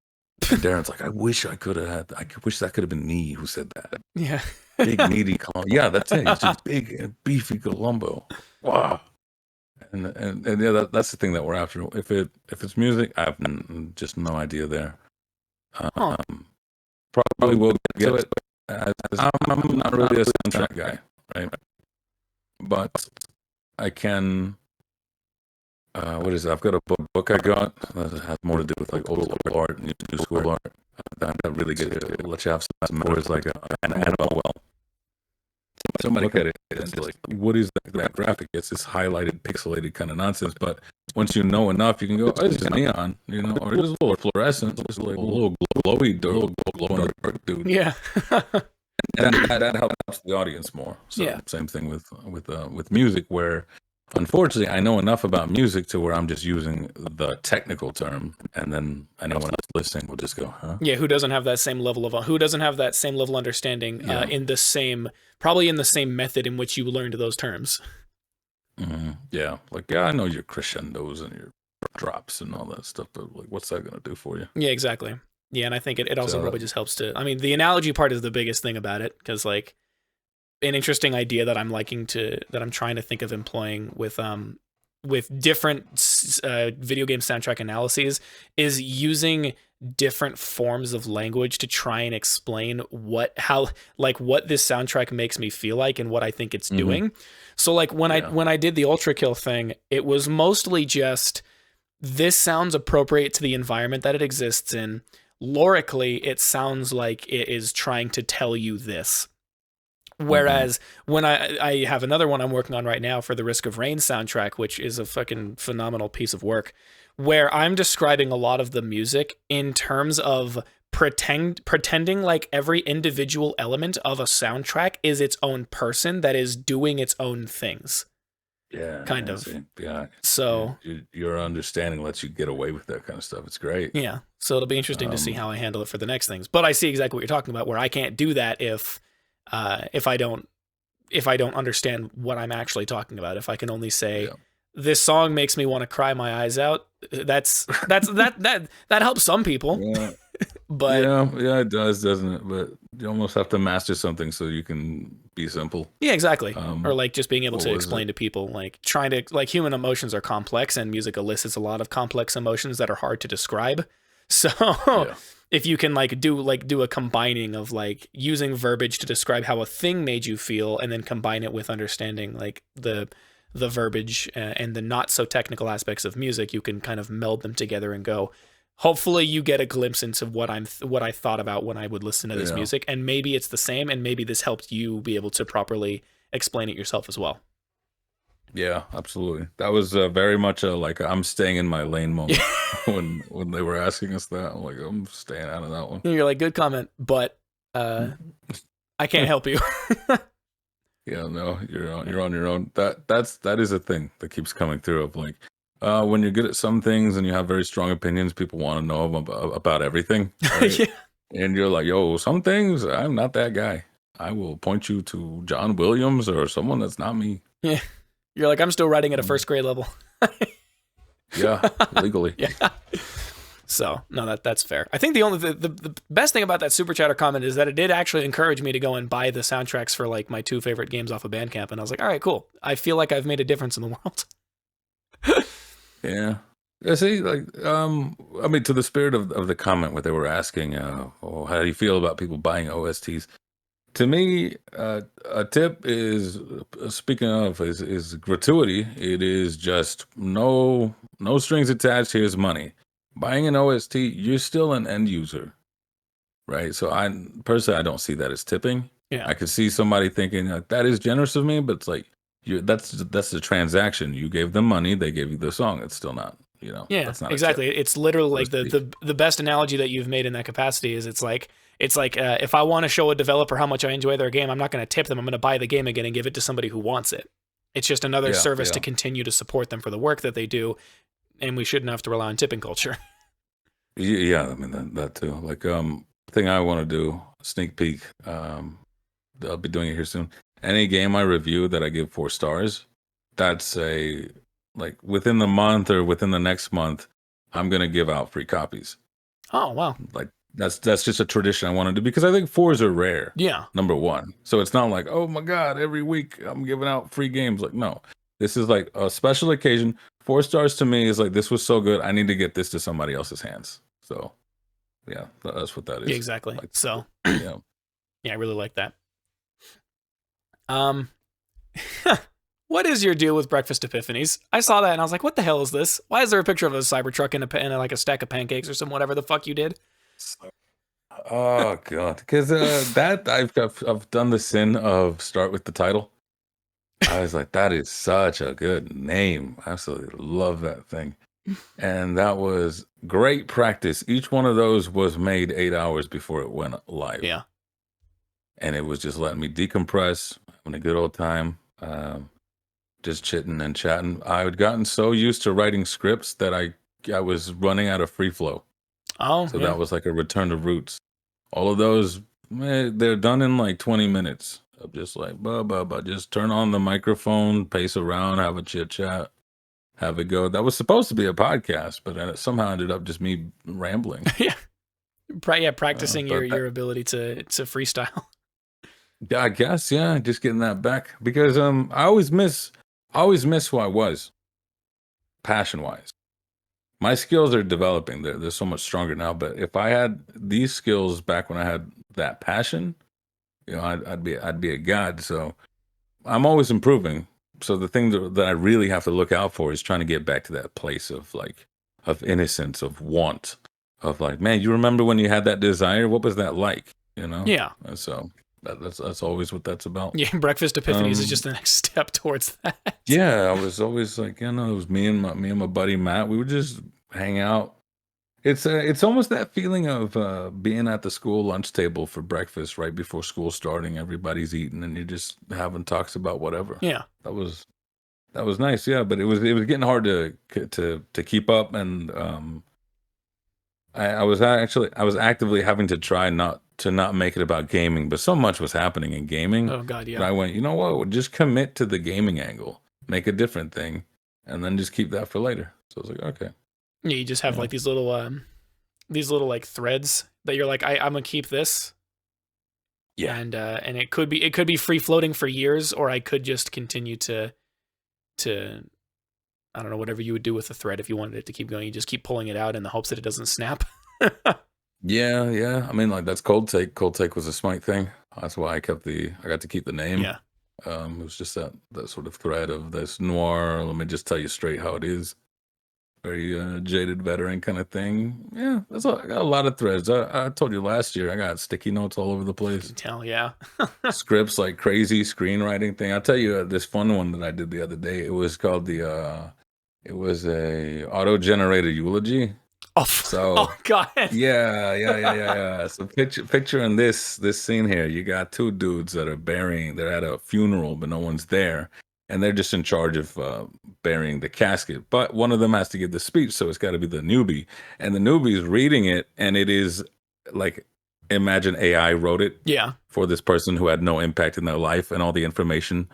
And Darren's like, I wish that could have been me who said that. Yeah. Big meaty Columbo. Yeah, that's it. It's just big and beefy Columbo. Wow. And yeah, that's the thing that we're after. If it's music, I have just no idea there. Probably will get to it. I'm not really a soundtrack guy, right? But I can. What is it? I've got a book I got that has more to do with like old school art, new school art. That really gets to let you have some memories like well. Somebody look at it and it's like, what is that graphic? It's this highlighted, pixelated kind of nonsense. But once you know enough, you can go, oh, it's just neon, or it's a little fluorescent, it's like a little glowy, glow in the dark dude. Yeah. And that helps the audience more. So yeah. Same thing with music, where unfortunately I know enough about music to where I'm just using the technical term, and then anyone else listening will just go, huh? Yeah, who doesn't have that same level of understanding probably in the same method in which you learned those terms. Mm-hmm. Yeah, like I know your crescendos and your drops and all that stuff, but like, what's that gonna do for you? Yeah, exactly. Yeah, and I think it also probably just helps to. I mean, the analogy part is the biggest thing about it, because like an interesting idea that I'm trying to think of employing with different video game soundtrack analyses is using different forms of language to try and explain what this soundtrack makes me feel like and what I think it's doing. So like when I did the Ultra Kill thing, it was mostly just, this sounds appropriate to the environment that it exists in. Lyrically, it sounds like it is trying to tell you this. Whereas when I have another one I'm working on right now for the Risk of Rain soundtrack, which is a fucking phenomenal piece of work, where I'm describing a lot of the music in terms of pretending like every individual element of a soundtrack is its own person that is doing its own things. Yeah. Kind of. Yeah. So your understanding lets you get away with that kind of stuff. It's great. Yeah. So it'll be interesting to see how I handle it for the next things. But I see exactly what you're talking about, where I can't do that if I don't understand what I'm actually talking about. If I can only say, this song makes me want to cry my eyes out, that helps some people. Yeah. But yeah, it does, doesn't it? But you almost have to master something so you can be simple. Yeah, exactly. Or like just being able to explain to people, like trying to, like, human emotions are complex, and music elicits a lot of complex emotions that are hard to describe. So if you can do a combining of like using verbiage to describe how a thing made you feel, and then combine it with understanding like the the verbiage and the not so technical aspects of music, you can kind of meld them together and go, hopefully you get a glimpse into what I thought about when I would listen to this music, and maybe it's the same, and maybe this helped you be able to properly explain it yourself as well. Yeah, absolutely. That was very much a like I'm staying in my lane moment when they were asking us that. I'm like, I'm staying out of that one. You're like, good comment, but I can't help you. Yeah, no, you're on your own. That is a thing that keeps coming through of like when you're good at some things and you have very strong opinions, people want to know about everything. Right? Yeah. And you're like, yo, some things I'm not that guy. I will point you to John Williams or someone that's not me. Yeah. You're like, I'm still writing at a first grade level. Yeah, legally. Yeah. So no, that's fair. I think the best thing about that super chatter comment is that it did actually encourage me to go and buy the soundtracks for like my 2 favorite games off of Bandcamp, and I was like, all right, cool. I feel like I've made a difference in the world. Yeah. Yeah, see, like, I mean, to the spirit of the comment where they were asking, oh, how do you feel about people buying OSTs? To me, a tip is, speaking of, is gratuity. It is just no strings attached. Here's money. Buying an OST, you're still an end user, right? So I personally, I don't see that as tipping. Yeah. I could see somebody thinking like that is generous of me, but it's like that's the transaction. You gave them money, they gave you the song. It's still not, Yeah, that's not exactly. It's literally like so to speak. the best analogy that you've made in that capacity is it's like if I want to show a developer how much I enjoy their game, I'm not going to tip them. I'm going to buy the game again and give it to somebody who wants it. It's just another service to continue to support them for the work that they do, and we shouldn't have to rely on tipping culture. Yeah, I mean that too. Like thing I want to do, sneak peek. I'll be doing it here soon. Any game I review that I give 4 stars, that's a like within the month or within the next month, I'm gonna give out free copies. Oh, wow. Like that's just a tradition I want to do because I think 4s are rare. Yeah. Number one. So it's not like, oh my God, every week I'm giving out free games. Like, no. This is like a special occasion. 4 stars to me is like this was so good. I need to get this to somebody else's hands. So yeah, that's what that is. Yeah, exactly. Like, so yeah. Yeah, I really like that. What is your deal with breakfast epiphanies? I saw that and I was like, what the hell is this? Why is there a picture of a Cybertruck and like a stack of pancakes or some whatever the fuck you did? Oh God, because that I've done the sin of start with the title. I was like, that is such a good name. I absolutely love that thing, and that was great practice. Each one of those was made 8 hours before it went live. Yeah, and it was just letting me decompress, having a good old time, just chitting and chatting. I had gotten so used to writing scripts that I was running out of free flow. Oh, So yeah. that was like a return to roots. All of those, they're done in like 20 minutes. I'm just like, just turn on the microphone, pace around, have a chit chat, have it go. That was supposed to be a podcast, but it somehow ended up just me rambling. Yeah, practicing your ability to freestyle. I guess, yeah, just getting that back because I always miss who I was, passion wise. My skills are developing. They're so much stronger now. But if I had these skills back when I had that passion, I'd be a god. So I'm always improving. So the thing that I really have to look out for is trying to get back to that place of innocence, of want, of like, man, you remember when you had that desire? What was that like? Yeah. And so that's always what that's about. Yeah, breakfast epiphanies is just the next step towards that. Yeah, I was always like, it was me and my buddy Matt. We would just hang out. It's almost that feeling of being at the school lunch table for breakfast right before school starting. Everybody's eating, and you're just having talks about whatever. Yeah, that was nice. Yeah, but it was getting hard to keep up, and I was actively having to try not make it about gaming, but so much was happening in gaming. Oh God, yeah. And I went, you know what? Just commit to the gaming angle, make a different thing, and then just keep that for later. So I was like, okay. Yeah, you just have like these little like threads that you're like, I'm gonna keep this. Yeah, and it could be free floating for years, or I could just continue to I don't know, whatever you would do with the thread if you wanted it to keep going. You just keep pulling it out in the hopes that it doesn't snap. yeah. I mean, like that's Cold Take. Cold Take was a Smite thing. That's why I got to keep the name. Yeah. It was just that sort of thread of this noir. Let me just tell you straight how it is. Very jaded veteran kind of thing. Yeah, I got a lot of threads. I told you last year I got sticky notes all over the I place. can tell, yeah. Scripts like crazy, screenwriting thing. I'll tell you this fun one that I did the other day. It was called it was a auto-generated eulogy. Oh, So oh God. yeah. So picture in this scene here. You got two dudes that are burying. They're at a funeral, but no one's there, and they're just in charge of burying the casket. But one of them has to give the speech, so it's got to be the newbie, and the newbie is reading it, and it is like, imagine AI wrote it Yeah. for this person who had no impact in their life, and all the information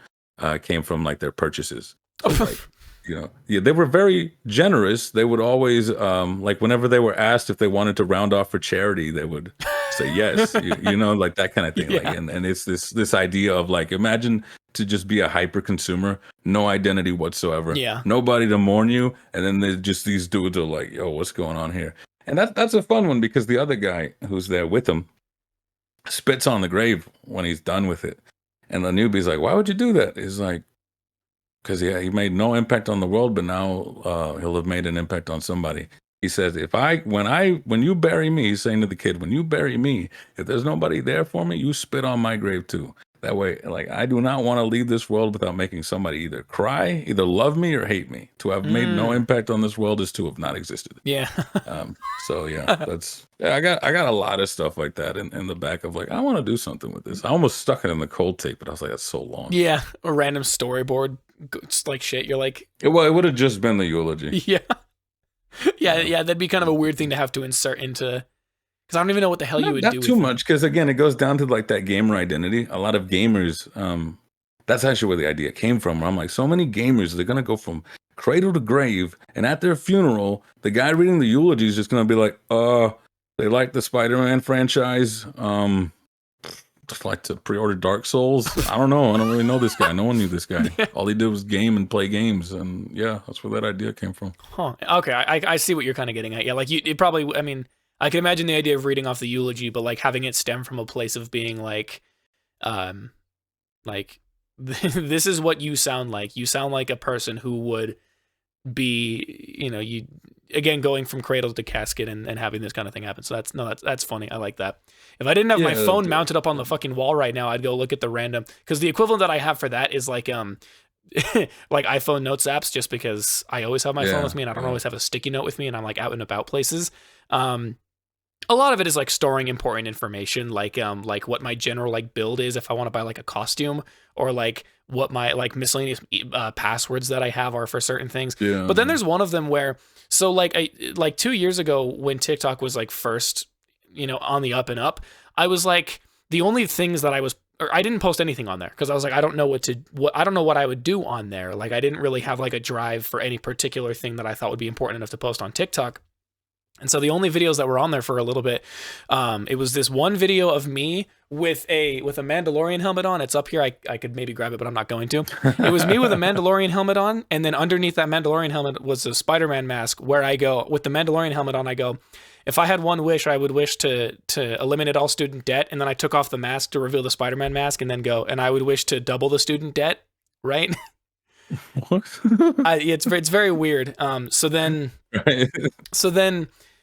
came from like their purchases. So like, yeah, they were very generous. They would always, like, whenever they were asked if they wanted to round off for charity, they would say yes. Like that kind of thing. Like, Yeah. and it's this idea of like, imagine to just be a hyper consumer, no identity whatsoever, Yeah. nobody to mourn you, and then there's just these dudes are like, yo, what's going on here? And that's a fun one because the other guy who's there with him spits on the grave when he's done with it, and the newbie's like, why would you do that? He's like, because he made no impact on the world, but now he'll have made an impact on somebody. He says, when you bury me, he's saying to the kid, when you bury me, if there's nobody there for me, you spit on my grave too. That way, like, I do not want to leave this world without making somebody either cry, either love me or hate me. To have made no impact on this world is to have not existed. Yeah. So yeah, I got a lot of stuff like that in the back of like, I want to do something with this. I almost stuck it in the cold tape, but I was like, that's so long. Yeah. A random storyboard, just like shit. You're like, It would have just been the eulogy. yeah. Yeah. That'd be kind of a weird thing to have to insert into, because I don't even know what the hell you would do. Not too much, because again, it goes down to like that gamer identity. A lot of gamers, that's actually where the idea came from. Where I'm like, so many gamers, they're gonna go from cradle to grave, and at their funeral, the guy reading the eulogy is just gonna be like, they like the Spider-Man franchise. Just like to pre-order Dark Souls. I don't know. I don't really know this guy. No one knew this guy. All he did was game and play games, and yeah, that's where that idea came from. Huh. Okay, I see what you're kind of getting at. Yeah, like it probably. I mean, I can imagine the idea of reading off the eulogy, but like having it stem from a place of being like, like this is what you sound like. You sound like a person who would be, you again going from cradle to casket and having this kind of thing happen. So that's funny. I like that. If I didn't have my phone mounted up on the fucking wall right now, I'd go look at the random, because the equivalent that I have for that is like like iPhone notes apps, just because I always have my phone with me and I don't always have a sticky note with me and I'm like out and about places. A lot of it is like storing important information, like what my general like build is if I want to buy like a costume, or like what my like miscellaneous passwords that I have are for certain things. Yeah. But then there's one of them where, so like 2 years ago when TikTok was like first, on the up and up, I was like, the only things that I didn't post anything on there because I was like, I don't know what I would do on there. Like I didn't really have like a drive for any particular thing that I thought would be important enough to post on TikTok. And so the only videos that were on there for a little bit, it was this one video of me with a Mandalorian helmet on. It's up here. I could maybe grab it, but I'm not going to. It was me with a Mandalorian helmet on, and then underneath that Mandalorian helmet was a Spider-Man mask, where I go, with the Mandalorian helmet on, I go, if I had one wish, I would wish to eliminate all student debt, and then I took off the mask to reveal the Spider-Man mask, and then go, and I would wish to double the student debt, right? What? It's very weird. So then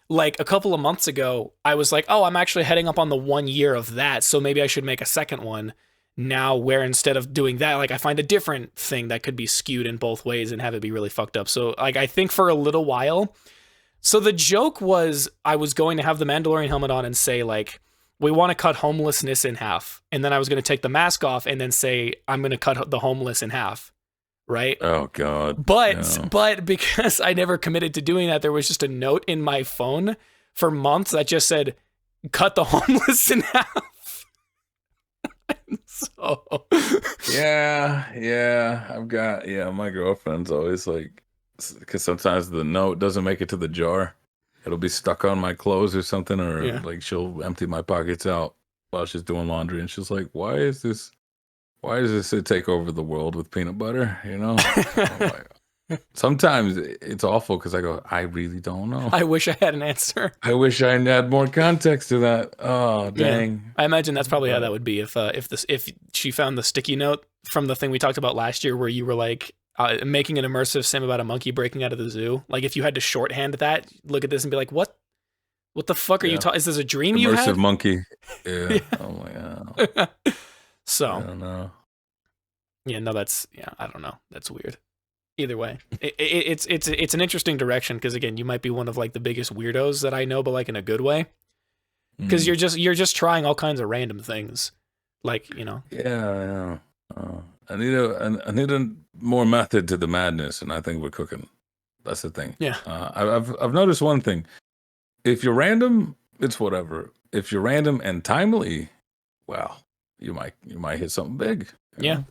like a couple of months ago, I was like, oh, I'm actually heading up on the 1 year of that, so maybe I should make a second one now, where instead of doing that, like I find a different thing that could be skewed in both ways and have it be really fucked up. So like I think for a little while, so the joke was I was going to have the Mandalorian helmet on and say like, we want to cut homelessness in half. And then I was going to take the mask off and then say, I'm going to cut the homeless in half. Right? Oh God. But because I never committed to doing that, there was just a note in my phone for months that just said, cut the homeless in half. So my girlfriend's always like, because sometimes the note doesn't make it to the jar. It'll be stuck on my clothes or something, or like she'll empty my pockets out while she's doing laundry, and she's like, why is this take over the world with peanut butter? I'm like, Sometimes it's awful because I go, I really don't know. I wish I had an answer. I wish I had more context to that. Oh, Yeah, dang. I imagine that's probably how that But would be if she found the sticky note from the thing we talked about last year, where you were like making an immersive sim about a monkey breaking out of the zoo. Like if you had to shorthand that, look at this and be like, what the fuck are you yeah, talking? Is this a dream you immersive had? monkey. Yeah. Yeah. Oh my god. I So don't know. yeah, no, I don't know. That's weird. Either way, it's an interesting direction because again, you might be one of like the biggest weirdos that I know, but like in a good way. Because Mm. you're just trying all kinds of random things, like Yeah. I need a more method to the madness, and I think we're cooking. That's the thing. yeah, I've noticed one thing. If you're random, it's whatever. If you're random and timely, well, you might hit something big. You yeah. know?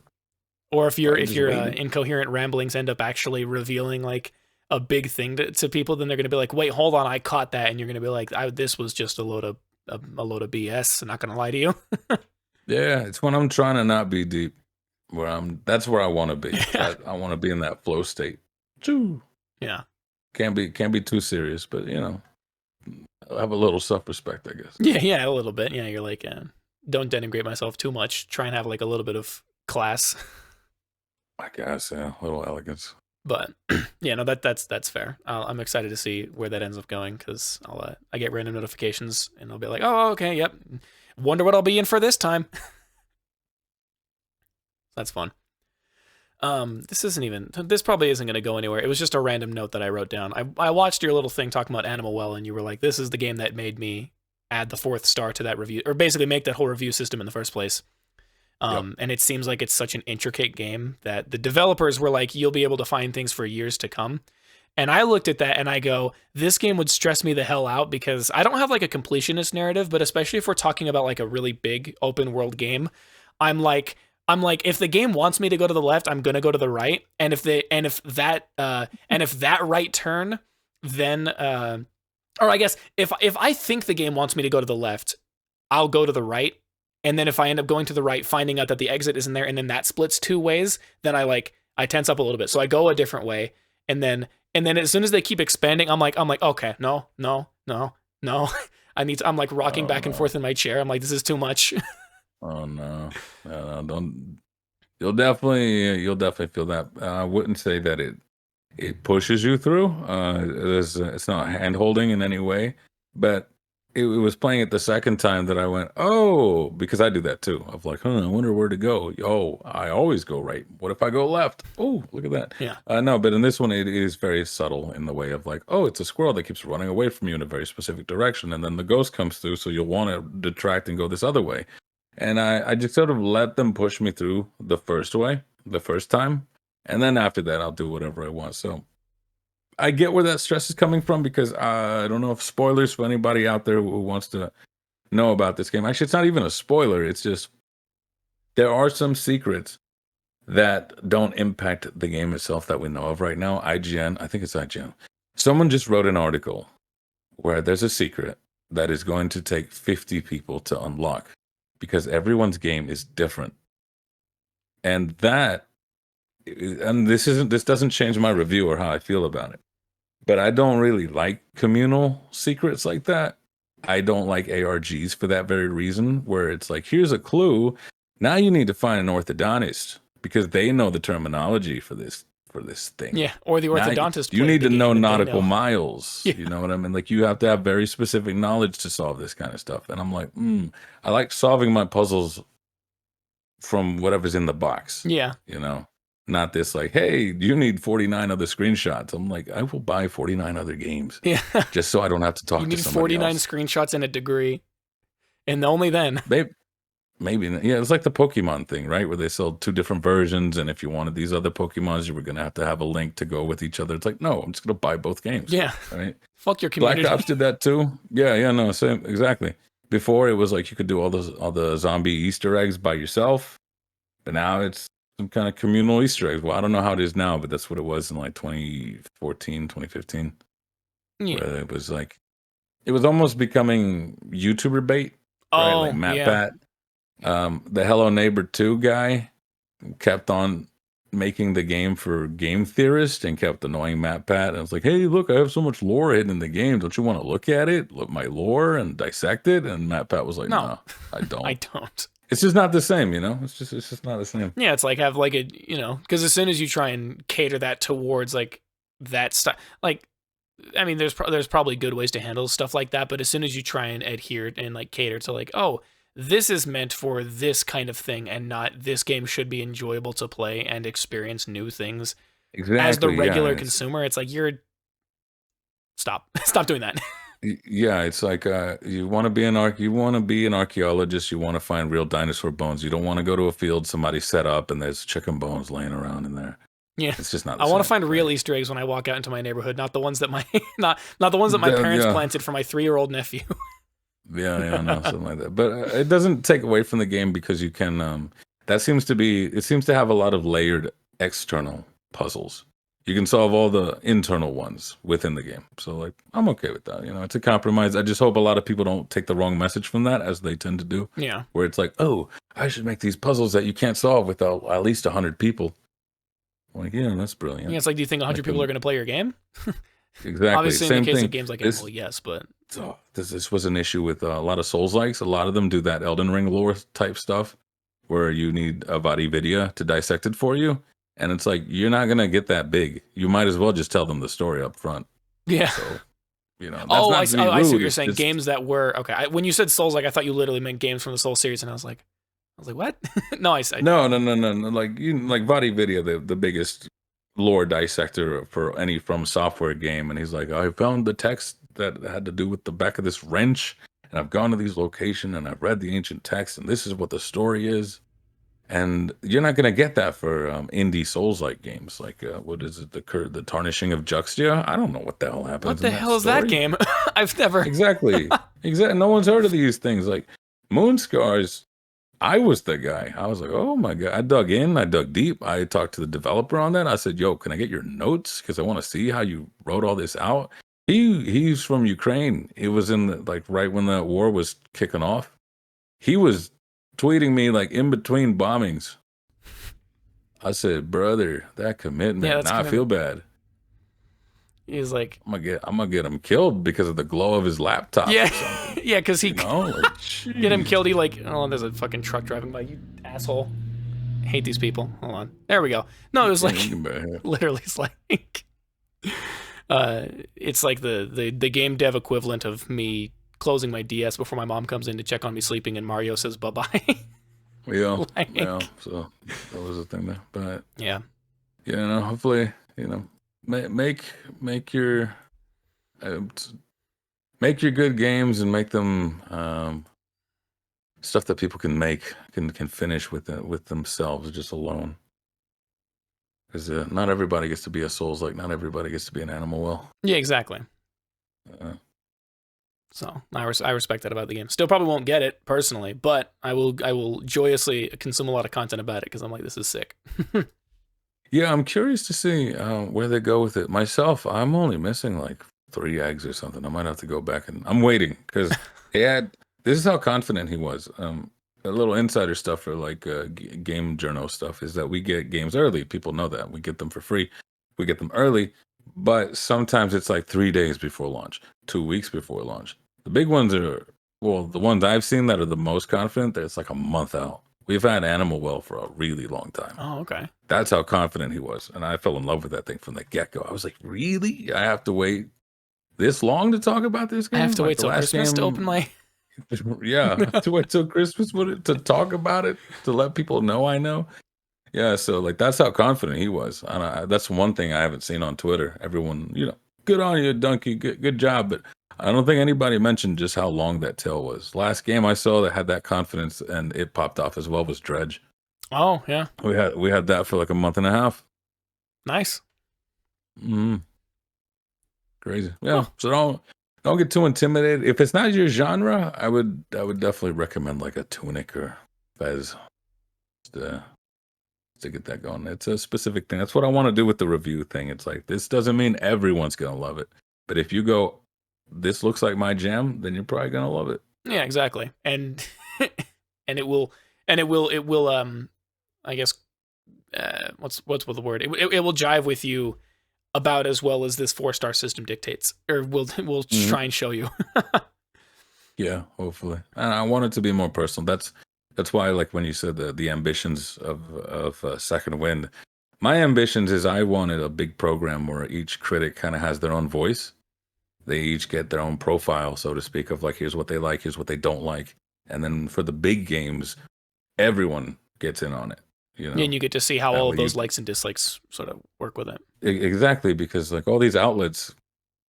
Or if I'm just your waiting. incoherent ramblings end up actually revealing like a big thing to people, then they're gonna be like, wait, hold on, I caught that, and you're gonna be like, this was just a load of BS. I'm not gonna lie to you. Yeah, it's when I'm trying to not be deep. That's where I want to be. Yeah, I want to be in that flow state. Choo. yeah, Can't be too serious, but I have a little self respect, I guess. yeah, a little bit. Yeah, you're like, don't denigrate myself too much. Try and have like a little bit of class. I guess, yeah, a little elegance. But yeah, no, that's fair. I'm excited to see where that ends up going because I get random notifications and I'll be like, oh, okay, yep. Wonder what I'll be in for this time. That's fun. This probably isn't going to go anywhere. It was just a random note that I wrote down. I watched your little thing talking about Animal Well, and you were like, this is the game that made me add the 4th star to that review, or basically make that whole review system in the first place. Yep. And it seems like it's such an intricate game that the developers were like, you'll be able to find things for years to come. And I looked at that and I go, this game would stress me the hell out because I don't have like a completionist narrative, but especially if we're talking about like a really big open world game, I'm like, if the game wants me to go to the left, I'm gonna go to the right. And if that right turn, then or I guess if I think the game wants me to go to the left, I'll go to the right. And then if I end up going to the right, finding out that the exit isn't there, and then that splits 2 ways, then I tense up a little bit. So I go a different way, and then as soon as they keep expanding, I'm like, okay, no. I'm like rocking Oh back and no. forth in my chair. I'm like, this is too much. Oh no. No, don't. You'll definitely feel that. I wouldn't say that it pushes you through. It's not hand holding in any way, but it was playing it the second time that I went, oh, because I do that too. Of like, I wonder where to go. Oh, I always go right. What if I go left? Oh, look at that. Yeah. No, but in this one, it is very subtle in the way of like, oh, it's a squirrel that keeps running away from you in a very specific direction, and then the ghost comes through, so you'll want to detract and go this other way. And I just sort of let them push me through the first time. And then after that, I'll do whatever I want. So I get where that stress is coming from because I don't know if spoilers for anybody out there who wants to know about this game. Actually, it's not even a spoiler. It's just there are some secrets that don't impact the game itself that we know of right now. IGN, I think it's IGN. Someone just wrote an article where there's a secret that is going to take 50 people to unlock because everyone's game is different. And this doesn't change my review or how I feel about it. But I don't really like communal secrets like that. I don't like ARGs for that very reason, where it's like, here's a clue. Now you need to find an orthodontist because they know the terminology for this thing. Yeah. Or the Now orthodontist. you played need the to know game and they nautical know. miles. Yeah. You know what I mean? Like you have to have very specific knowledge to solve this kind of stuff. And I'm like, I like solving my puzzles from whatever's in the box. Yeah. You know, not this like, hey, you need 49 other screenshots. I'm like, I will buy 49 other games Yeah. just so I don't have to talk You to need somebody 49 else. screenshots and a degree. And only then. Maybe, yeah, it's like the Pokemon thing, right? Where they sell 2 different versions, and if you wanted these other Pokemons, you were going to have a link to go with each other. It's like, no, I'm just going to buy both games. Yeah. Right? Fuck your community. Black Ops did that too. Yeah, no, same, exactly. Before it was like you could do all the zombie Easter eggs by yourself, but now it's some kind of communal Easter eggs. Well, I don't know how it is now, but that's what it was in like 2014, 2015, Yeah. where it was like, it was almost becoming YouTuber bait, right? Like Matt yeah. Pat. The Hello Neighbor 2 guy kept on making the game for game theorists and kept annoying Matt Pat. And I was like, hey, look, I have so much lore hidden in the game. Don't you want to look at it? Look my lore and dissect it? And Matt Pat was like, No, no, I I don't. don't. It's just not the same, you know? It's just not the same. Yeah, it's like have like a, you know, because as soon as you try and cater that towards like that stuff, like, I mean, there's probably good ways to handle stuff like that, but as soon as you try and adhere and like cater to like, oh, this is meant for this kind of thing and not this game should be enjoyable to play and experience new things as the Exactly. Yeah. regular consumer, it's like you're stop doing that. Yeah, it's like you want to be you want to be an archaeologist. You want to find real dinosaur bones. You don't want to go to a field somebody set up and there's chicken bones laying around in there. Yeah, It's just not I the want to same. find real Right? Easter eggs when I walk out into my neighborhood, not the ones that my not the ones that my parents Yeah, planted for my 3-year-old nephew. yeah, no, something like that. But it doesn't take away from the game because you can. That seems to be. It seems to have a lot of layered external puzzles. You can solve all the internal ones within the game. So like, I'm okay with that. You know, it's a compromise. I just hope a lot of people don't take the wrong message from that, as they tend to do. Yeah, Where it's like, oh, I should make these puzzles that you can't solve without at least 100 people. Like, yeah, that's brilliant. yeah. It's like, do you think 100 people are going to play your game? Exactly. Obviously, in Same the case thing. of games like This, Animal, yes, but this was an issue with a lot of Souls likes. A lot of them do that Elden Ring lore type stuff where you need a Vadi Vidya to dissect it for you. And it's like, you're not going to get that big. You might as well just tell them the story up front. yeah. So, you know, that's Oh, not I to see, be oh, I see what rude. you're It's saying. just, Games that were okay. When you said Souls, like I thought you literally meant games from the Soul series, and I was like, what? No, no. Like like Vadi Vidya, the biggest lore dissector for any From Software game, and he's like, I found the text that had to do with the back of this wrench, and I've gone to these locations and I've read the ancient text, and this is what the story is. And you're not gonna get that for indie Souls-like games. Like what is it, the Tarnishing of Juxtia? I don't know what the hell happens what in the that hell is that story. game? I've never. Exactly, exactly. No one's heard of these things. Like Moonscars, I was the guy. I was like, oh my God. I dug in, I dug deep. I talked to the developer on that. I said, yo, can I get your notes? Because I want to see how you wrote all this out. He's from Ukraine. It was in the, like right when the war was kicking off. He was tweeting me like in between bombings. I said, brother, that commitment. Yeah, that's Now I feel bad. He's like, I'm gonna get him killed because of the glow of his laptop yeah, or something. yeah, because he You know, like, get him jeez. killed. He like, oh, there's a fucking truck driving by. You asshole. I hate these people. Hold on. There we go. No, it was Yeah, like you can bet here. literally, it's like, it's like the game dev equivalent of me closing my DS before my mom comes in to check on me sleeping, and Mario says bye bye. Yeah, Like- yeah. So that was the thing there. But Yeah. you know, hopefully, you know, make your uh, make your good games and make them stuff that people can make can finish with themselves just alone. Because not everybody gets to be a Souls, like not everybody gets to be an Animal Well. Yeah, exactly. Uh, So I respect that about the game. Still probably won't get it personally, but I will joyously consume a lot of content about it because I'm like, this is sick. yeah, I'm curious to see where they go with it. Myself, I'm only missing like 3 eggs or something. I might have to go back and I'm waiting because he had. This is how confident he was. A little insider stuff for like game journal stuff is that we get games early. People know that we get them for free. We get them early, but sometimes it's like 3 days before launch, 2 weeks before launch. The big ones are, well, the ones I've seen that are the most confident. That it's like a month out. We've had Animal Well for a really long time. Oh, okay. That's how confident he was. And I fell in love with that thing from the get-go. I was like, really? I have to wait this long to talk about this game? I have to Like wait the till last Christmas to game- open my. Yeah, I have to wait till Christmas with it to talk about it, to let people know I know. Yeah, so like that's how confident he was. And that's one thing I haven't seen on Twitter. Everyone, you know, good on you, Donkey, good job. But I don't think anybody mentioned just how long that tail was. Last game I saw that had that confidence and it popped off as well was Dredge. Oh yeah, We had that for like a month and a half. nice. Mm. Crazy. Yeah. Huh. So don't get too intimidated. If it's not your genre, I would definitely recommend like a Tunic or Fez to get that going. It's a specific thing. That's what I want to do with the review thing. It's like this doesn't mean everyone's gonna love it. But if you go, this looks like my jam, then you're probably gonna love it. Yeah, exactly. And and it will I guess what's the word? It will jive with you about as well as this 4-star system dictates, or will try and show you. Yeah, hopefully. And I want it to be more personal. That's why, like when you said the ambitions of Second Wind, my ambitions is I wanted a big program where each critic kind of has their own voice. They each get their own profile, so to speak, of like, here's what they like, here's what they don't like. And then for the big games, everyone gets in on it, you know? And you get to see how That all way of those you, likes and dislikes sort of work with it. exactly, because like all these outlets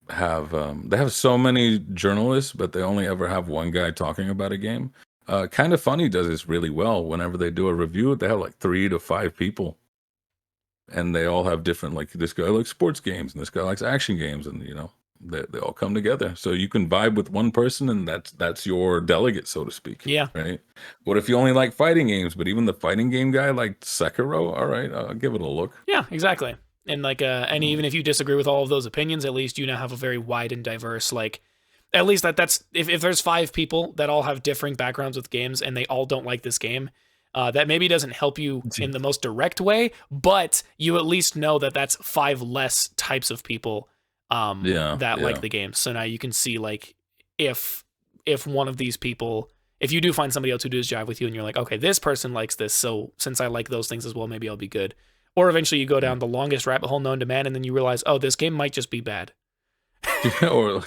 have they have so many journalists, but they only ever have one guy talking about a game. Kind of Funny does this really well. Whenever they do a review, they have like 3 to 5 people, and they all have different. Like this guy likes sports games, and this guy likes action games, and they all come together. So you can vibe with one person, and that's your delegate, so to speak. Yeah. Right. What if you only like fighting games, but even the fighting game guy liked Sekiro? All right, I'll give it a look. Yeah, exactly. And like, and even if you disagree with all of those opinions, at least you now have a very wide and diverse, like, at least that's if there's 5 people that all have differing backgrounds with games and they all don't like this game, that maybe doesn't help you in the most direct way, but you at least know that that's 5 less types of people that like the game. So now you can see like if one of these people, if you do find somebody else who does jive with you and you're like, okay, this person likes this, so since I like those things as well, maybe I'll be good. Or eventually you go down the longest rabbit hole known to man, and then you realize, oh, this game might just be bad. or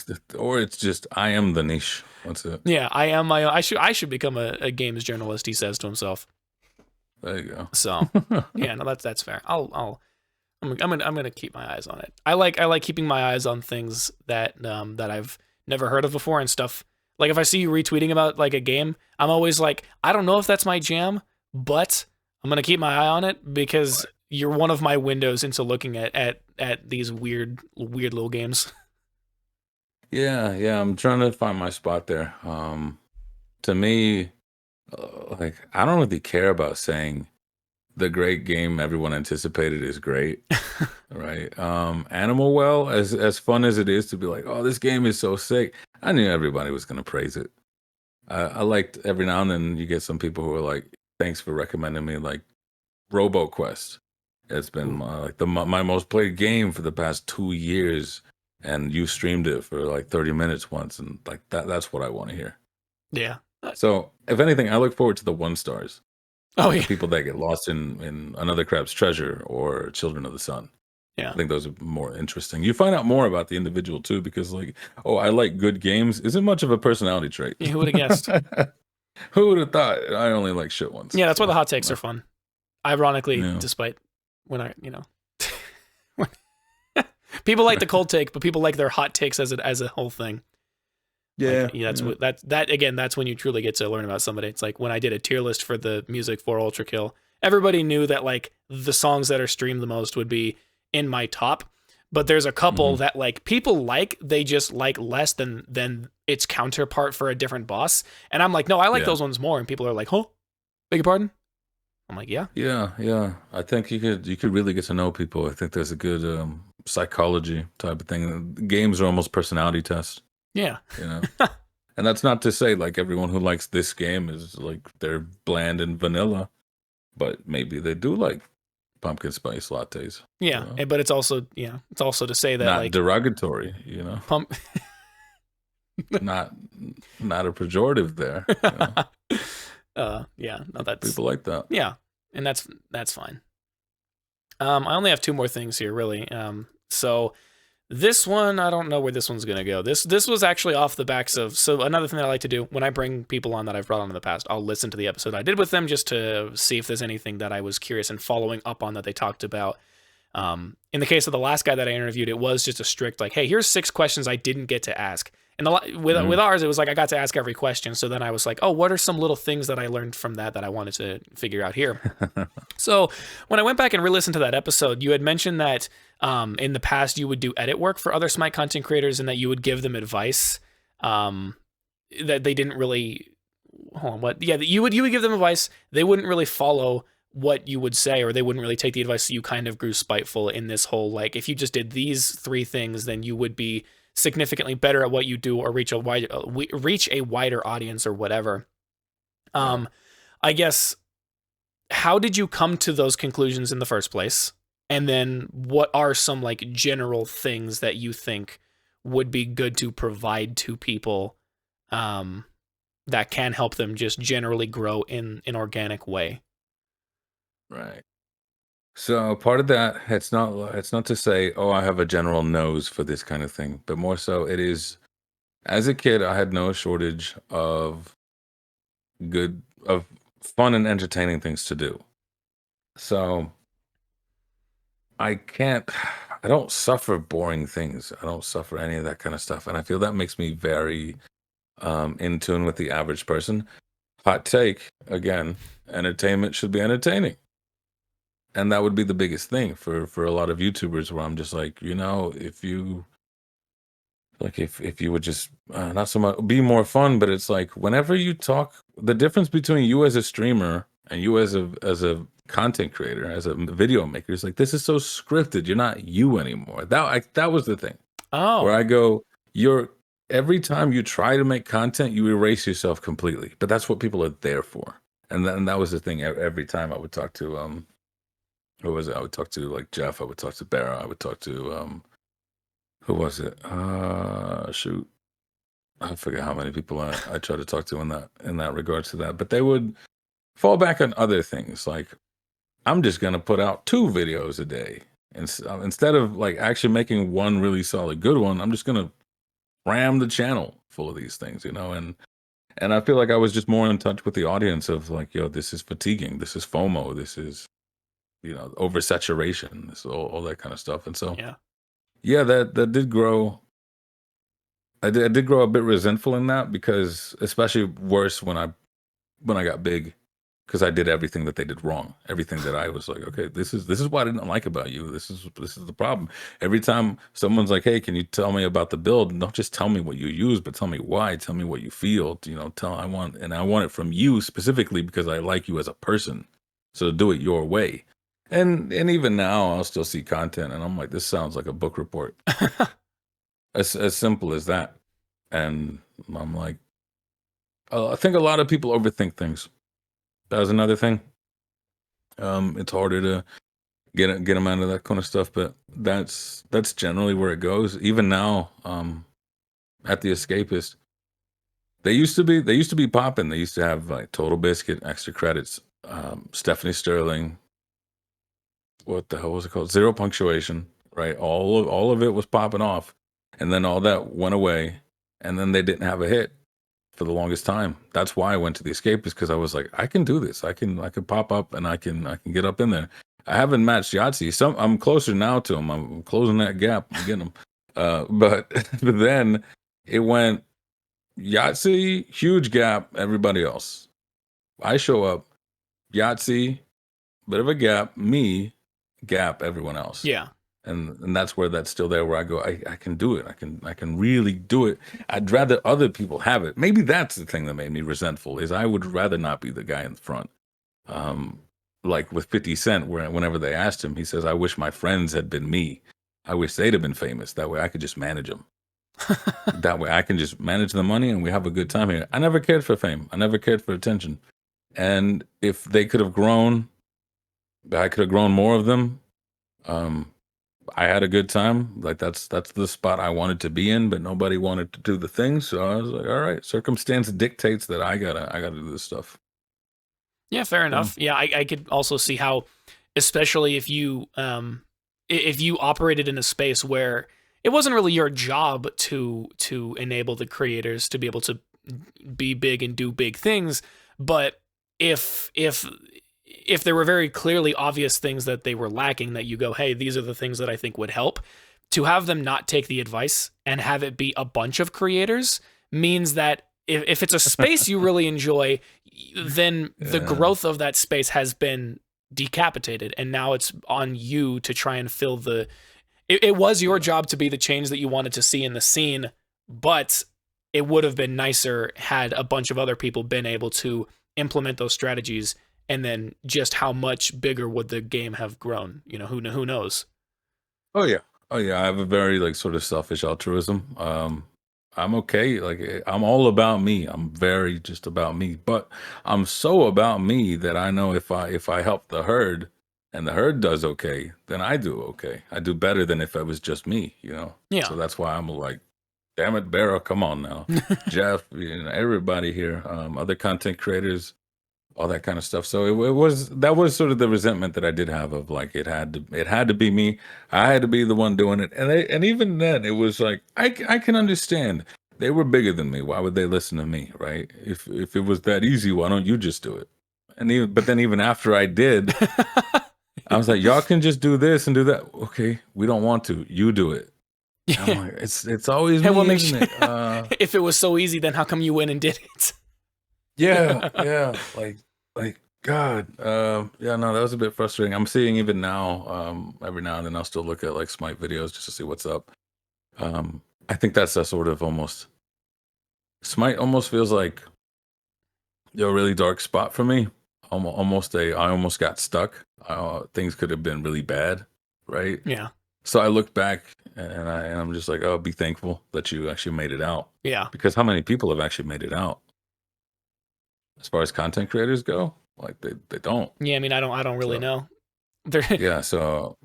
it's just I am the niche. That's it. Yeah, I am my own. I should become a games journalist, he says to himself. There you go. So yeah, no, that's fair. I'm gonna keep my eyes on it. I like keeping my eyes on things that I've never heard of before and stuff. Like if I see you retweeting about like a game, I'm always like, I don't know if that's my jam, but I'm gonna keep my eye on it because you're one of my windows into looking at these weird little games. Yeah, I'm trying to find my spot there. To me, like I don't really care about saying the great game everyone anticipated is great, right? Animal Well, as fun as it is to be like, oh, this game is so sick, I knew everybody was gonna praise it. I liked every now and then you get some people who are like, thanks for recommending me like RoboQuest. It's been my most played game for the past 2 years, and you streamed it for like 30 minutes once, and like that's what I want to hear. Yeah. So if anything, I look forward to the 1 stars. Oh yeah. People that get lost in Another Crab's Treasure or Children of the Sun. Yeah. I think those are more interesting. You find out more about the individual too, because like, oh, I like good games isn't much of a personality trait. Yeah, who would have guessed? Who would have thought? I only like shit ones. Yeah, that's why the hot takes are fun. Ironically, despite when people like the cold take, but people like their hot takes as a whole thing. Yeah, that's when you truly get to learn about somebody. It's like when I did a tier list for the music for Ultra Kill, everybody knew that like the songs that are streamed the most would be in my top, but there's a couple that like people like, they just like less than its counterpart for a different boss. And I'm like, no, I like those ones more. And people are like, huh? Beg your pardon? I'm like, yeah. Yeah. I think you could really get to know people. I think there's a good psychology type of thing. Games are almost personality tests. Yeah. And that's not to say like everyone who likes this game is like they're bland and vanilla, but maybe they do like pumpkin spice lattes. Yeah, but it's also to say that not like derogatory, not a pejorative there. Yeah, no, that's people like that. Yeah, and that's fine. I only have 2 more things here, really. So this one, I don't know where this one's gonna go. This was actually off the backs of. So another thing that I like to do when I bring people on that I've brought on in the past, I'll listen to the episode I did with them just to see if there's anything that I was curious and following up on that they talked about. In the case of the last guy that I interviewed, it was just a strict like, hey, here's 6 questions I didn't get to ask. And with ours, it was like I got to ask every question. So then I was like, oh, what are some little things that I learned from that I wanted to figure out here? So when I went back and re-listened to that episode, you had mentioned that in the past you would do edit work for other Smite content creators and that you would give them advice that they didn't really. Hold on, what? Yeah, you would give them advice. They wouldn't really follow what you would say, or they wouldn't really take the advice. So you kind of grew spiteful in this whole like, if you just did these 3 things, then you would be significantly better at what you do or reach a wider audience or whatever. I guess how did you come to those conclusions in the first place? And then what are some like general things that you think would be good to provide to people um, that can help them just generally grow in an organic way? Right. So part of that, it's not to say, oh, I have a general nose for this kind of thing, but more so it is as a kid, I had no shortage of fun and entertaining things to do. So I can't I don't suffer boring things. I don't suffer any of that kind of stuff. And I feel that makes me very in tune with the average person. Hot take, again, entertainment should be entertaining. And that would be the biggest thing for a lot of YouTubers where I'm just like, if you if you would just not so much be more fun, but it's like whenever you talk, the difference between you as a streamer and you as a content creator, as a video maker, is like this is so scripted. You're not you anymore. That was the thing where Oh, I go, you're every time you try to make content, you erase yourself completely. But that's what people are there for. And that was the thing. Every time I would talk to who was it? I would talk to like Jeff. I would talk to Barra. I would talk to who was it? Shoot, I forget how many people I try to talk to in that regards to that. But they would fall back on other things. Like I'm just gonna put out 2 videos a day, and instead of like actually making one really solid good one, I'm just gonna ram the channel full of these things, and I feel like I was just more in touch with the audience of like, yo, this is fatiguing, this is FOMO, this is oversaturation, this all that kind of stuff, and so yeah. yeah, that did grow. I did grow a bit resentful in that because especially worse when I got big because I did everything that they did wrong. Everything that I was like, okay, this is what I didn't like about you. This is the problem. Every time someone's like, hey, can you tell me about the build? Don't just tell me what you use, but tell me why. Tell me what you feel. I want it from you specifically because I like you as a person. So do it your way. And even now, I'll still see content, and I'm like, this sounds like a book report. As simple as that. And I'm like, I think a lot of people overthink things. That was another thing. It's harder to get them out of that kind of stuff, but that's generally where it goes. Even now, at the Escapist, they used to be popping. They used to have like Total Biscuit, Extra Credits, Stephanie Sterling. What the hell was it called? Zero Punctuation. Right, all of it was popping off, and then all that went away, and then they didn't have a hit for the longest time. That's why I went to the Escapist because I was like, I can do this. I can pop up and I can get up in there. I haven't matched Yahtzee. I'm closer now to him. I'm closing that gap. I'm getting him. But but then it went Yahtzee, huge gap. Everybody else. I show up Yahtzee, bit of a gap. Me, gap. Everyone else. Yeah. And that's where that's still there where I go, I can do it. I can really do it. I'd rather other people have it. Maybe that's the thing that made me resentful is I would rather not be the guy in the front. Um, like with 50 Cent, where whenever they asked him, he says, I wish my friends had been me. I wish they'd have been famous. That way I could just manage them. That way I can just manage the money and we have a good time here. I never cared for fame. I never cared for attention. And if they could have grown, I could have grown more of them. Um, I had a good time. Like that's the spot I wanted to be in, but nobody wanted to do the thing. So I was like, all right, circumstance dictates that I gotta do this stuff. Yeah, fair So enough. Yeah, I could also see how, especially if you operated in a space where it wasn't really your job to enable the creators to be able to be big and do big things, but if there were very clearly obvious things that they were lacking that you go, hey, these are the things that I think would help, to have them not take the advice and have it be a bunch of creators means that if it's a space you really enjoy, then the yeah, growth of that space has been decapitated and now it's on you to try and fill the it was your yeah. job to be the change that you wanted to see in the scene, but it would have been nicer had a bunch of other people been able to implement those strategies, and then just how much bigger would the game have grown? Who knows? Oh yeah. Oh yeah. I have a very like sort of selfish altruism. I'm okay. Like I'm all about me. I'm very just about me. But I'm so about me that I know if I help the herd and the herd does okay, then I do okay. I do better than if it was just me, you know. Yeah. So that's why I'm like, damn it, Barrow, come on now. Jeff, everybody here, other content creators, all that kind of stuff. So it was that was sort of the resentment that I did have of like it had to be me. I had to be the one doing it, and even then it was like I can understand they were bigger than me. Why would they listen to me, right? If it was that easy, why don't you just do it? And but then even after I did, I was like, y'all can just do this and do that. Okay, we don't want to. You do it. And I'm Yeah. like, it's always Hey, what me, makes isn't you, it? if it was so easy, then how come you went and did it? Yeah, yeah, like God, yeah, no, that was a bit frustrating. I'm seeing even now, every now and then I'll still look at like Smite videos just to see what's up. I think that's a sort of almost Smite almost feels like a really dark spot for me. Almost I almost got stuck. Things could have been really bad, right? Yeah. So I look back and I'm just like, oh, be thankful that you actually made it out, Yeah. because how many people have actually made it out as far as content creators go? Like they don't. Yeah. I mean, I don't really So. know. There. Yeah, so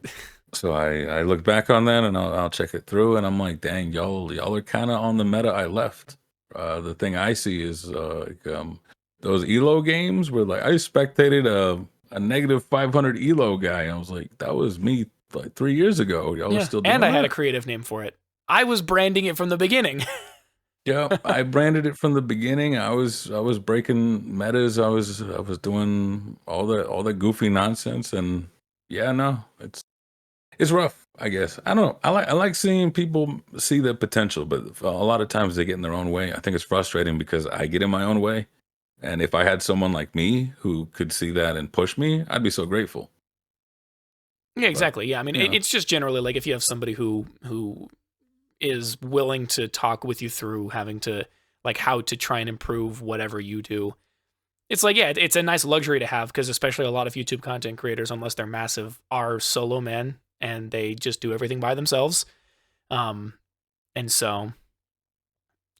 I look back on that and I'll check it through and I'm like, dang, y'all are kind of on the meta I left. The thing I see is those Elo games where like I spectated a negative 500 Elo guy. And I was like, that was me like 3 years ago. Y'all are Yeah. still And doing I had a that? creative name for it. I was branding it from the beginning. Yeah, I branded it from the beginning. I was breaking metas. I was doing all the goofy nonsense and yeah, no, it's rough, I guess. I don't know. I like seeing people see the potential, but a lot of times they get in their own way. I think it's frustrating because I get in my own way. And if I had someone like me who could see that and push me, I'd be so grateful. Yeah, But exactly. Yeah. I mean, you know, it's just generally like if you have somebody who is willing to talk with you through having to like how to try and improve whatever you do. It's like, yeah, it's a nice luxury to have because especially a lot of YouTube content creators, unless they're massive, are solo men and they just do everything by themselves. Um, and so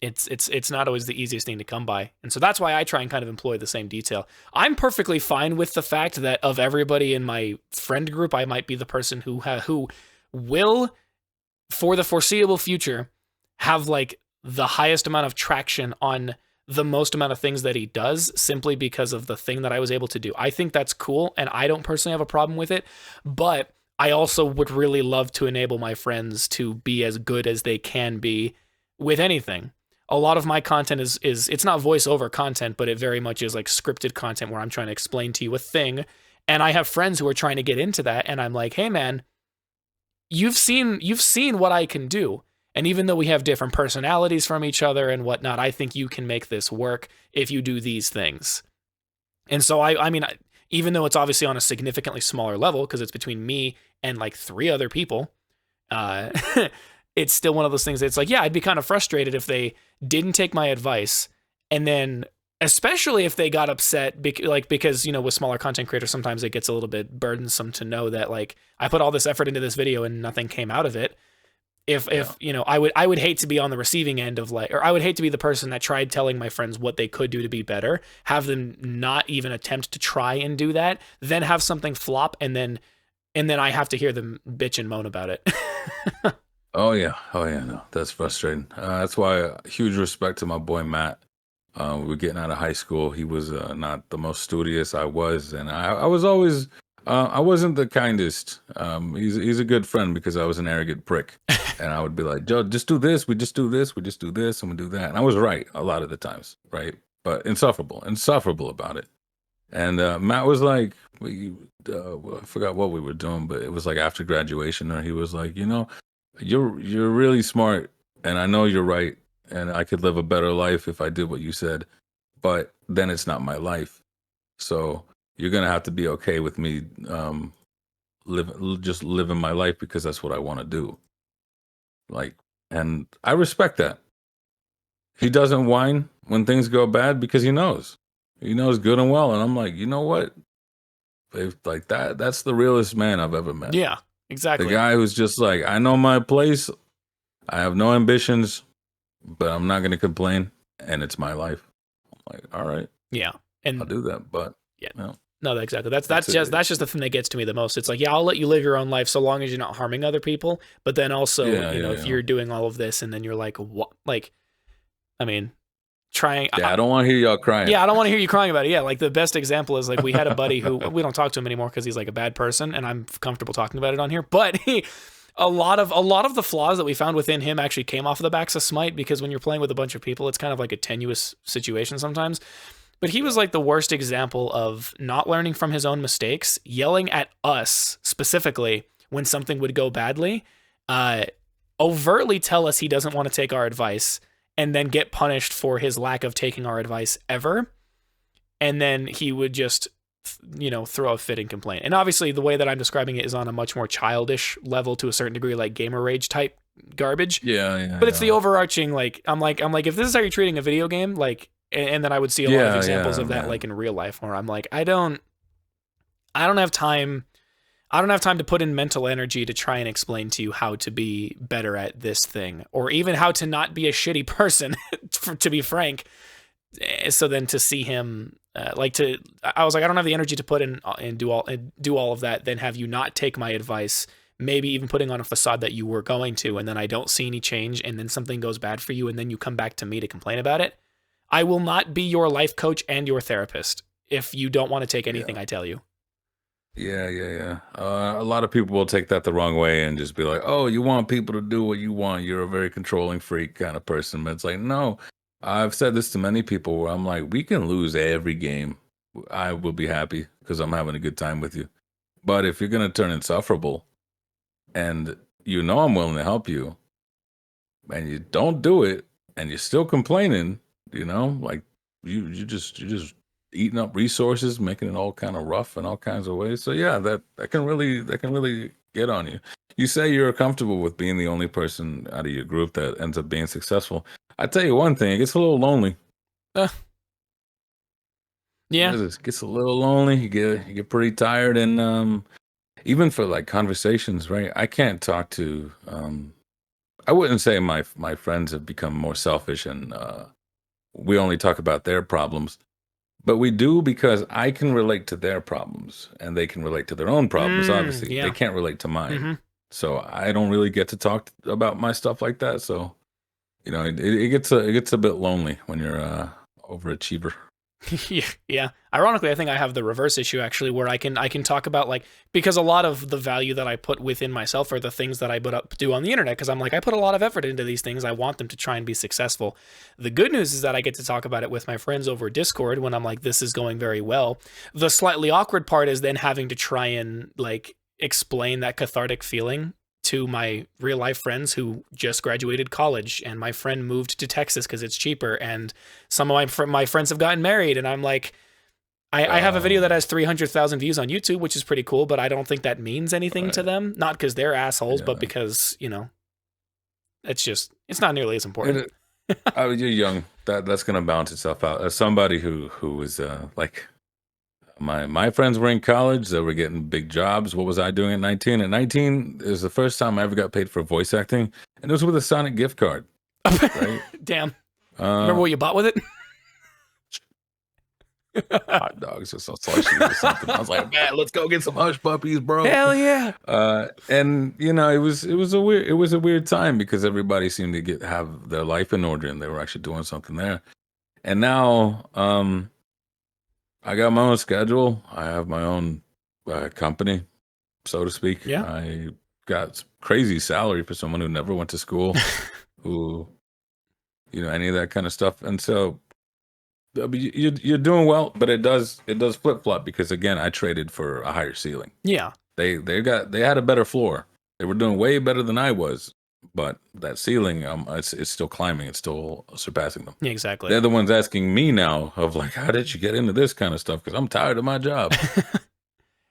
it's not always the easiest thing to come by. And so that's why I try and kind of employ the same detail. I'm perfectly fine with the fact that of everybody in my friend group, I might be the person who will for the foreseeable future have like the highest amount of traction on the most amount of things that he does simply because of the thing that I was able to do. I think that's cool and I don't personally have a problem with it, but I also would really love to enable my friends to be as good as they can be with anything. A lot of my content is it's not voiceover content, but it very much is like scripted content where I'm trying to explain to you a thing. And I have friends who are trying to get into that and I'm like, "Hey man, you've seen what I can do. And even though we have different personalities from each other and whatnot, I think you can make this work if you do these things." And so I mean, even though it's obviously on a significantly smaller level because it's between me and like three other people, uh, it's still one of those things. It's like, yeah, I'd be kind of frustrated if they didn't take my advice, and then especially if they got upset, because with smaller content creators, sometimes it gets a little bit burdensome to know that like I put all this effort into this video and nothing came out of it. If yeah. I would hate to be on the receiving end of like, or I would hate to be the person that tried telling my friends what they could do to be better, have them not even attempt to try and do that, then have something flop, and then I have to hear them bitch and moan about it. Oh yeah, no, that's frustrating. That's why huge respect to my boy Matt. We were getting out of high school. He was not the most studious I was, and I was always I wasn't the kindest. He's a good friend because I was an arrogant prick, and I would be like, Joe, just do this. We just do this. We just do this, and we do that. And I was right a lot of the times, right? But insufferable about it. And Matt was like, I forgot what we were doing, but it was like after graduation, or he was like, you're really smart, and I know you're right, and I could live a better life if I did what you said, but then it's not my life. So you're gonna have to be okay with me just living my life because that's what I want to do. Like, and I respect that. He doesn't whine when things go bad because he knows good and well. And I'm like, you know what? If like that's the realest man I've ever met. Yeah, The exactly. guy who's just like, I know my place. I have no ambitions. but I'm not going to complain, and it's my life. I'm like, all right, Yeah. I'll And do that, but yeah. no, No, exactly. That's that's just it. that's just the thing that gets to me the most. It's like, yeah, I'll let you live your own life so long as you're not harming other people. But then also, Yeah, yeah, if yeah. you're doing all of this and then you're like, what? Like, I mean, trying. Yeah, I don't want to hear y'all crying. Yeah, I don't want to hear you crying about it. Yeah, like the best example is like we had a buddy who we don't talk to him anymore because he's like a bad person, and I'm comfortable talking about it on here. But a lot of the flaws that we found within him actually came off of the backs of Smite because when you're playing with a bunch of people, it's kind of like a tenuous situation sometimes. But he was like the worst example of not learning from his own mistakes, yelling at us specifically when something would go badly, uh, overtly tell us he doesn't want to take our advice, and then get punished for his lack of taking our advice ever. And then he would just, throw a fit and complain. And obviously, the way that I'm describing it is on a much more childish level to a certain degree, like gamer rage type garbage. Yeah, yeah, But it's the yeah. overarching, like, I'm like, if this is how you're treating a video game, like, and then I would see a lot of Yeah, examples yeah, of that, man. like in real life, where I'm like, I don't have time. I don't have time to put in mental energy to try and explain to you how to be better at this thing, or even how to not be a shitty person, to be frank. So then to see him, I was like, I don't have the energy to put in and do all of that. Then have you not take my advice, maybe even putting on a facade that you were going to, and then I don't see any change, and then something goes bad for you, and then you come back to me to complain about it. I will not be your life coach and your therapist if you don't want to take anything Yeah. I tell you. Yeah, yeah, yeah. A lot of people will take that the wrong way and just be like, "Oh, you want people to do what you want. You're a very controlling freak kind of person." But it's like, no. I've said this to many people where I'm like, "We can lose every game. I will be happy because I'm having a good time with you. But if you're gonna turn insufferable and you know I'm willing to help you, and you don't do it, and you're still complaining, like you're just eating up resources, making it all kind of rough in all kinds of ways. So yeah, that can really get on you. You say you're comfortable with being the only person out of your group that ends up being successful. I tell you one thing, it gets a little lonely. Uh, yeah. It gets a little lonely. You get pretty tired, and even for like conversations, right? I can't talk to. I wouldn't say my friends have become more selfish and we only talk about their problems, but we do because I can relate to their problems and they can relate to their own problems. Obviously, they Yeah. can't relate to mine, Mm-hmm. so I don't really get to talk about my stuff like that. So it gets a bit lonely when you're overachiever. Yeah. Ironically, I think I have the reverse issue actually, where I can talk about like, because a lot of the value that I put within myself are the things that I do on the internet, because I'm like, I put a lot of effort into these things. I want them to try and be successful. The good news is that I get to talk about it with my friends over Discord when I'm like, this is going very well. The slightly awkward part is then having to try and like explain that cathartic feeling to my real life friends who just graduated college, and my friend moved to Texas because it's cheaper, and some of my friends have gotten married, and I'm like, I have a video that has 300,000 views on YouTube, which is pretty cool, but I don't think that means anything to Right. them. Not because they're assholes, but Yeah. because it's not nearly as important. It, you're young. That's gonna balance itself out. As somebody who was like my friends were in college, they were getting big jobs. What was I doing at 19? At 19 is the first time I ever got paid for voice acting, and it was with a Sonic gift card, right? Damn. Remember Uh, what you bought with it? hot dogs or some slushies or something. I was like, man, let's go get some hush puppies, bro. Hell yeah. And it was a weird time because everybody seemed to have their life in order and they were actually doing something there. And now, I got my own schedule. I have my own company, so to speak. Yeah. I got crazy salary for someone who never went to school, who, any of that kind of stuff. And so you're doing well, but it does flip flop because again, I traded for a higher ceiling. Yeah. They had a better floor. They were doing way better than I was, but that ceiling, it's still climbing. It's still surpassing them. Yeah, exactly. They're the ones asking me now of like, how did you get into this kind of stuff? Because I'm tired of my job.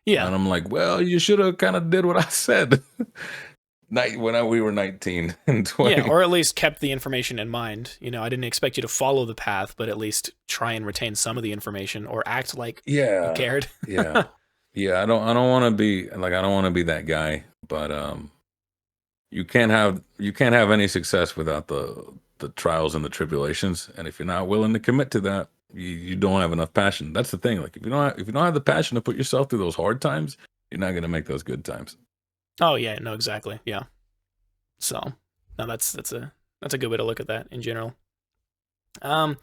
Yeah. And I'm like, well, you should have kind of did what I said. We were 19 and 20. Yeah, or at least kept the information in mind. I didn't expect you to follow the path, but at least try and retain some of the information or act like you Yeah, cared. yeah, yeah. I don't want to be like I don't want to be that guy. But you can't have any success without the trials and the tribulations. And if you're not willing to commit to that, you don't have enough passion. That's the thing. Like if you don't have the passion to put yourself through those hard times, you're not gonna make those good times. Oh yeah, no, exactly. Yeah. So, no, that's a good way to look at that in general. Um,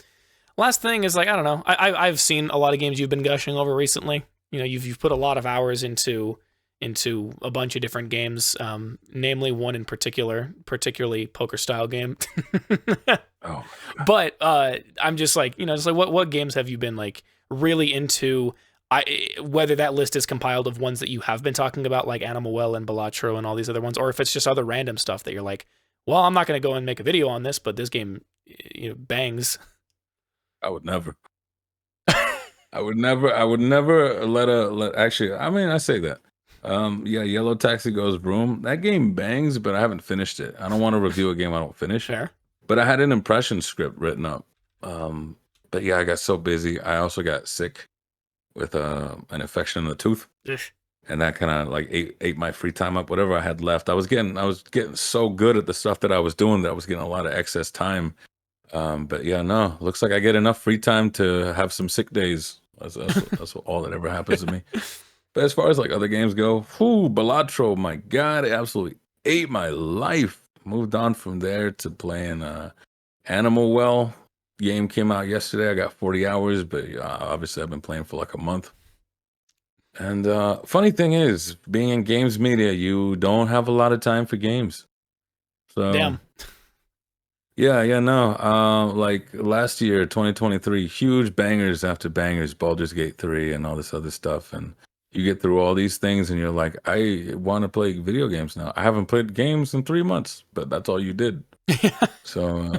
Last thing is like I don't know. I've seen a lot of games you've been gushing over recently. You know, you've put a lot of hours into a bunch of different games. Namely one in particular, particularly poker style game. Oh, But I'm just like just like what games have you been like really into? Whether that list is compiled of ones that you have been talking about, like Animal Well and Balatro and all these other ones, or if it's just other random stuff that you're like, well, I'm not going to go and make a video on this, but this game, bangs. I would never. I would never let actually, I mean, I say that. Yeah, Yellow Taxi Goes Broom. That game bangs, but I haven't finished it. I don't want to review a game I don't finish. Fair. But I had an impression script written up. But yeah, I got so busy. I also got sick with an infection in the tooth. Ugh. And that kind of like ate my free time up, whatever I had left. I was getting so good at the stuff that I was doing that I was getting a lot of excess time. But yeah, no, looks like I get enough free time to have some sick days. That's all that ever happens to me. But as far as like other games go, Balatro, my God, it absolutely ate my life. Moved on from there to playing Animal Well. Game came out yesterday. I got 40 hours, but obviously I've been playing for like a month. And funny thing is, being in games media, you don't have a lot of time for games. So Damn. yeah, no. Like last year, 2023, huge bangers after bangers, Baldur's Gate 3 and all this other stuff. And you get through all these things and you're like, I want to play video games now. I haven't played games in 3 months, but that's all you did. So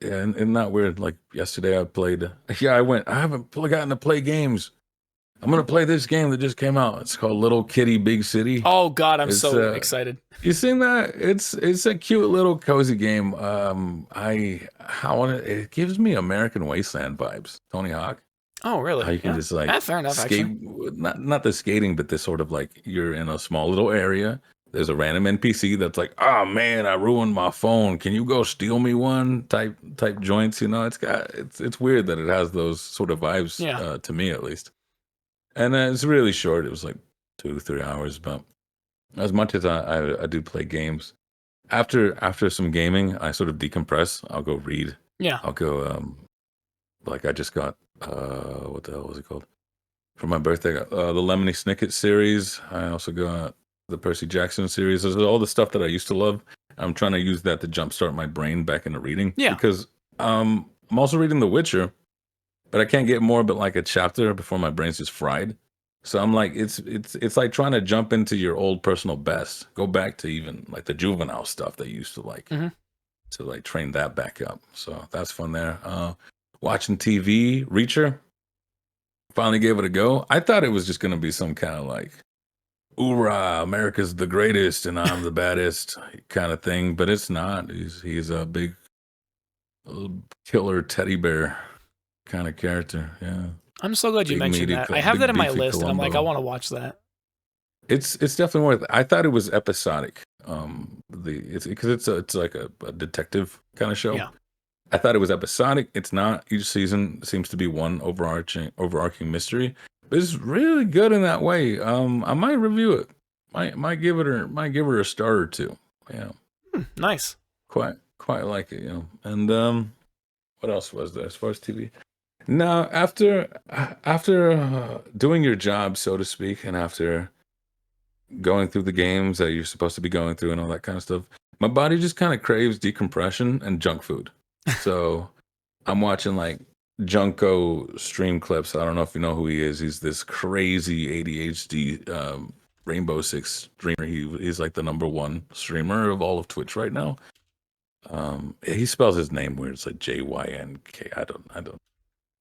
yeah, and not weird. Like yesterday I played, I haven't gotten to play games. I'm going to play this game that just came out. It's called Little Kitty Big City. Oh God, I'm It's so excited. You seen that? It's a cute little cozy game. It gives me American Wasteland vibes. Tony Hawk. Oh really? How you can Yeah. just like Fair enough. skate, Actually. not the skating, but this sort of like you're in a small little area. There's a random NPC that's like, oh man, I ruined my phone. Can you go steal me one? Type joints. It's weird that it has those sort of vibes. Yeah. To me at least. And it's really short. It was like 2-3 hours, but as much as I do play games, after some gaming, I sort of decompress. I'll go read. Yeah. I'll go like I just got what the hell was it called? For my birthday, I got the Lemony Snicket series. I also got the Percy Jackson series. There's all the stuff that I used to love. I'm trying to use that to jumpstart my brain back into reading. Yeah. Because I'm also reading The Witcher, but I can't get more but like a chapter before my brain's just fried. So I'm like, it's like trying to jump into your old personal best. Go back to even like the juvenile stuff that you used to like Mhm. to like train that back up. So that's fun there. Watching TV, Reacher. Finally gave it a go. I thought it was just gonna be some kind of like, "Hoorah, America's the greatest and I'm the baddest" kind of thing, but it's not. He's a big killer teddy bear kind of character. Yeah. I'm so glad you Big mentioned meaty, that. I have big that in my beefy list, and I'm like, I Columbo. want to watch that. It's definitely worth it. I thought it was episodic. It's because it's like a detective kind of show. Yeah. I thought it was episodic. It's not. Each season seems to be one overarching mystery. But it's really good in that way. I might review it. Might give it a star or two. Yeah, Nice. quite like it. And what else was there as far as TV? Now after doing your job, so to speak, and after going through the games that you're supposed to be going through and all that kind of stuff, my body just kind of craves decompression and junk food. So I'm watching like Junko stream clips. I don't know if you know who he is. He's this crazy ADHD Rainbow Six streamer. He's like the number one streamer of all of Twitch right now. He spells his name weird. It's like JYNK. I don't.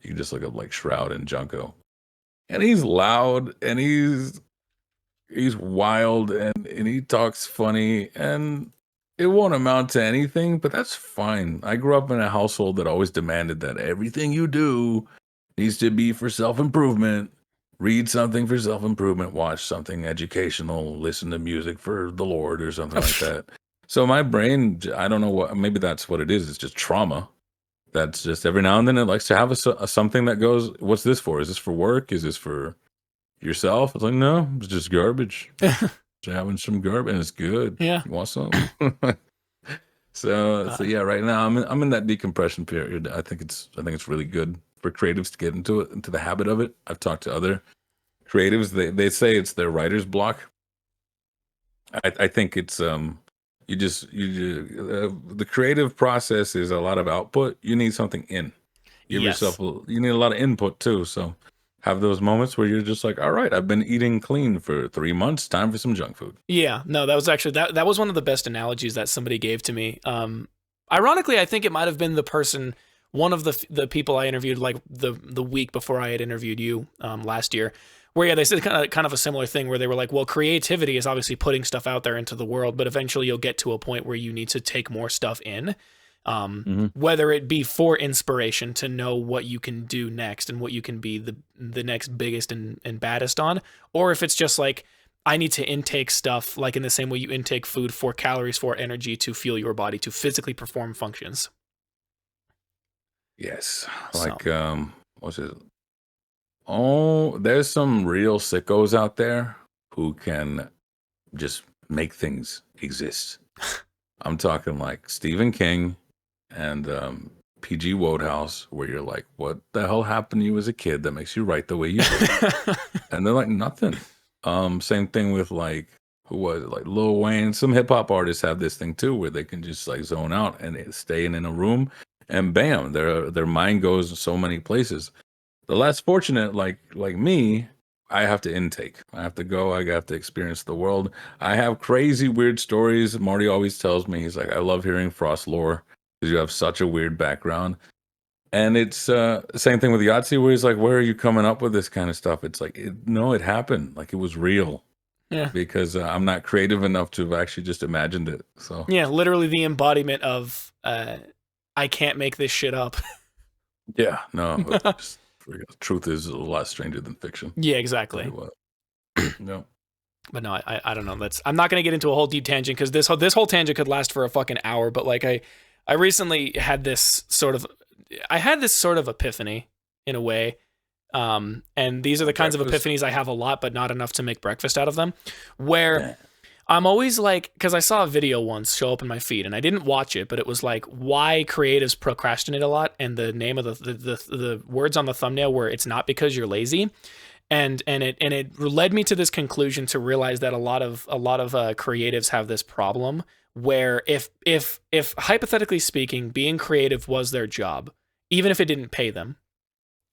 You can just look up like Shroud and Junko. And he's loud and he's wild and he talks funny and it won't amount to anything, but that's fine. I grew up in a household that always demanded that everything you do needs to be for self-improvement. Read something for self-improvement, watch something educational, listen to music for the Lord or something like that. So my brain, I don't know what, maybe that's what it is. It's just trauma. That's just every now and then it likes to have a something that goes, what's this for? Is this for work? Is this for yourself? It's like, no, it's just garbage. Just having some garbage and it's good. Yeah. You want some? So yeah, right now I'm in that decompression period. I think it's really good for creatives to get into it, into the habit of it. I've talked to other creatives. They say it's their writer's block. I think it's the creative process is a lot of output. You need something in. Give Yes. yourself you need a lot of input too. So have those moments where you're just like, all right, I've been eating clean for 3 months. Time for some junk food. Yeah, no, that was actually that was one of the best analogies that somebody gave to me. Ironically, I think it might have been one of the people I interviewed like the week before I had interviewed you last year, where yeah, they said kind of a similar thing where they were like, well, creativity is obviously putting stuff out there into the world, but eventually you'll get to a point where you need to take more stuff in. Hmm. Whether it be for inspiration to know what you can do next and what you can be the next biggest and baddest on, or if it's just like I need to intake stuff like in the same way you intake food for calories, for energy to fuel your body to physically perform functions. Yes, So, like what's it? Oh, there's some real sickos out there who can just make things exist. I'm talking like Stephen King and PG Wodehouse, where you're like, what the hell happened to you as a kid that makes you write the way you do? And they're like, nothing. Same thing with like, who was it? Like Lil Wayne. Some hip hop artists have this thing too, where they can just like zone out and stay in a room, and bam, their mind goes so many places. The less fortunate, like me, I have to intake. I have to go. I have to experience the world. I have crazy, weird stories. Marty always tells me, he's like, I love hearing Frost lore because you have such a weird background. And it's same thing with Yahtzee, where he's like, where are you coming up with this kind of stuff? It's like, no, it happened. Like it was real yeah. because I'm not creative enough to have actually just imagined it. So Yeah, literally the embodiment of I can't make this shit up. yeah, no, just, truth is a lot stranger than fiction. Yeah, Tell exactly. you what, no. But no, I don't know. I'm not gonna get into a whole deep tangent because this whole tangent could last for a fucking hour. But like I recently had this sort of epiphany in a way. And these are the kinds of Breakfast. epiphanies I have a lot, but not enough to make breakfast out of them. Where Yeah. I'm always like, because I saw a video once show up in my feed, and I didn't watch it, but it was like why creatives procrastinate a lot, and the name of the words on the thumbnail were "It's not because you're lazy," and it led me to this conclusion to realize that a lot of creatives have this problem where if hypothetically speaking, being creative was their job, even if it didn't pay them,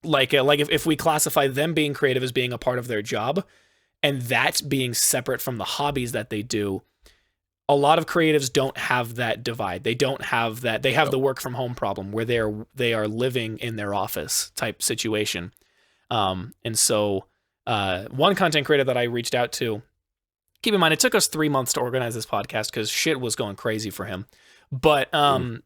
like if we classify them being creative as being a part of their job and that being separate from the hobbies that they do, a lot of creatives don't have that divide. They don't have that. They have No. the work from home problem where they are living in their office type situation. And so one content creator that I reached out to, keep in mind, it took us 3 months to organize this podcast because shit was going crazy for him. But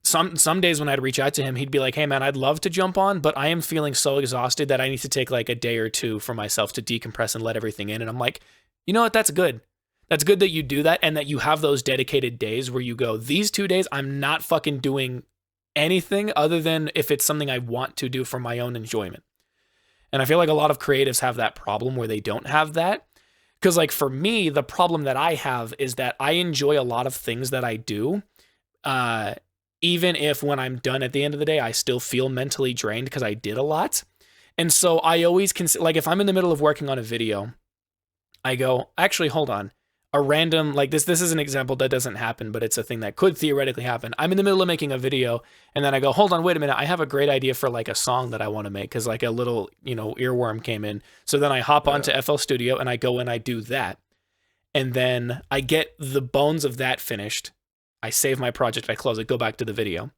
some days when I'd reach out to him, he'd be like, "Hey man, I'd love to jump on, but I am feeling so exhausted that I need to take like a day or two for myself to decompress and let everything in." And I'm like, you know what? That's good. That's good that you do that and that you have those dedicated days where you go, these 2 days, I'm not fucking doing anything other than if it's something I want to do for my own enjoyment. And I feel like a lot of creatives have that problem where they don't have that. Because like for me, the problem that I have is that I enjoy a lot of things that I do. Uh, Even if when I'm done at the end of the day, I still feel mentally drained because I did a lot. And so I always consider, like if I'm in the middle of working on a video, I go, actually, hold on. A random, like this is an example that doesn't happen, but it's a thing that could theoretically happen. I'm in the middle of making a video and then I go, hold on, wait a minute. I have a great idea for like a song that I want to make because like a little, earworm came in. So then I hop onto FL Studio and I go and I do that. And then I get the bones of that finished. I save my project, I close it, go back to the video.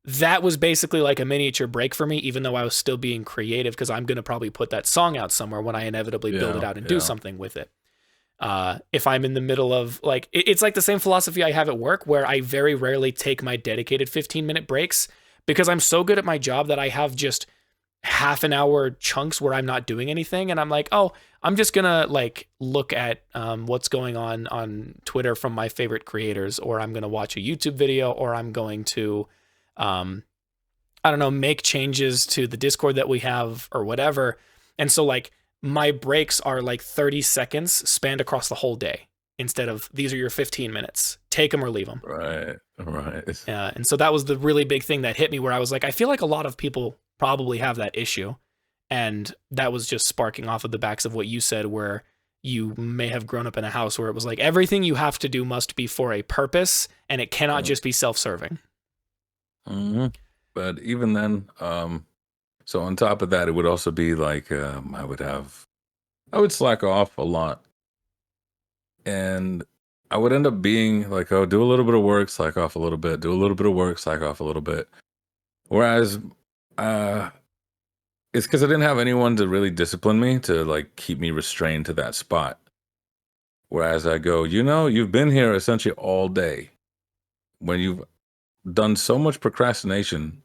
That was basically like a miniature break for me, even though I was still being creative because I'm going to probably put that song out somewhere when I inevitably build it out and do something with it. If I'm in the middle of like, it's like the same philosophy I have at work where I very rarely take my dedicated 15-minute breaks because I'm so good at my job that I have just half an hour chunks where I'm not doing anything, and I'm like, oh, I'm just gonna like look at what's going on Twitter from my favorite creators, or I'm gonna watch a YouTube video, or I'm going to um, I don't know, make changes to the Discord that we have or whatever. And so like my breaks are like 30 seconds spanned across the whole day instead of these are your 15 minutes. Take them or leave them. Right. Right. And so that was the really big thing that hit me where I was like, I feel like a lot of people probably have that issue. And that was just sparking off of the backs of what you said, where you may have grown up in a house where it was like everything you have to do must be for a purpose and it cannot just be self-serving. Mm-hmm. But even then, so on top of that, it would also be like I would slack off a lot, and I would end up being like, oh, do a little bit of work, slack off a little bit, do a little bit of work, slack off a little bit. Whereas, uh, it's because I didn't have anyone to really discipline me to like keep me restrained to that spot. Whereas I go, you've been here essentially all day. When you've done so much procrastination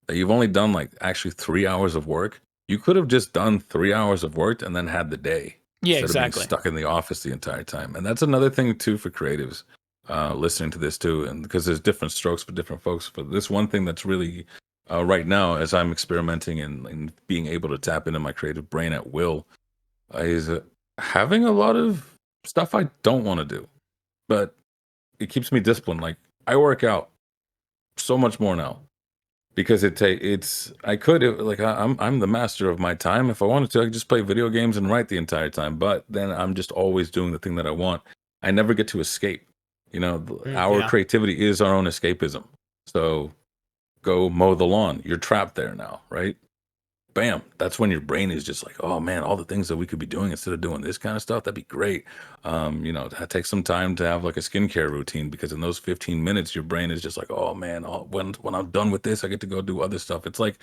that you've only done like actually 3 hours of work, you could have just done 3 hours of work and then had the day Yeah, instead of being exactly. stuck in the office the entire time. And that's another thing too for creatives listening to this too, and because there's different strokes for different folks. But this one thing that's really right now, as I'm experimenting and being able to tap into my creative brain at will, is having a lot of stuff I don't want to do, but it keeps me disciplined. Like I work out so much more now because I'm the master of my time. If I wanted to, I could just play video games and write the entire time. But then I'm just always doing the thing that I want. I never get to escape. Our Yeah. creativity is our own escapism. So go mow the lawn. You're trapped there now, right? Bam. That's when your brain is just like, oh man, all the things that we could be doing instead of doing this kind of stuff, that'd be great. Take some time to have like a skincare routine because in those 15 minutes, your brain is just like, oh man, when I'm done with this, I get to go do other stuff. It's like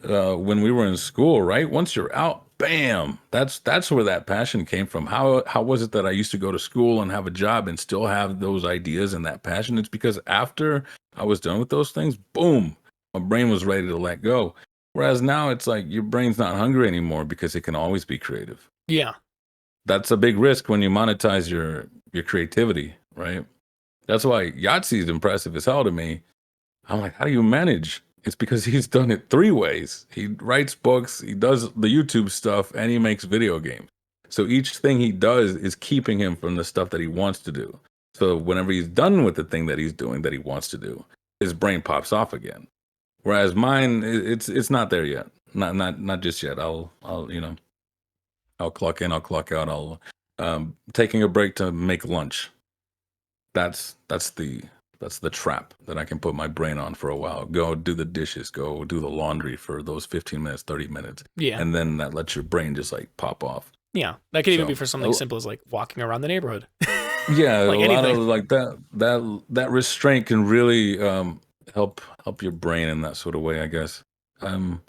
when we were in school, right? Once you're out, bam, that's where that passion came from. How was it that I used to go to school and have a job and still have those ideas and that passion? It's because after I was done with those things, boom, my brain was ready to let go. Whereas now it's like your brain's not hungry anymore because it can always be creative. Yeah. That's a big risk when you monetize your creativity, right? That's why Yahtzee is impressive as hell to me. I'm like, how do you manage? It's because he's done it 3 ways. He writes books, he does the YouTube stuff, and he makes video games. So each thing he does is keeping him from the stuff that he wants to do. So whenever he's done with the thing that he's doing that he wants to do, his brain pops off again. Whereas mine, it's not there yet. Not just yet. I'll clock in, I'll clock out. I'll taking a break to make lunch. That's the trap that I can put my brain on for a while. Go do the dishes, go do the laundry for those 15 minutes, 30 minutes. Yeah. And then that lets your brain just like pop off. Yeah. That could even be So for something simple as like walking around the neighborhood. yeah, Like a lot of anything. like that restraint can really help your brain in that sort of way, I guess. Um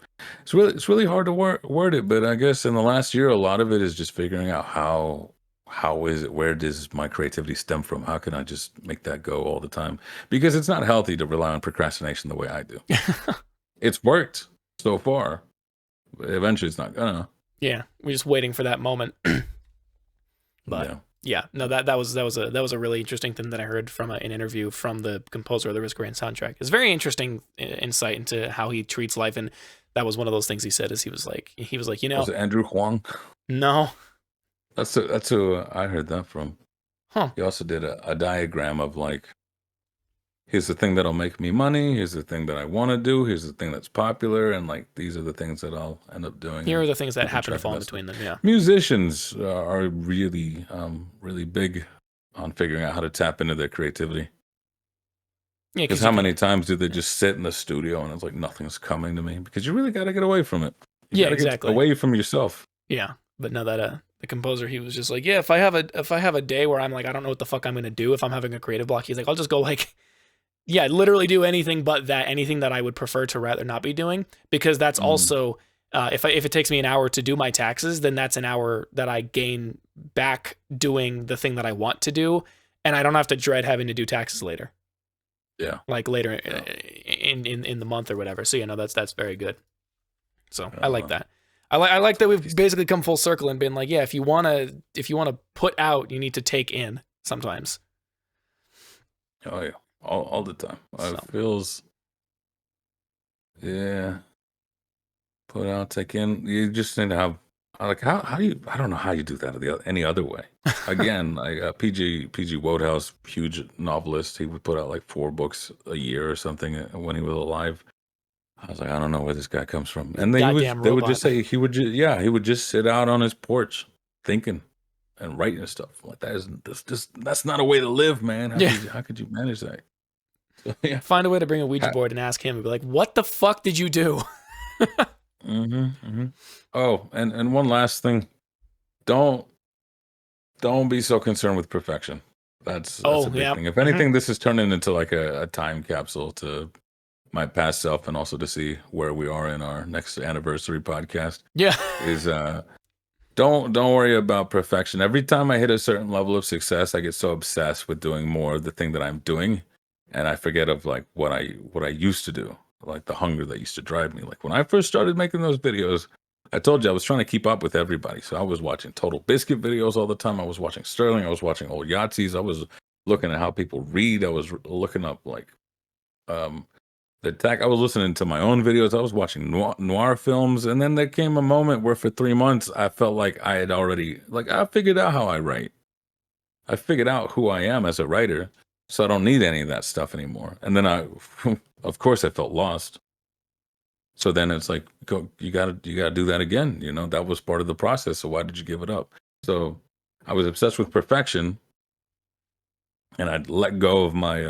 it's really hard to word it, but I guess in the last year a lot of it is just figuring out how is it, where does my creativity stem from? How can I just make that go all the time? Because it's not healthy to rely on procrastination the way I do. It's worked so far, but eventually it's not gonna. Yeah. We're just waiting for that moment. But Yeah. yeah, no, that was a really interesting thing that I heard from an interview from the composer of the Risk Grand soundtrack. It's very interesting insight into how he treats life, and that was one of those things he said. Is he was like, Was it Andrew Huang? no, That's who I heard that from. huh, He also did a diagram of like, here's the thing that'll make me money. Here's the thing that I want to do. Here's the thing that's popular, and like these are the things that I'll end up doing. here And are the things that keeping happen to track of fall in that stuff. between them. Yeah, Musicians are really, really big on figuring out how to tap into their creativity. yeah, Because because how you can, many times do they just sit in the studio and it's like nothing's coming to me? Because you really got to get away from it. You yeah, got to get exactly, away from yourself. yeah. But no, that the composer, he was just like, yeah, if I have a day where I'm like, I don't know what the fuck I'm gonna do if I'm having a creative block, he's like, I'll just go like, yeah, literally do anything but that, anything that I would prefer to rather not be doing, because that's Mm, also if it takes me an hour to do my taxes, then that's an hour that I gain back doing the thing that I want to do, and I don't have to dread having to do taxes later, yeah. like later Yeah. in the month or whatever. So yeah, no, that's very good. So I like that. I like that we've basically come full circle and been like, yeah, if you wanna put out, you need to take in sometimes. Oh yeah, all the time. So. It feels, yeah. Put out, take in. You just need to have like how do you? I don't know how you do that any other way. Again, like PG Wodehouse, huge novelist. He would put out like 4 books a year or something when he was alive. I was like, I don't know where this guy comes from. And Goddamn they would just robot. say he would just sit out on his porch thinking and writing stuff. Like that's not a way to live, man. How could you manage that? So, yeah. Find a way to bring a Ouija board and ask him and be like, what the fuck did you do? Oh, and one last thing. Don't be so concerned with perfection. That's a big thing. If anything, this is turning into like a time capsule to my past self, and also to see where we are in our next anniversary podcast. Yeah. Is don't worry about perfection. Every time I hit a certain level of success, I get so obsessed with doing more of the thing that I'm doing, and I forget of like what I used to do, like the hunger that used to drive me. Like when I first started making those videos, I told you I was trying to keep up with everybody. So I was watching Total Biscuit videos all the time. I was watching Sterling. I was watching old Yahtzees. I was looking at how people read. I was looking up like the tech. I was listening to my own videos. I was watching noir films. And then there came a moment where for 3 months, I felt like I had already, like I figured out how I write. I figured out who I am as a writer. So I don't need any of that stuff anymore. And then of course I felt lost. So then it's like, you gotta do that again. You know, that was part of the process. So why did you give it up? So I was obsessed with perfection, and I'd let go of my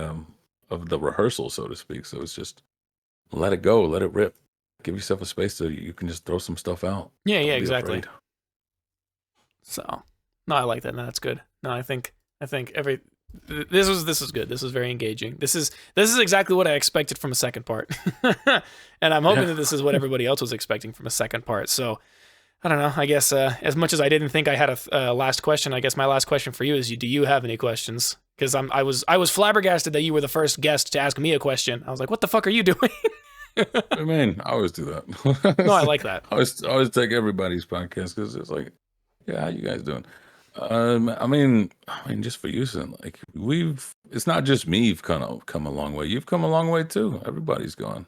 of the rehearsal, so to speak. So it's just let it go, let it rip. Give yourself a space so you can just throw some stuff out. Yeah, Don't yeah, be exactly. afraid. So, no, I like that. No, that's good. No, I think this is good. This is very engaging. This is exactly what I expected from a second part. And I'm hoping that this is what everybody else was expecting from a second part. So, I don't know. I guess as much as I didn't think I had a last question, I guess my last question for you is: do you have any questions? Because I was flabbergasted that you were the first guest to ask me a question. I was like, what the fuck are you doing? I mean, I always do that. No, I like that. I always take everybody's podcast because it's like, yeah, how you guys doing? I mean, just for you, son, like it's not just me. You've kind of come a long way. You've come a long way too. Everybody's gone.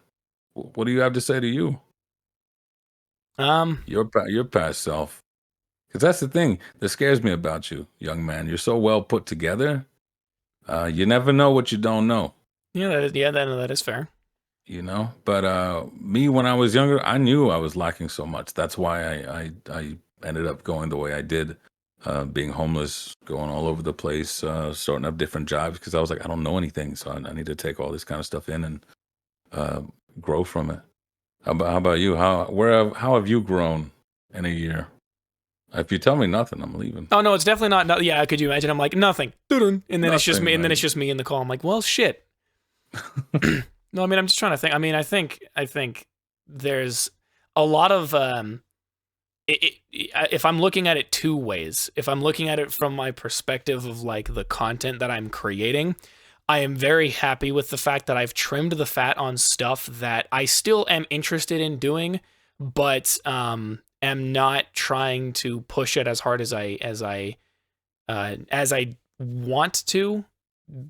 What do you have to say to you? Your past self. Because that's the thing that scares me about you, young man. You're so well put together. You never know what you don't know. Yeah, that is fair. You know, but me when I was younger, I knew I was lacking so much. That's why I ended up going the way I did. Being homeless, going all over the place, starting up different jobs because I was like, I don't know anything, so I need to take all this kind of stuff in and grow from it. How about you? How have you grown in a year? If you tell me nothing, I'm leaving. Oh no, it's definitely not. No, yeah, could you imagine? I'm like nothing, and then it's just me, and then it's just me in the call. I'm like, well, shit. No, I mean, I'm just trying to think. I mean, I think there's a lot of if I'm looking at it 2 ways, if I'm looking at it from my perspective of like the content that I'm creating, I am very happy with the fact that I've trimmed the fat on stuff that I still am interested in doing, but am not trying to push it as hard as I want to,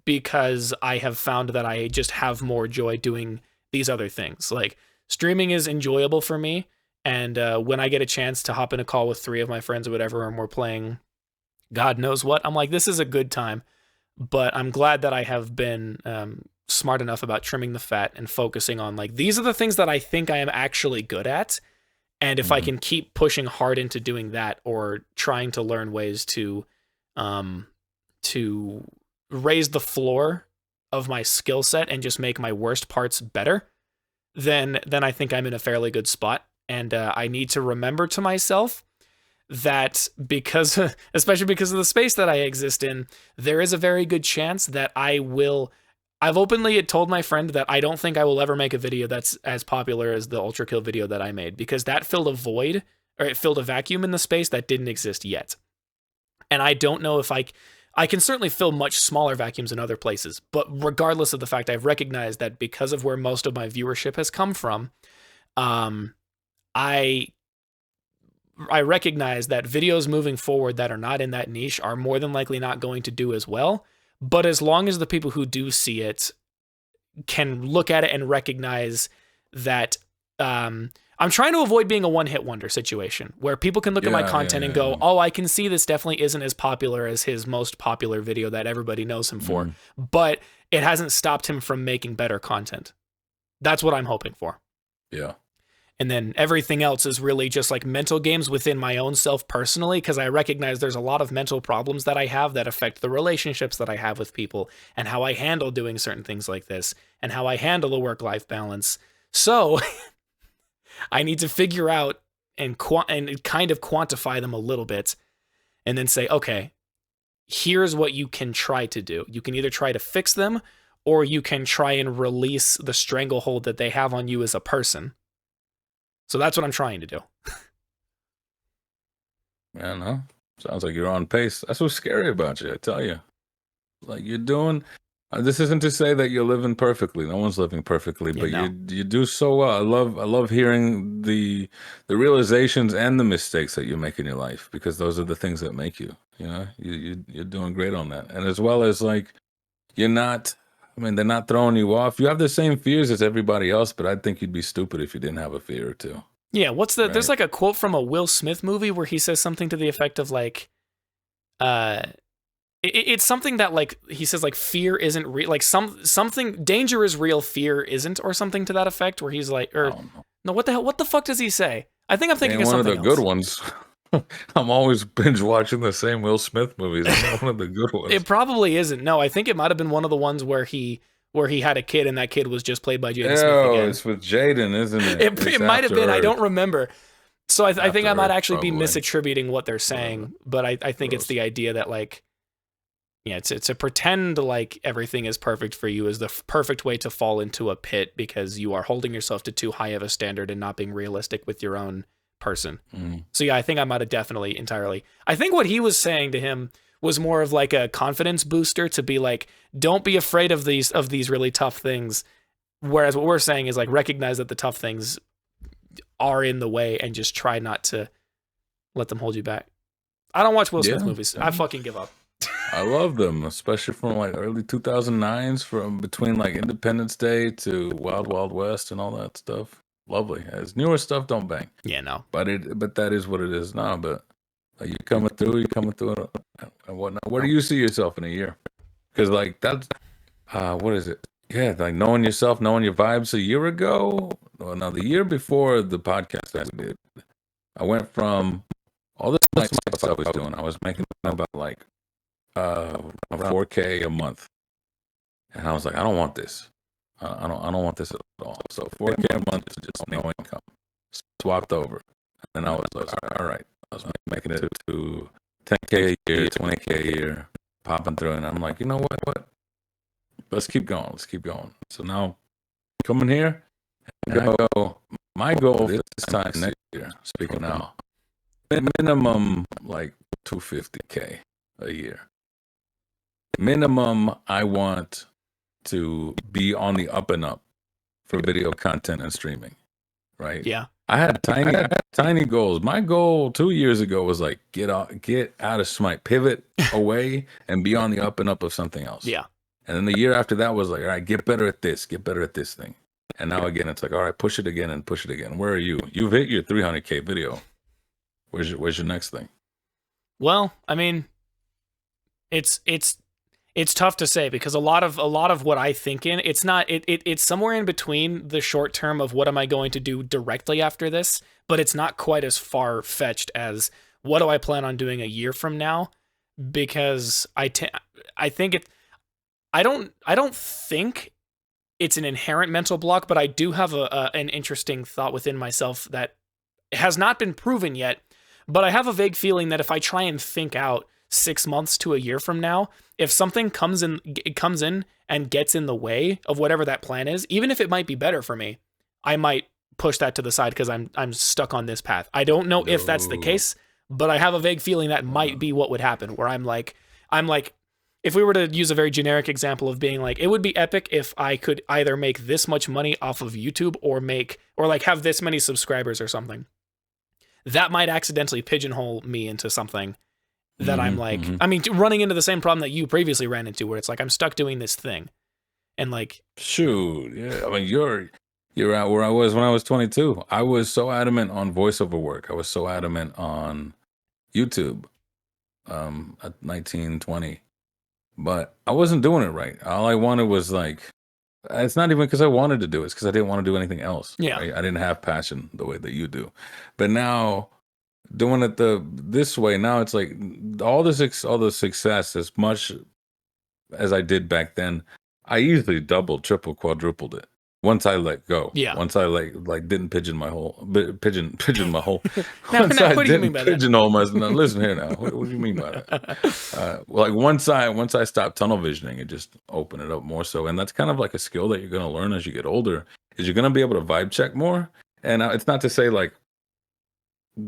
because I have found that I just have more joy doing these other things. Like streaming is enjoyable for me. And when I get a chance to hop in a call with 3 of my friends or whatever, and we're playing God knows what, I'm like, this is a good time. But I'm glad that I have been smart enough about trimming the fat and focusing on like, these are the things that I think I am actually good at. And if I can keep pushing hard into doing that, or trying to learn ways to raise the floor of my skill set and just make my worst parts better, then I think I'm in a fairly good spot. And I need to remember to myself that especially because of the space that I exist in, there is a very good chance that I've openly told my friend that I don't think I will ever make a video that's as popular as the Ultra Kill video that I made, because that filled a void, or it filled a vacuum in the space that didn't exist yet. And I don't know if I can certainly fill much smaller vacuums in other places, but regardless of the fact, I've recognized that because of where most of my viewership has come from, I recognize that videos moving forward that are not in that niche are more than likely not going to do as well. But as long as the people who do see it can look at it and recognize that I'm trying to avoid being a one-hit wonder situation where people can look at my content and go, oh, I can see this definitely isn't as popular as his most popular video that everybody knows him for, but it hasn't stopped him from making better content. That's what I'm hoping for. Yeah. And then everything else is really just like mental games within my own self personally, because I recognize there's a lot of mental problems that I have that affect the relationships that I have with people and how I handle doing certain things like this and how I handle a work-life balance. So I need to figure out and kind of quantify them a little bit and then say, okay, here's what you can try to do. You can either try to fix them or you can try and release the stranglehold that they have on you as a person. So that's what I'm trying to do. Yeah, no. Sounds like you're on pace. That's what's scary about you, I tell you. Like you're doing. This isn't to say that you're living perfectly. No one's living perfectly, but you do so well. I love hearing the realizations and the mistakes that you make in your life, because those are the things that make you. You know, you're doing great on that, and as well as like you're not. I mean, they're not throwing you off. You have the same fears as everybody else, but I think you'd be stupid if you didn't have a fear or two. Yeah, there's like a quote from a Will Smith movie where he says something to the effect of like, it's something that like, he says like fear isn't real, like something, danger is real, fear isn't, or something to that effect, where he's like, or no, what the fuck does he say? I think I'm thinking of something else. One of the good ones. I'm always binge watching the same Will Smith movies. One of the good ones. It probably isn't. No, I think it might have been one of the ones where he had a kid and that kid was just played by Jaden Smith again. Oh, it's with Jaden, isn't it? It might have been. I don't remember. So I think I might actually be misattributing what they're saying, but I think it's the idea that like, yeah, to pretend like everything is perfect for you is the perfect way to fall into a pit, because you are holding yourself to too high of a standard and not being realistic with your own person. So yeah, I think I might have definitely entirely. I think what he was saying to him was more of like a confidence booster to be like, don't be afraid of these really tough things. Whereas what we're saying is like, recognize that the tough things are in the way and just try not to let them hold you back. I don't watch Will Smith movies. I fucking give up. I love them, especially from like early 2009s, from between like Independence Day to Wild Wild West and all that stuff. Lovely. As newer stuff don't bang. Yeah, no. But that is what it is now. But you're coming through and whatnot. Where do you see yourself in a year? Because like that's what is it? Yeah, like knowing yourself, knowing your vibes a year ago. Well, no, the year before the podcast I did, I went from all this nice stuff I was doing. I was making about like 4K a month, and I was like, I don't want this. I don't want this at all. So 4K a month is just no income. Swapped over, and I was like, all right. I was making it to 10K a year, 20K a year, popping through, and I'm like, you know what? Let's keep going. Let's keep going. So now, coming here, and I go. My goal this time next year. Speaking now, minimum like 250K a year. Minimum, I want to be on the up and up for video content and streaming, right? Yeah. I had tiny goals. My goal 2 years ago was like get out of Smite, pivot away, and be on the up and up of something else. Yeah. And then the year after that was like, all right, get better at this thing. And now again, it's like, all right, push it again and push it again. Where are you? You've hit your 300K video. Where's your next thing? Well, I mean, it's tough to say, because a lot of what I think in, it's somewhere in between the short term of what am I going to do directly after this, but it's not quite as far fetched as what do I plan on doing a year from now, because I don't think it's an inherent mental block, but I do have an interesting thought within myself that has not been proven yet, but I have a vague feeling that if I try and think out 6 months to a year from now, if something comes in and gets in the way of whatever that plan is, even if it might be better for me, I might push that to the side because I'm stuck on this path. I don't know if that's the case, but I have a vague feeling that might be what would happen, where I'm like, if we were to use a very generic example of being like, it would be epic if I could either make this much money off of YouTube or like have this many subscribers or something. That might accidentally pigeonhole me into something that I'm like, I mean, running into the same problem that you previously ran into, where it's like I'm stuck doing this thing, and like, shoot, yeah. I mean, you're out where I was when I was 22. I was so adamant on voiceover work. I was so adamant on YouTube at 19, 20. But I wasn't doing it right. All I wanted was like, it's not even because I wanted to do it. It's because I didn't want to do anything else. yeah, Right? I didn't have passion the way that you do. But now doing it this way, now it's like all the success, as much as I did back then, I easily doubled, triple, quadrupled it. Once I let go, yeah. once I like didn't pigeon my hole, pigeon my hole. Now, Once now, I what do you mean didn't by that? pigeonhole myself. Now, listen here now. What do you mean by that? Like once I stopped tunnel visioning, it just opened it up more so, and that's kind of like a skill that you're gonna learn as you get older. Is you're gonna be able to vibe check more, and it's not to say like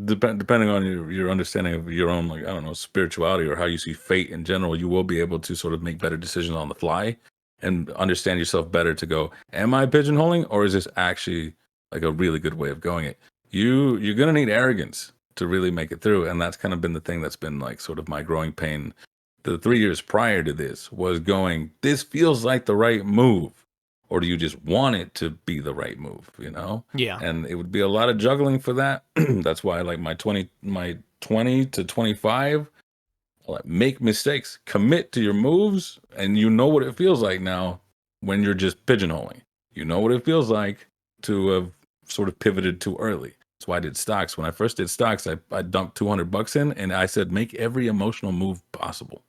depending on your understanding of your own, like, I don't know, spirituality or how you see fate in general, you will be able to sort of make better decisions on the fly and understand yourself better to go, am I pigeonholing, or is this actually like a really good way of going it? You're gonna need arrogance to really make it through, and that's kind of been the thing that's been like sort of my growing pain. The 3 years prior to this was going, this feels like the right move, or do you just want it to be the right move, you know? Yeah. And it would be a lot of juggling for that. That's why like my 20 to 25, like make mistakes, commit to your moves, and you know what it feels like now when you're just pigeonholing. You know what it feels like to have sort of pivoted too early. That's why I did stocks. When I first did stocks, I dumped $200 in, and I said, make every emotional move possible.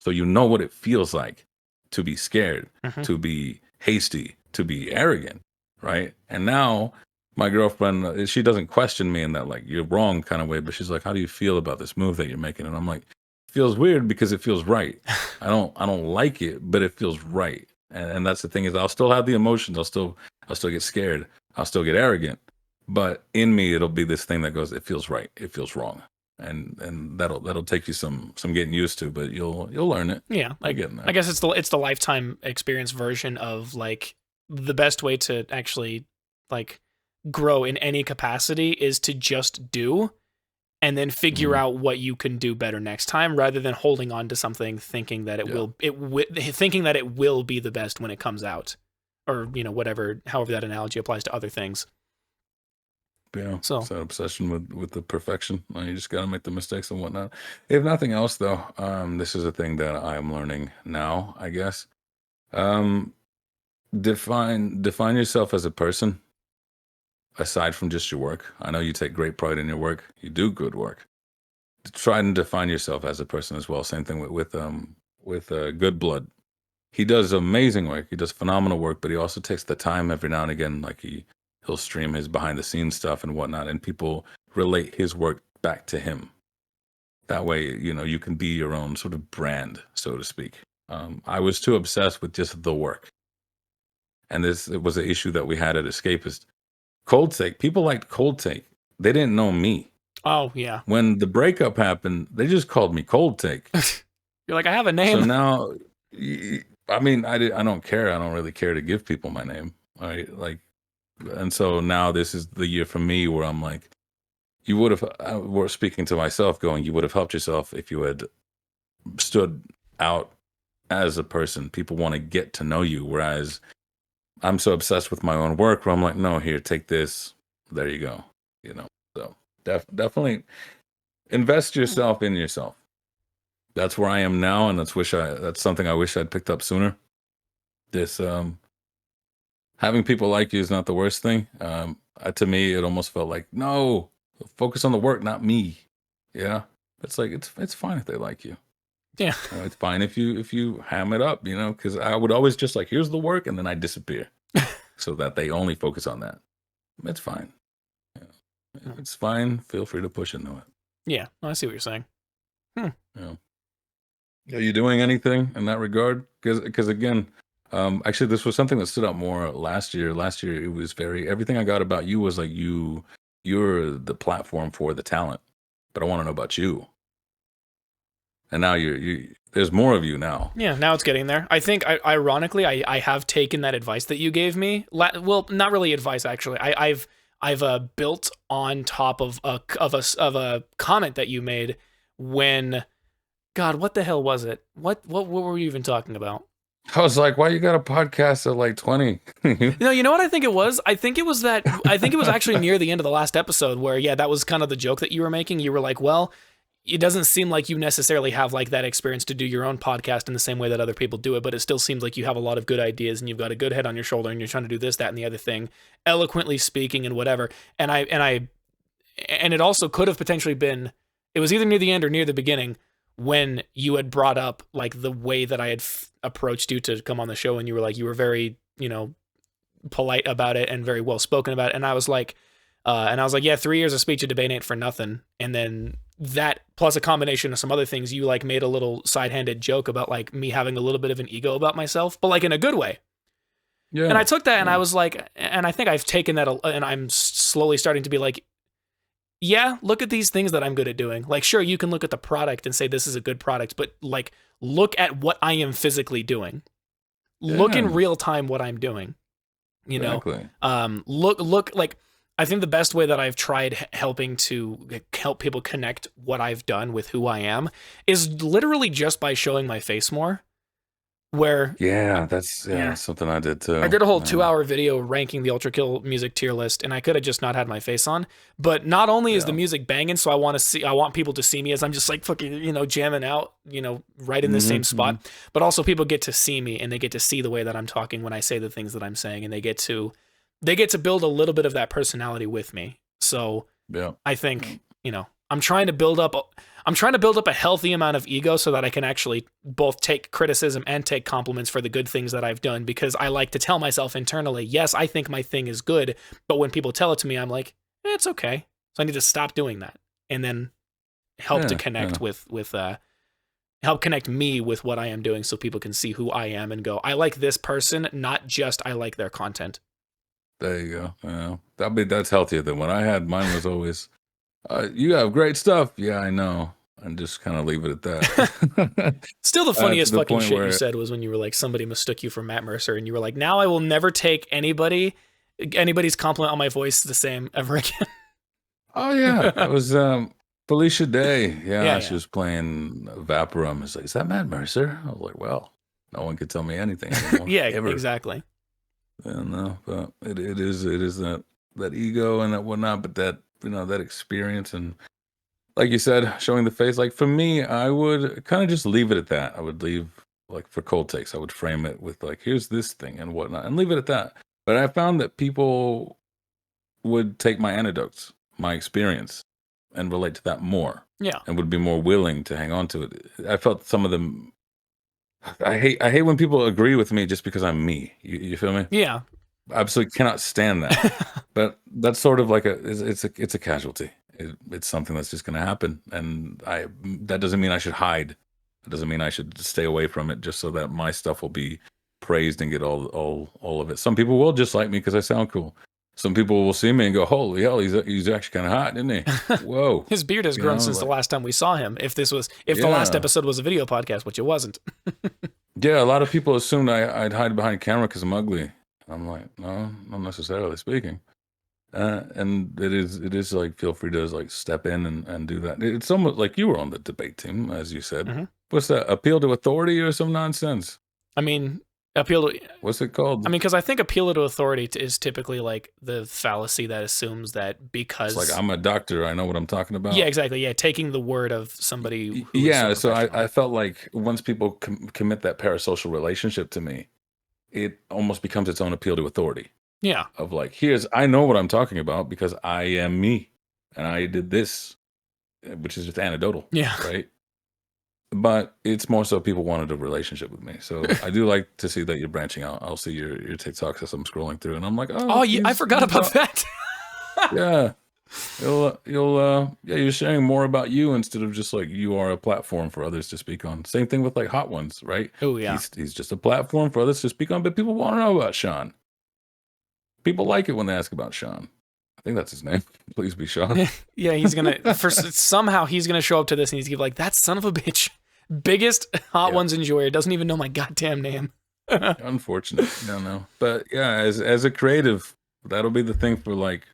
So you know what it feels like to be scared, to be hasty, to be arrogant, right? And now my girlfriend, she doesn't question me in that like you're wrong kind of way, but she's like, "How do you feel about this move that you're making?" And I'm like, "It feels weird because it feels right. I don't like it, but it feels right." And that's the thing, is I'll still have the emotions. I'll still get scared. I'll still get arrogant, but in me it'll be this thing that goes, "It feels right. It feels wrong." And that'll take you some getting used to, but you'll learn it. Yeah, like getting there. I guess it's the lifetime experience version of like the best way to actually like grow in any capacity is to just do and then figure out what you can do better next time, rather than holding on to something thinking that thinking that it will be the best when it comes out, or whatever, however that analogy applies to other things. Yeah, So it's that obsession with the perfection. You just got to make the mistakes and whatnot. If nothing else, though, this is a thing that I'm learning now, I guess. Um, define yourself as a person aside from just your work. I know you take great pride in your work. You do good work. Try and define yourself as a person as well. Same thing with Good Blood. He does amazing work. He does phenomenal work, but he also takes the time every now and again, like he'll stream his behind the scenes stuff and whatnot, and people relate his work back to him. That way, you can be your own sort of brand, so to speak. I was too obsessed with just the work, and it was an issue that we had at Escapist. Cold Take, people liked Cold Take. They didn't know me. oh yeah, When the breakup happened, they just called me Cold Take. you're like, I have a name. So now, I mean, I don't care. I don't really care to give people my name. All right, like, and so now this is the year for me where I'm like, you would have. We're speaking to myself, going, you would have helped yourself if you had stood out as a person. People want to get to know you, whereas I'm so obsessed with my own work where I'm like, no, here, take this. There you go. So definitely invest yourself in yourself. That's where I am now, and that's something I wish I'd picked up sooner. This having people like you is not the worst thing. To me, it almost felt like, no, focus on the work, not me. Yeah, it's like it's fine if they like you. Yeah, It's fine if you ham it up, because I would always just like, here's the work, and then I disappear, so that they only focus on that. It's fine. Yeah. If it's fine, feel free to push into it. yeah, I see what you're saying. Yeah. Are you doing anything in that regard? Because again, actually, this was something that stood out more last year. Last year, it was everything I got about you was like you're the platform for the talent. But I want to know about you. and now you there's more of you now. Yeah, now it's getting there. I think, ironically, I have taken that advice that you gave me. Well, not really advice actually. I've built on top of a comment that you made when, God, what the hell was it? What were we even talking about? I was like, why you got a podcast at like 20? No, you know what I think it was? I think it was actually near the end of the last episode where, yeah, that was kind of the joke that you were making. You were like, well, it doesn't seem like you necessarily have like that experience to do your own podcast in the same way that other people do it, but it still seems like you have a lot of good ideas and you've got a good head on your shoulder and you're trying to do this, that, and the other thing, eloquently speaking and whatever. And it also could have potentially been, it was either near the end or near the beginning when you had brought up like the way that I had approached you to come on the show, and you were like, you were very, polite about it and very well spoken about it. And I was like, yeah, 3 years of speech and debate ain't for nothing. And then that plus a combination of some other things, you like made a little side-handed joke about like me having a little bit of an ego about myself, but like in a good way. Yeah. And I took that and I was like, and I think I've taken that and I'm slowly starting to be like, yeah, look at these things that I'm good at doing. Like, sure, you can look at the product and say this is a good product, but like, look at what I am physically doing. Yeah. Look in real time what I'm doing. Exactly. Look like, I think the best way that I've tried helping to help people connect what I've done with who I am is literally just by showing my face more. Where that's something I did too. I did a whole 2-hour video ranking the Ultra Kill music tier list, and I could have just not had my face on. But not only is the music banging, so I want people to see me as I'm just like fucking jamming out, right in the same spot. But also people get to see me and they get to see the way that I'm talking when I say the things that I'm saying, and they get to build a little bit of that personality with me. So I think I'm trying to build up a healthy amount of ego so that I can actually both take criticism and take compliments for the good things that I've done, because I like to tell myself internally, yes, I think my thing is good, but when people tell it to me, I'm like, it's okay. So I need to stop doing that and then help to connect help connect me with what I am doing so people can see who I am and go, I like this person, not just I like their content. There you go. That's healthier than what I had. Mine was always, you have great stuff. Yeah, I know. And just kind of leave it at that. Still the funniest fucking shit you said was when you were like, somebody mistook you for Matt Mercer, and you were like, now I will never take anybody's compliment on my voice the same ever again. Oh yeah. It was Felicia Day. Yeah, she was playing Vaporum. It's like, is that Matt Mercer? I was like, well, no one could tell me anything anymore. Ever. Exactly. Yeah, no, but it is that ego and that whatnot, but that that experience, and like you said, showing the face. Like for me, I would kind of just leave it at that. I would leave, like for cold takes, I would frame it with like, here's this thing and whatnot, and leave it at that. But I found that people would take my anecdotes, my experience, and relate to that more. Yeah, and would be more willing to hang on to it. I felt some of them. I hate when people agree with me just because I'm me. You feel me? Yeah. I absolutely cannot stand that. But that's sort of like it's a casualty. It's something that's just going to happen, and that doesn't mean I should hide. It doesn't mean I should stay away from it just so that my stuff will be praised and get all of it. Some people will just like me because I sound cool. Some people will see me and go, "Holy hell, he's actually kind of hot, isn't he?" Whoa, his beard has grown since the last time we saw him. If the last episode was a video podcast, which it wasn't. Yeah, a lot of people assumed I'd hide behind camera because I'm ugly. I'm like, no, not necessarily speaking. And it is like, feel free to like step in and do that. It's almost like you were on the debate team, as you said. Mm-hmm. What's that? Appeal to authority or some nonsense? I mean, appeal to... What's it called? I mean, because I think appeal to authority is typically like the fallacy that assumes that because... It's like, I'm a doctor, I know what I'm talking about. Yeah, exactly. Yeah, taking the word of somebody who yeah, so I felt like once people commit that parasocial relationship to me, it almost becomes its own appeal to authority. Yeah. Of like, I know what I'm talking about because I am me. And I did this, which is just anecdotal. Yeah. Right? But it's more so people wanted a relationship with me. So I do like to see that you're branching out. I'll see your TikToks as I'm scrolling through, and I'm like, oh yeah, I forgot about that. Yeah. You're sharing more about you instead of just like you are a platform for others to speak on. Same thing with like Hot Ones, right? Oh yeah. He's just a platform for others to speak on, but people want to know about Sean. People like it when they ask about Sean. I think that's his name. Please be Sean. Yeah, he's gonna somehow he's gonna show up to this and he's gonna be like, that son of a bitch. Biggest Hot Yeah. Ones enjoyer doesn't even know my goddamn name. Unfortunate. No, no. But yeah, as a creative, that'll be the thing for like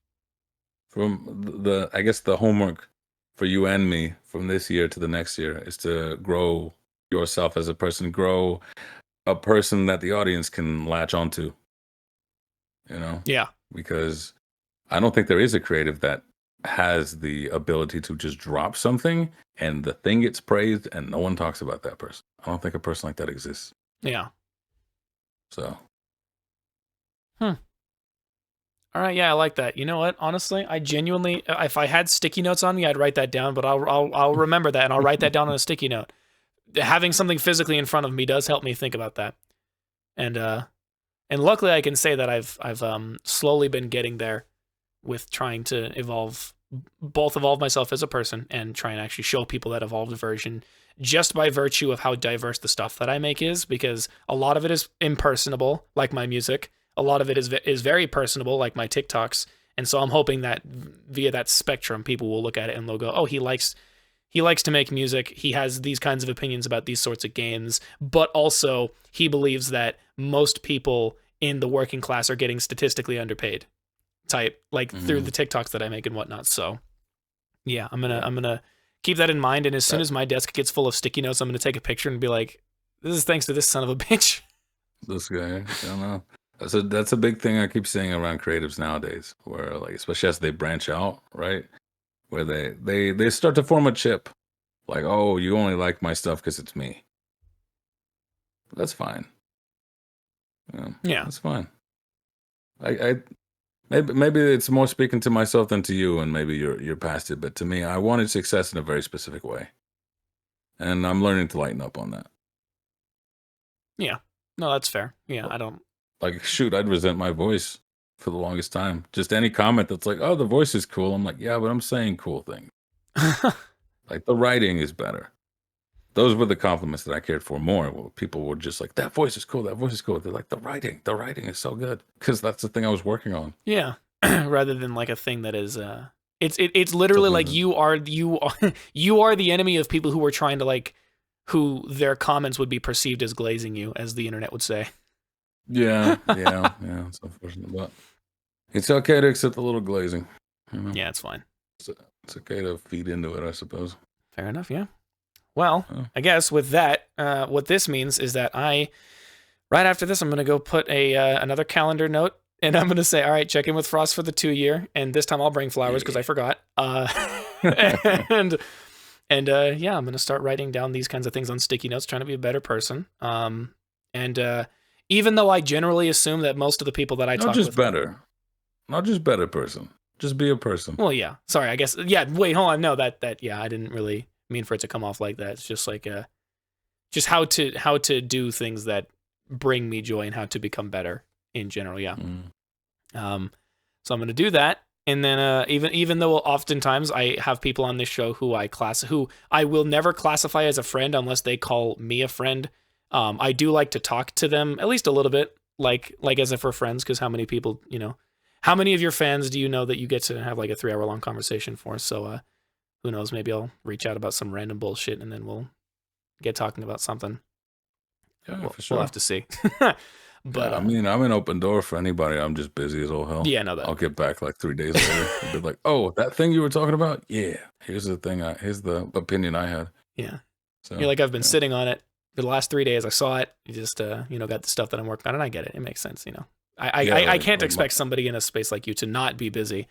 from the I guess the homework for you and me from this year to the next year is to grow yourself as a person, grow a person that the audience can latch onto, you know? Yeah. Because I don't think there is a creative that has the ability to just drop something and the thing gets praised and no one talks about that person. I don't think a person like that exists. Yeah. So All right, yeah, I like that. You know what? Honestly, I genuinely, if I had sticky notes on me, I'd write that down. But I'll remember that, and I'll write that down on a sticky note. Having something physically in front of me does help me think about that. And luckily, I can say that I've slowly been getting there with trying to evolve myself as a person and try and actually show people that evolved version just by virtue of how diverse the stuff that I make is, because a lot of it is impersonable, like my music. A lot of it is very personable, like my TikToks. And so I'm hoping that via that spectrum, people will look at it and they'll go, oh, he likes to make music. He has these kinds of opinions about these sorts of games, but also he believes that most people in the working class are getting statistically underpaid type, like through the TikToks that I make and whatnot. So yeah, I'm gonna keep that in mind. And as soon as my desk gets full of sticky notes, I'm gonna take a picture and be like, this is thanks to this son of a bitch. this guy, I don't know. That's a big thing I keep seeing around creatives nowadays, where like especially as they branch out, right? Where they start to form a chip, like, oh, you only like my stuff because it's me. That's fine. Yeah. That's fine. I maybe it's more speaking to myself than to you, and maybe you're past it. But to me, I wanted success in a very specific way, and I'm learning to lighten up on that. Yeah. No, that's fair. Yeah, I don't. Like, shoot, I'd resent my voice for the longest time. Just any comment that's like, oh, the voice is cool. I'm like, yeah, but I'm saying cool things. Like, the writing is better. Those were the compliments that I cared for more. Well, people were just like, that voice is cool. That voice is cool. They're like, the writing is so good. Because that's the thing I was working on. Yeah. Rather than like a thing that is, it's literally like you are the enemy of people who are trying to like, who their comments would be perceived as glazing you, as the internet would say. Yeah. It's unfortunate, but it's okay to accept a little glazing. You know? Yeah, it's fine. It's okay to feed into it, I suppose. Fair enough. Yeah. Well, I guess with that, what this means is that right after this, I'm going to go put another calendar note, and I'm going to say, all right, check in with Frost for the 2 year. And this time I'll bring flowers because I forgot. And yeah, I'm going to start writing down these kinds of things on sticky notes, trying to be a better person. And even though I generally assume that most of the people that I talk with... Not just better person. Just be a person. Well, yeah. Sorry, I guess... Yeah, wait, hold on. No, yeah, I didn't really mean for it to come off like that. It's just like just how to do things that bring me joy and how to become better in general. Yeah. So I'm going to do that. And then even though oftentimes I have people on this show who I will never classify as a friend unless they call me a friend. I do like to talk to them at least a little bit, like as if we're friends, because how many people, how many of your fans do you know that you get to have like a 3-hour long conversation for? So who knows, maybe I'll reach out about some random bullshit and then we'll get talking about something. Yeah, for sure. We'll have to see. But yeah, I mean, I'm an open door for anybody. I'm just busy as all hell. Yeah, no, that. I'll get back like 3 days later and be like, oh, that thing you were talking about? Yeah. Here's the opinion I had. Yeah. So, you're like, I've been sitting on it for the last 3 days. I saw it. You just, got the stuff that I'm working on, and I get it. It makes sense, I can't expect somebody in a space like you to not be busy.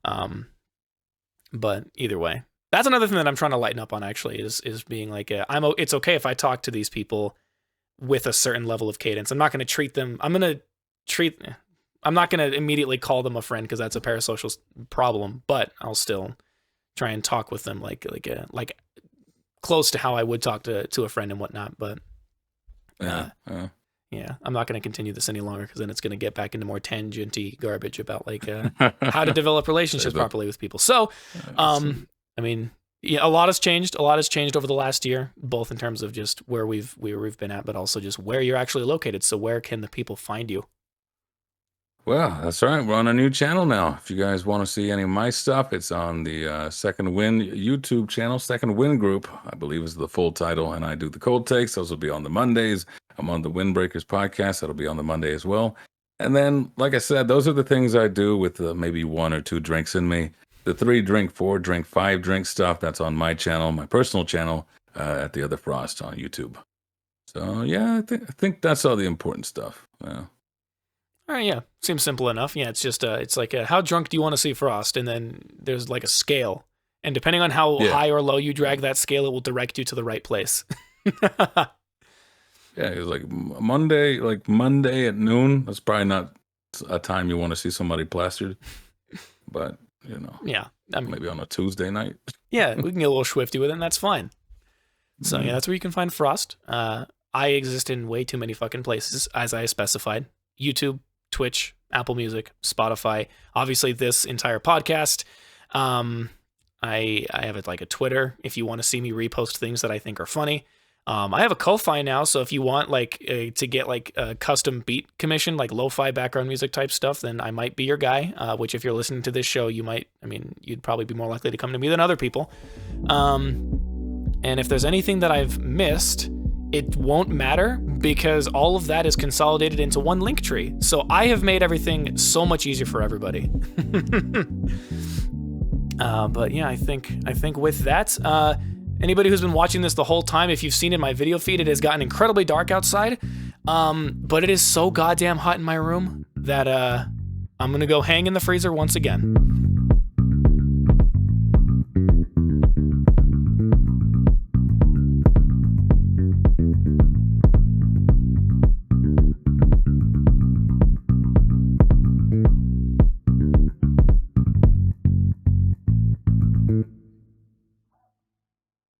But either way, that's another thing that I'm trying to lighten up on, actually, is being like, it's okay if I talk to these people with a certain level of cadence. I'm not going to treat them. I'm not going to immediately call them a friend because that's a parasocial problem, but I'll still try and talk with them like close to how I would talk to a friend and whatnot. But yeah, I'm not going to continue this any longer because then it's going to get back into more tangenty garbage about like how to develop relationships properly with people. So, I mean, yeah, a lot has changed. A lot has changed over the last year, both in terms of just where we've been at, but also just where you're actually located. So where can the people find you? Well, that's right. We're on a new channel now. If you guys want to see any of my stuff, it's on the Second Wind YouTube channel. Second Wind Group, I believe, is the full title. And I do the cold takes. Those will be on the Mondays. I'm on the Windbreakers podcast. That'll be on the Monday as well. And then, like I said, those are the things I do with maybe 1 or 2 drinks in me. The 3 drink, 4 drink, 5 drink stuff, that's on my channel, my personal channel, at The Other Frost on YouTube. So, yeah, I think that's all the important stuff. Yeah. All right, yeah, seems simple enough. Yeah, it's just it's like how drunk do you want to see Frost, and then there's like a scale, and depending on how high or low you drag that scale, it will direct you to the right place. Yeah, it's like Monday at noon. That's probably not a time you want to see somebody plastered, but yeah, I mean, maybe on a Tuesday night. Yeah, we can get a little swifty with it, and that's fine. So yeah, that's where you can find Frost. I exist in way too many fucking places, as I specified: YouTube, Twitch, Apple Music, Spotify, obviously this entire podcast. I have like a Twitter if you want to see me repost things that I think are funny. I have a Ko-Fi now, so if you want like to get like a custom beat commission, like lo-fi background music type stuff, then I might be your guy, which if you're listening to this show, you'd probably be more likely to come to me than other people. And if there's anything that I've missed, it won't matter because all of that is consolidated into one link tree. So I have made everything so much easier for everybody. But yeah, I think with that, anybody who's been watching this the whole time, if you've seen in my video feed, it has gotten incredibly dark outside. But it is so goddamn hot in my room that I'm gonna go hang in the freezer once again.